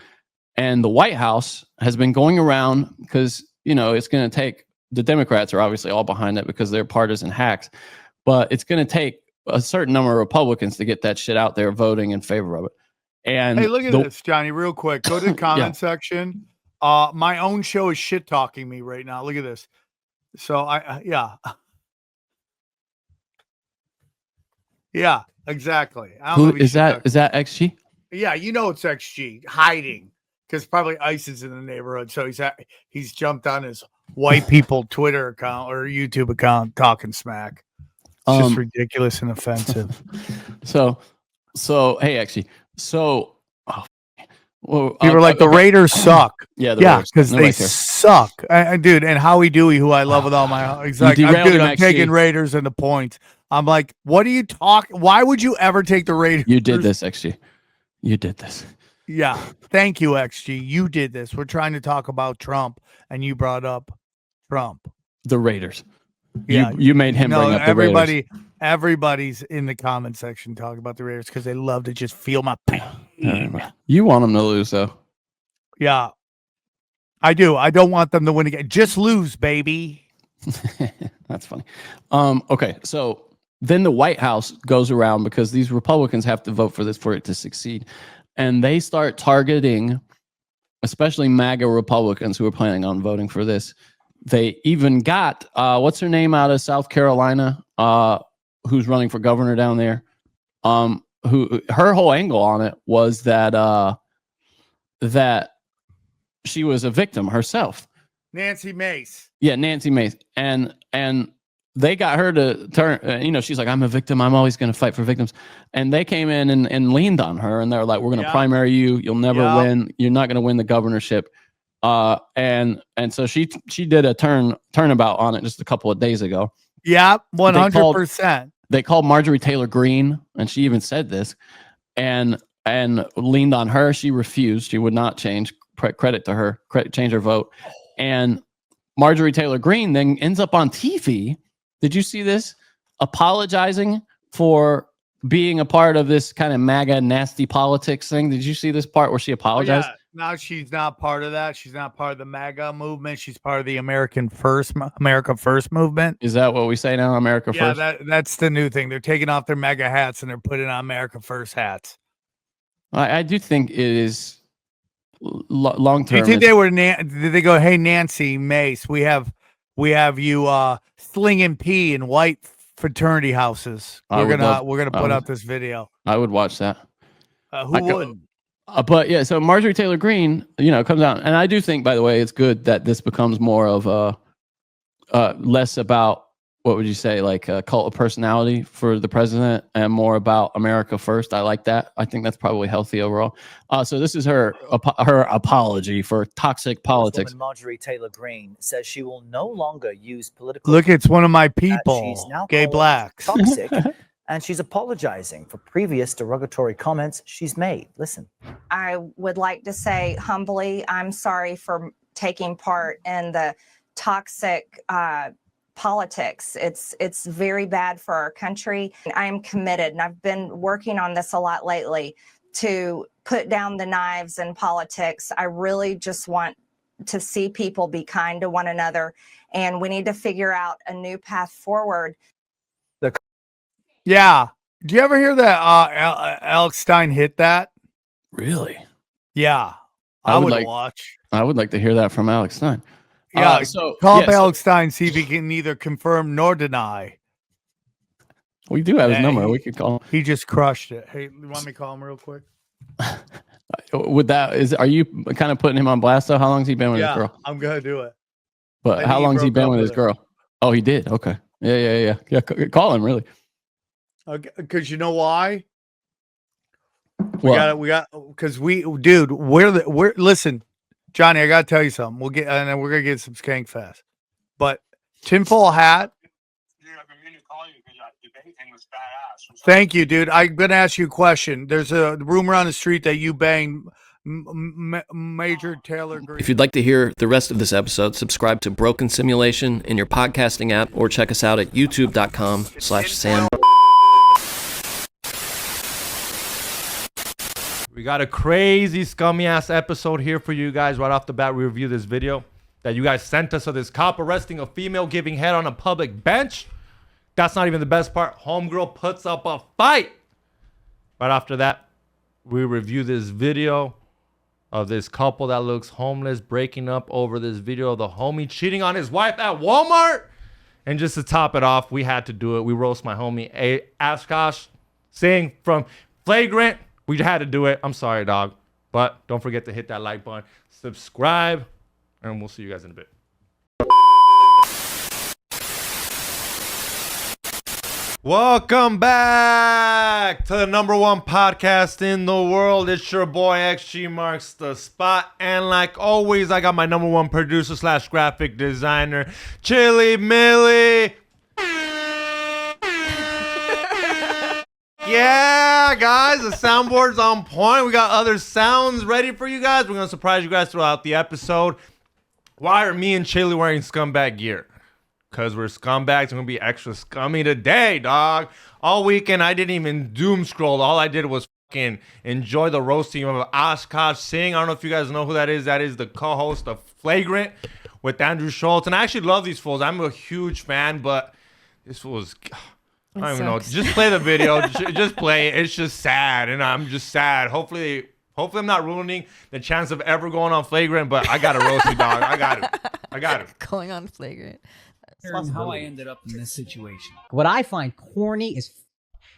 And the White House has been going around because, it's going to take, the Democrats are obviously all behind it because they're partisan hacks, but it's going to take a certain number of Republicans to get that shit out there voting in favor of it. And hey, look at this, Johnny, real quick. Go to the comment section. My own show is shit talking me right now. Look at this. So yeah, exactly. Who is that? Is that XG? Yeah, it's XG hiding because probably ICE is in the neighborhood. So he's jumped on his white people Twitter account or YouTube account talking smack. It's just ridiculous and offensive. So hey, XG. So people are like the Raiders suck. Yeah, because they suck, dude. And Howie Dewey, who I love with all my heart, exactly. I'm taking Raiders and the points. I'm like, what are you talking? Why would you ever take the Raiders? You did this, XG. You did this. Yeah, thank you, XG. You did this. We're trying to talk about Trump, and you brought up Trump. The Raiders. Yeah, you made him bring up the Raiders. Everybody's in the comment section talking about the Raiders because they love to just feel my pain. You want them to lose, though. Yeah, I do. I don't want them to win again. Just lose, baby. That's funny. Okay, so then the White House goes around because these Republicans have to vote for this for it to succeed. And they start targeting, especially MAGA Republicans who are planning on voting for this. They even got, what's her name out of South Carolina, who's running for governor down there. Who her whole angle on it was that that she was a victim herself. Nancy Mace. Yeah, Nancy Mace. And they got her to turn, she's like, I'm a victim. I'm always going to fight for victims. And they came in and leaned on her. And they're like, we're going to primary you. You'll never win. You're not going to win the governorship. And so she did a turnabout on it just a couple of days ago. Yeah, 100%. They called Marjorie Taylor Greene, and she even said this, and leaned on her. She refused. She would not change. Credit to her. Change her vote. And Marjorie Taylor Greene then ends up on TV. Did you see this? Apologizing for being a part of this kind of MAGA nasty politics thing. Did you see this part where she apologized? Oh, yeah. Now she's not part of that. She's not part of the MAGA movement. She's part of the America First movement. Is that what we say now? America First? Yeah, that's the new thing. They're taking off their MAGA hats and they're putting on America First hats. I do think it is long term. Do you think did they go, hey, Nancy Mace, we have you slinging pee in white fraternity houses. We're gonna put out this video. I would watch that. Who wouldn't? But yeah, so Marjorie Taylor Greene, comes out, and I do think, by the way, it's good that this becomes more of less about, what would you say, like a cult of personality for the president, and more about America first. I like that. I think that's probably healthy overall. So this is her apology for toxic politics. Marjorie Taylor Greene says she will no longer use political. Look, it's one of my people. She's now gay blacks. Toxic. And she's apologizing for previous derogatory comments she's made. Listen. I would like to say humbly, I'm sorry for taking part in the toxic politics. It's very bad for our country. I am committed, and I've been working on this a lot lately, to put down the knives in politics. I really just want to see people be kind to one another, and we need to figure out a new path forward. Yeah, Do you ever hear that Alex Stein hit that? Really? Yeah. I would watch. I would like to hear that from Alex Stein. Yeah, so call up yeah, so Alex Stein, see if he can neither confirm nor deny. we do have his number. We could call him. He just crushed it. Hey, you want me to call him real quick? Are you kind of putting him on blast though? How long has he been with his girl? I'm gonna do it. But how long has he been with his girl? Oh, he did. Okay. Yeah. Call him, really. Okay, because you know why? What? We got because dude, listen, Johnny, I gotta tell you something. We're gonna get some skank fest. But tinfoil hat. Thank you, dude. I'm gonna ask you a question. There's a rumor on the street that you banged Major Taylor Green. If you'd like to hear the rest of this episode, subscribe to Broken Simulation in your podcasting app or check us out at youtube.com/Sam. We got a crazy scummy ass episode here for you guys. Right off the bat, we review this video that you guys sent us of this cop arresting a female giving head on a public bench. That's not even the best part. Homegirl puts up a fight. Right after that, we review this video of this couple that looks homeless breaking up over this video of the homie cheating on his wife at Walmart. And just to top it off, we had to do it. We roast my homie Ashkosh, saying from Flagrant. We had to do it. I'm sorry, dog. But don't forget to hit that like button, subscribe, and we'll see you guys in a bit. Welcome back to the #1 podcast in the world. It's your boy XG Marks the Spot. And like always, I got my #1 producer / graphic designer, Chili Millie. Yeah, guys, the soundboard's on point. We got other sounds ready for you guys. We're going to surprise you guys throughout the episode. Why are me and Chili wearing scumbag gear? Because we're scumbags. We're going to be extra scummy today, dog. All weekend, I didn't even doom scroll. All I did was fucking enjoy the roasting of Oshkosh Singh. I don't know if you guys know who that is. That is the co-host of Flagrant with Andrew Schultz. And I actually love these fools. I'm a huge fan, but this was... I don't even know. Just play the video. Just play it. It's just sad, and I'm just sad. Hopefully I'm not ruining the chance of ever going on Flagrant, but I got to roast you, dog. I got it. Going on Flagrant. That's how I ended up in this situation. What I find corny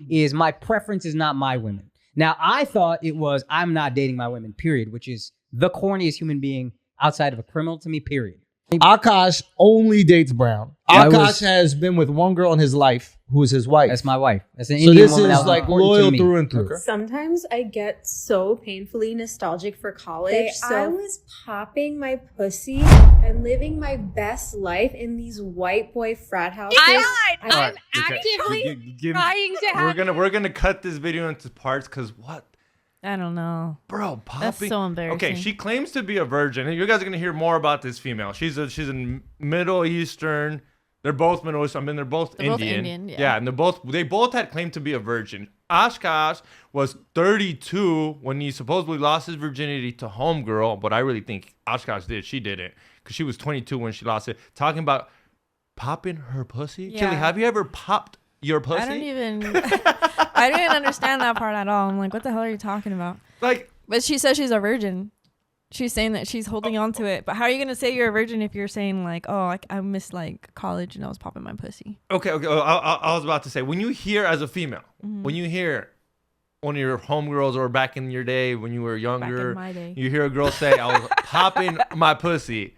is my preference is not my women. Now, I thought it was I'm not dating my women, period, which is the corniest human being outside of a criminal to me, period. Akash only dates brown. Akash has been with one girl in his life who is his wife. That's my wife. That's an so Indian this woman is like loyal through and through. Sometimes I get so painfully nostalgic for college. I was popping my pussy and living my best life in these white boy frat houses. I'm actively trying to have. We're gonna cut this video into parts because what? I don't know. Bro, popping. That's so embarrassing. Okay, she claims to be a virgin. And you guys are going to hear more about this female. She's a Middle Eastern. They're both Middle Eastern. I mean, they're both Indian. Yeah, and they both had claimed to be a virgin. Oshkosh was 32 when he supposedly lost his virginity to homegirl, but I really think Oshkosh did. She didn't because she was 22 when she lost it. Talking about popping her pussy. Yeah. Chili, have you ever popped your pussy? I didn't understand that part at all. I'm like, what the hell are you talking about? But she says she's a virgin. She's saying that she's holding on to it. But how are you going to say you're a virgin if you're saying like, oh, I missed like college and I was popping my pussy? Okay. I was about to say, when you hear as a female, when you hear one of your homegirls or back in your day when you were younger, Back in my day. you hear a girl say, I was popping my pussy.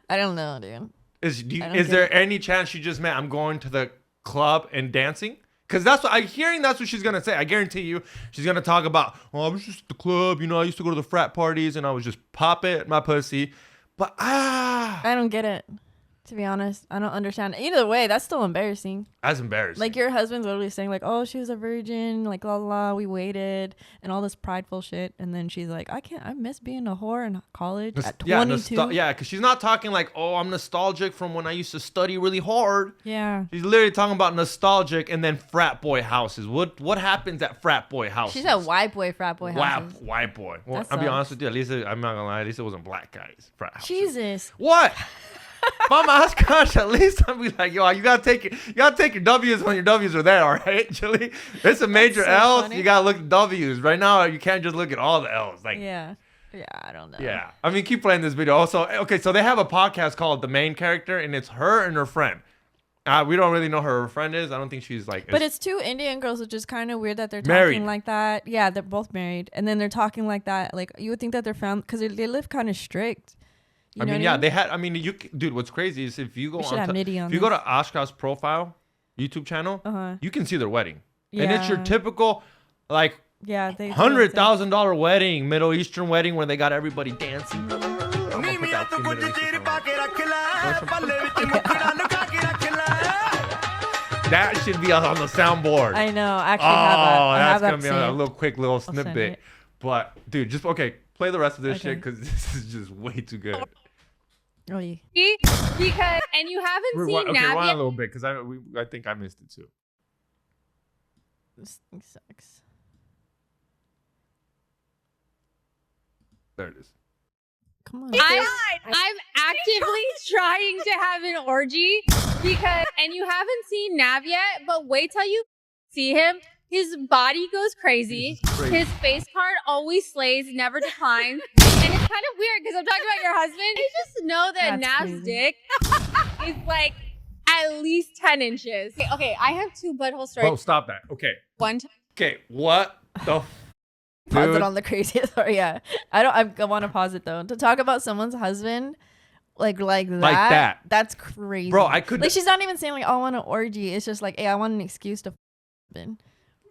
I don't know, dude. Is there any chance she just meant I'm going to the club and dancing? Because that's what I'm hearing. That's what she's gonna say. I guarantee you, she's gonna talk about. Oh, I was just at the club. You know, I used to go to the frat parties and I was just popping my pussy. But I don't get it. To be honest, I don't understand. Either way, that's still embarrassing. That's embarrassing. Like your husband's literally saying like, "Oh, she was a virgin." Like, la la, we waited, and all this prideful shit. And then she's like, I miss being a whore in college at 22." Yeah, because she's not talking like, "Oh, I'm nostalgic from when I used to study really hard." Yeah. She's literally talking about nostalgic and then frat boy houses. What happens at frat boy houses? She's a white boy frat boy houses. White boy. Well, That I'll be sucks. honest with you. At least I'm not gonna lie. At least it wasn't black guys frat houses. Jesus. What? If I'm Oshkosh, at least I'll be like, yo, you gotta take your W's when your W's are there, all right, Chili? It's a major so L's. funny. You gotta look at W's. Right now, you can't just look at all the L's. Like, Yeah, I don't know. yeah. I mean, keep playing this video. Also, okay, so they have a podcast called The Main Character, and it's her and her friend. We don't really know who her friend is. I don't think she's like. But it's two Indian girls, which is kind of weird that they're Married. talking like that. Yeah, they're both married, and then they're talking like that. Like you would think that they're found because they live kind of strict. You I know mean, what yeah, they had. I mean, dude, what's crazy is if you go We should have Nitty on if you go this. to Oshkosh's profile, YouTube channel, you can see their wedding, and it's your Yeah. typical, like, Yeah, they $100,000 wedding, Middle Eastern wedding where they got everybody dancing. That should be on the soundboard. I know. I actually have that. I that's have that gonna be a saved. little quick little send snippet. it. But dude, just okay. Play the rest of this Okay. shit because this is just way too good. Oh, yeah. Because and you haven't Rewind, seen okay, Nav rewind yet. a little bit because I think I missed it too. This thing sucks. There it is. Come on. I'm actively trying to have an orgy because and you haven't seen Nav yet, but wait till you see him. His body goes crazy. His face card always slays, never declines. And it's kind of weird because I'm talking about your husband. You just know that That's Nav's crazy. dick is like at least 10 inches. Okay, I have two butthole Oh, stories. stop that. Okay. One time. Okay, what the Pause dude? it on the craziest. Or yeah, I want to pause it though. To talk about someone's husband, like that. That's crazy, Bro, I could- like she's not even saying like, oh, I want an orgy. It's just like, hey, I want an excuse to.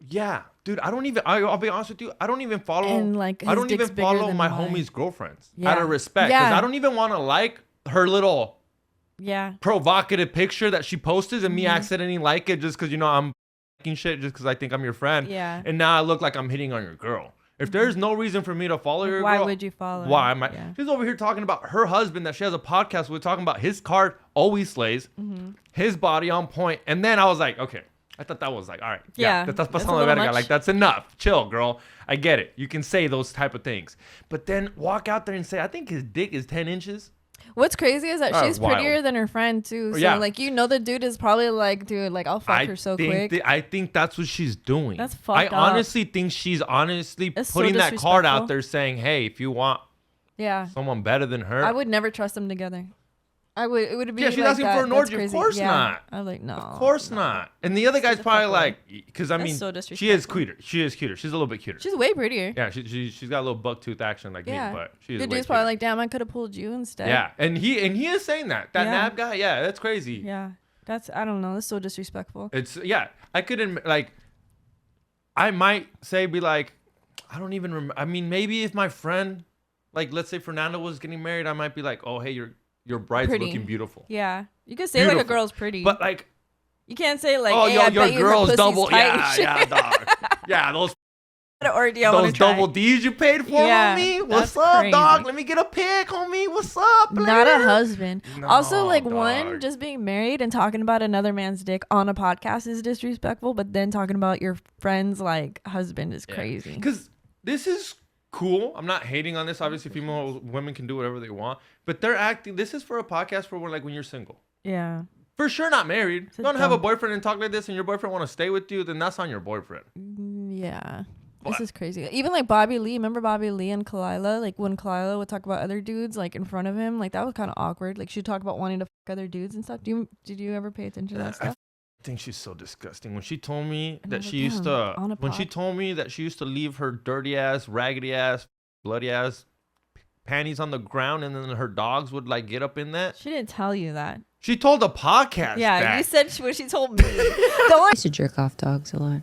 Yeah, dude, I don't even. I'll be honest with you. I don't even follow. And, like, I his don't even dick's bigger follow than my mine. homie's girlfriends Yeah. out of respect because Yeah. I don't even want to like her little Yeah. provocative picture that she posted and me Mhm. accidentally like it just because I'm fucking shit just because I think I'm your friend. Yeah. And now I look like I'm hitting on your girl. If there's no reason for me to follow your Why girl, would you follow her? Why am I? Yeah. She's over here talking about her husband that she has a podcast with, talking about his card always slays, Mhm. his body on point, and then I was like, okay. I thought that was like, all right. Yeah, That's that's a pasando de little verga. much. Like, that's enough. Chill, girl. I get it. You can say those type of things. But then walk out there and say, I think his dick is 10 inches. What's crazy is that she's wild. prettier than her friend too. So Yeah. like the dude is probably like, dude, like I'll fuck her so quick. I think that's what she's doing. That's I fucked up. honestly think she's honestly It's so putting that card disrespectful. out there saying, hey, if you want Yeah. someone better than her. I would never trust them together. It would be Yeah, she's like asking that. for an That's orgy. Of crazy. course Yeah. not. I'm like, no. Of course not. And the other guy's the probably fuck like, because I That's mean, so she is cuter. She is cuter. She's a little bit cuter. She's way prettier. Yeah, she's got a little buck tooth action like Yeah. me, but she is The way dude's cuter. probably like, damn, I could have pulled you instead. Yeah, and he is saying that Yeah. Nab guy. Yeah, that's crazy. Yeah. I don't know. That's so disrespectful. It's I couldn't like. I might be like, I don't even remember. I mean, maybe if my friend, like, let's say Fernando was getting married, I might be like, oh, hey, your bride's Pretty. looking beautiful. Yeah. You could say like a Beautiful. girl's pretty. But like, you can't say like, oh, hey, yo, I your bet you her girl's pussy's double. tight and Yeah, shit. yeah, dog. Yeah, those Orgy, I wanna those try. double D's you paid for, Yeah, homie. What's that's up, crazy. dog? Let me get a pic, homie. What's up, Not a player? husband. Also, No, like dog. one, just being married and talking about another man's dick on a podcast is disrespectful. But then talking about your friend's like husband is crazy. Because this is cool. I'm not hating on this. Obviously, women can do whatever they want. But they're acting. This is for a podcast for when you're single. Yeah. For sure, not married. a Don't have a dumb- boyfriend and talk like this, and your boyfriend want to stay with you. Then that's on your boyfriend. Yeah. This is crazy. Even like Bobby Lee, remember Bobby Lee and Kalila? Like when Kalila would talk about other dudes like in front of him, like that was kind of awkward. Like she'd talk about wanting to fuck other dudes and stuff. Did you ever pay attention to that stuff? I think she's so disgusting. When she told me And I that was she like, used damn, to, on a when she pod. told me that she used to leave her dirty ass, raggedy ass, bloody ass panties on the ground, and then her dogs would like get up in that. She didn't tell you that. She told the podcast. Yeah, that. you said what she told me. I used to jerk off dogs a lot.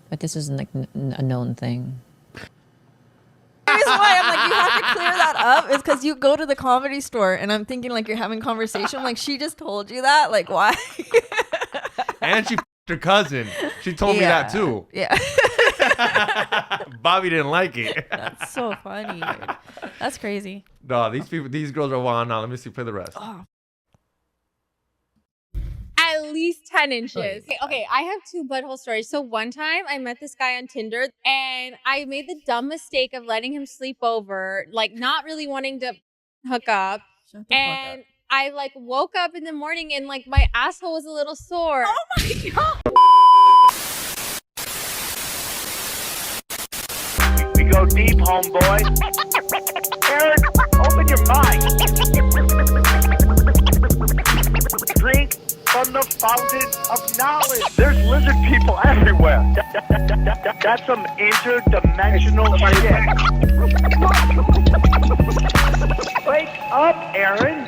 But this isn't like a known thing. The reason why I'm like, you have to clear that up is because you go to the Comedy Store and I'm thinking like you're having conversation. Like she just told you that. Like why? And she f***ed her cousin. She told me that too. Yeah. Bobby didn't like it. That's so funny, dude. That's crazy. No, these girls are wild now. Let me see. Play the rest. Oh. At least 10 inches. Okay, I have 2 butthole stories. So one time I met this guy on Tinder and I made the dumb mistake of letting him sleep over, like not really wanting to hook up. And I like woke up in the morning and like my asshole was a little sore. Oh my God. We go deep, homeboy. Aaron, open your mind. Drink from the fountain of knowledge. There's lizard people everywhere. That's some interdimensional shit. Wake up, Aaron.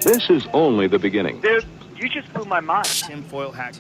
This is only the beginning. Dude, you just blew my mind. Tinfoil hat.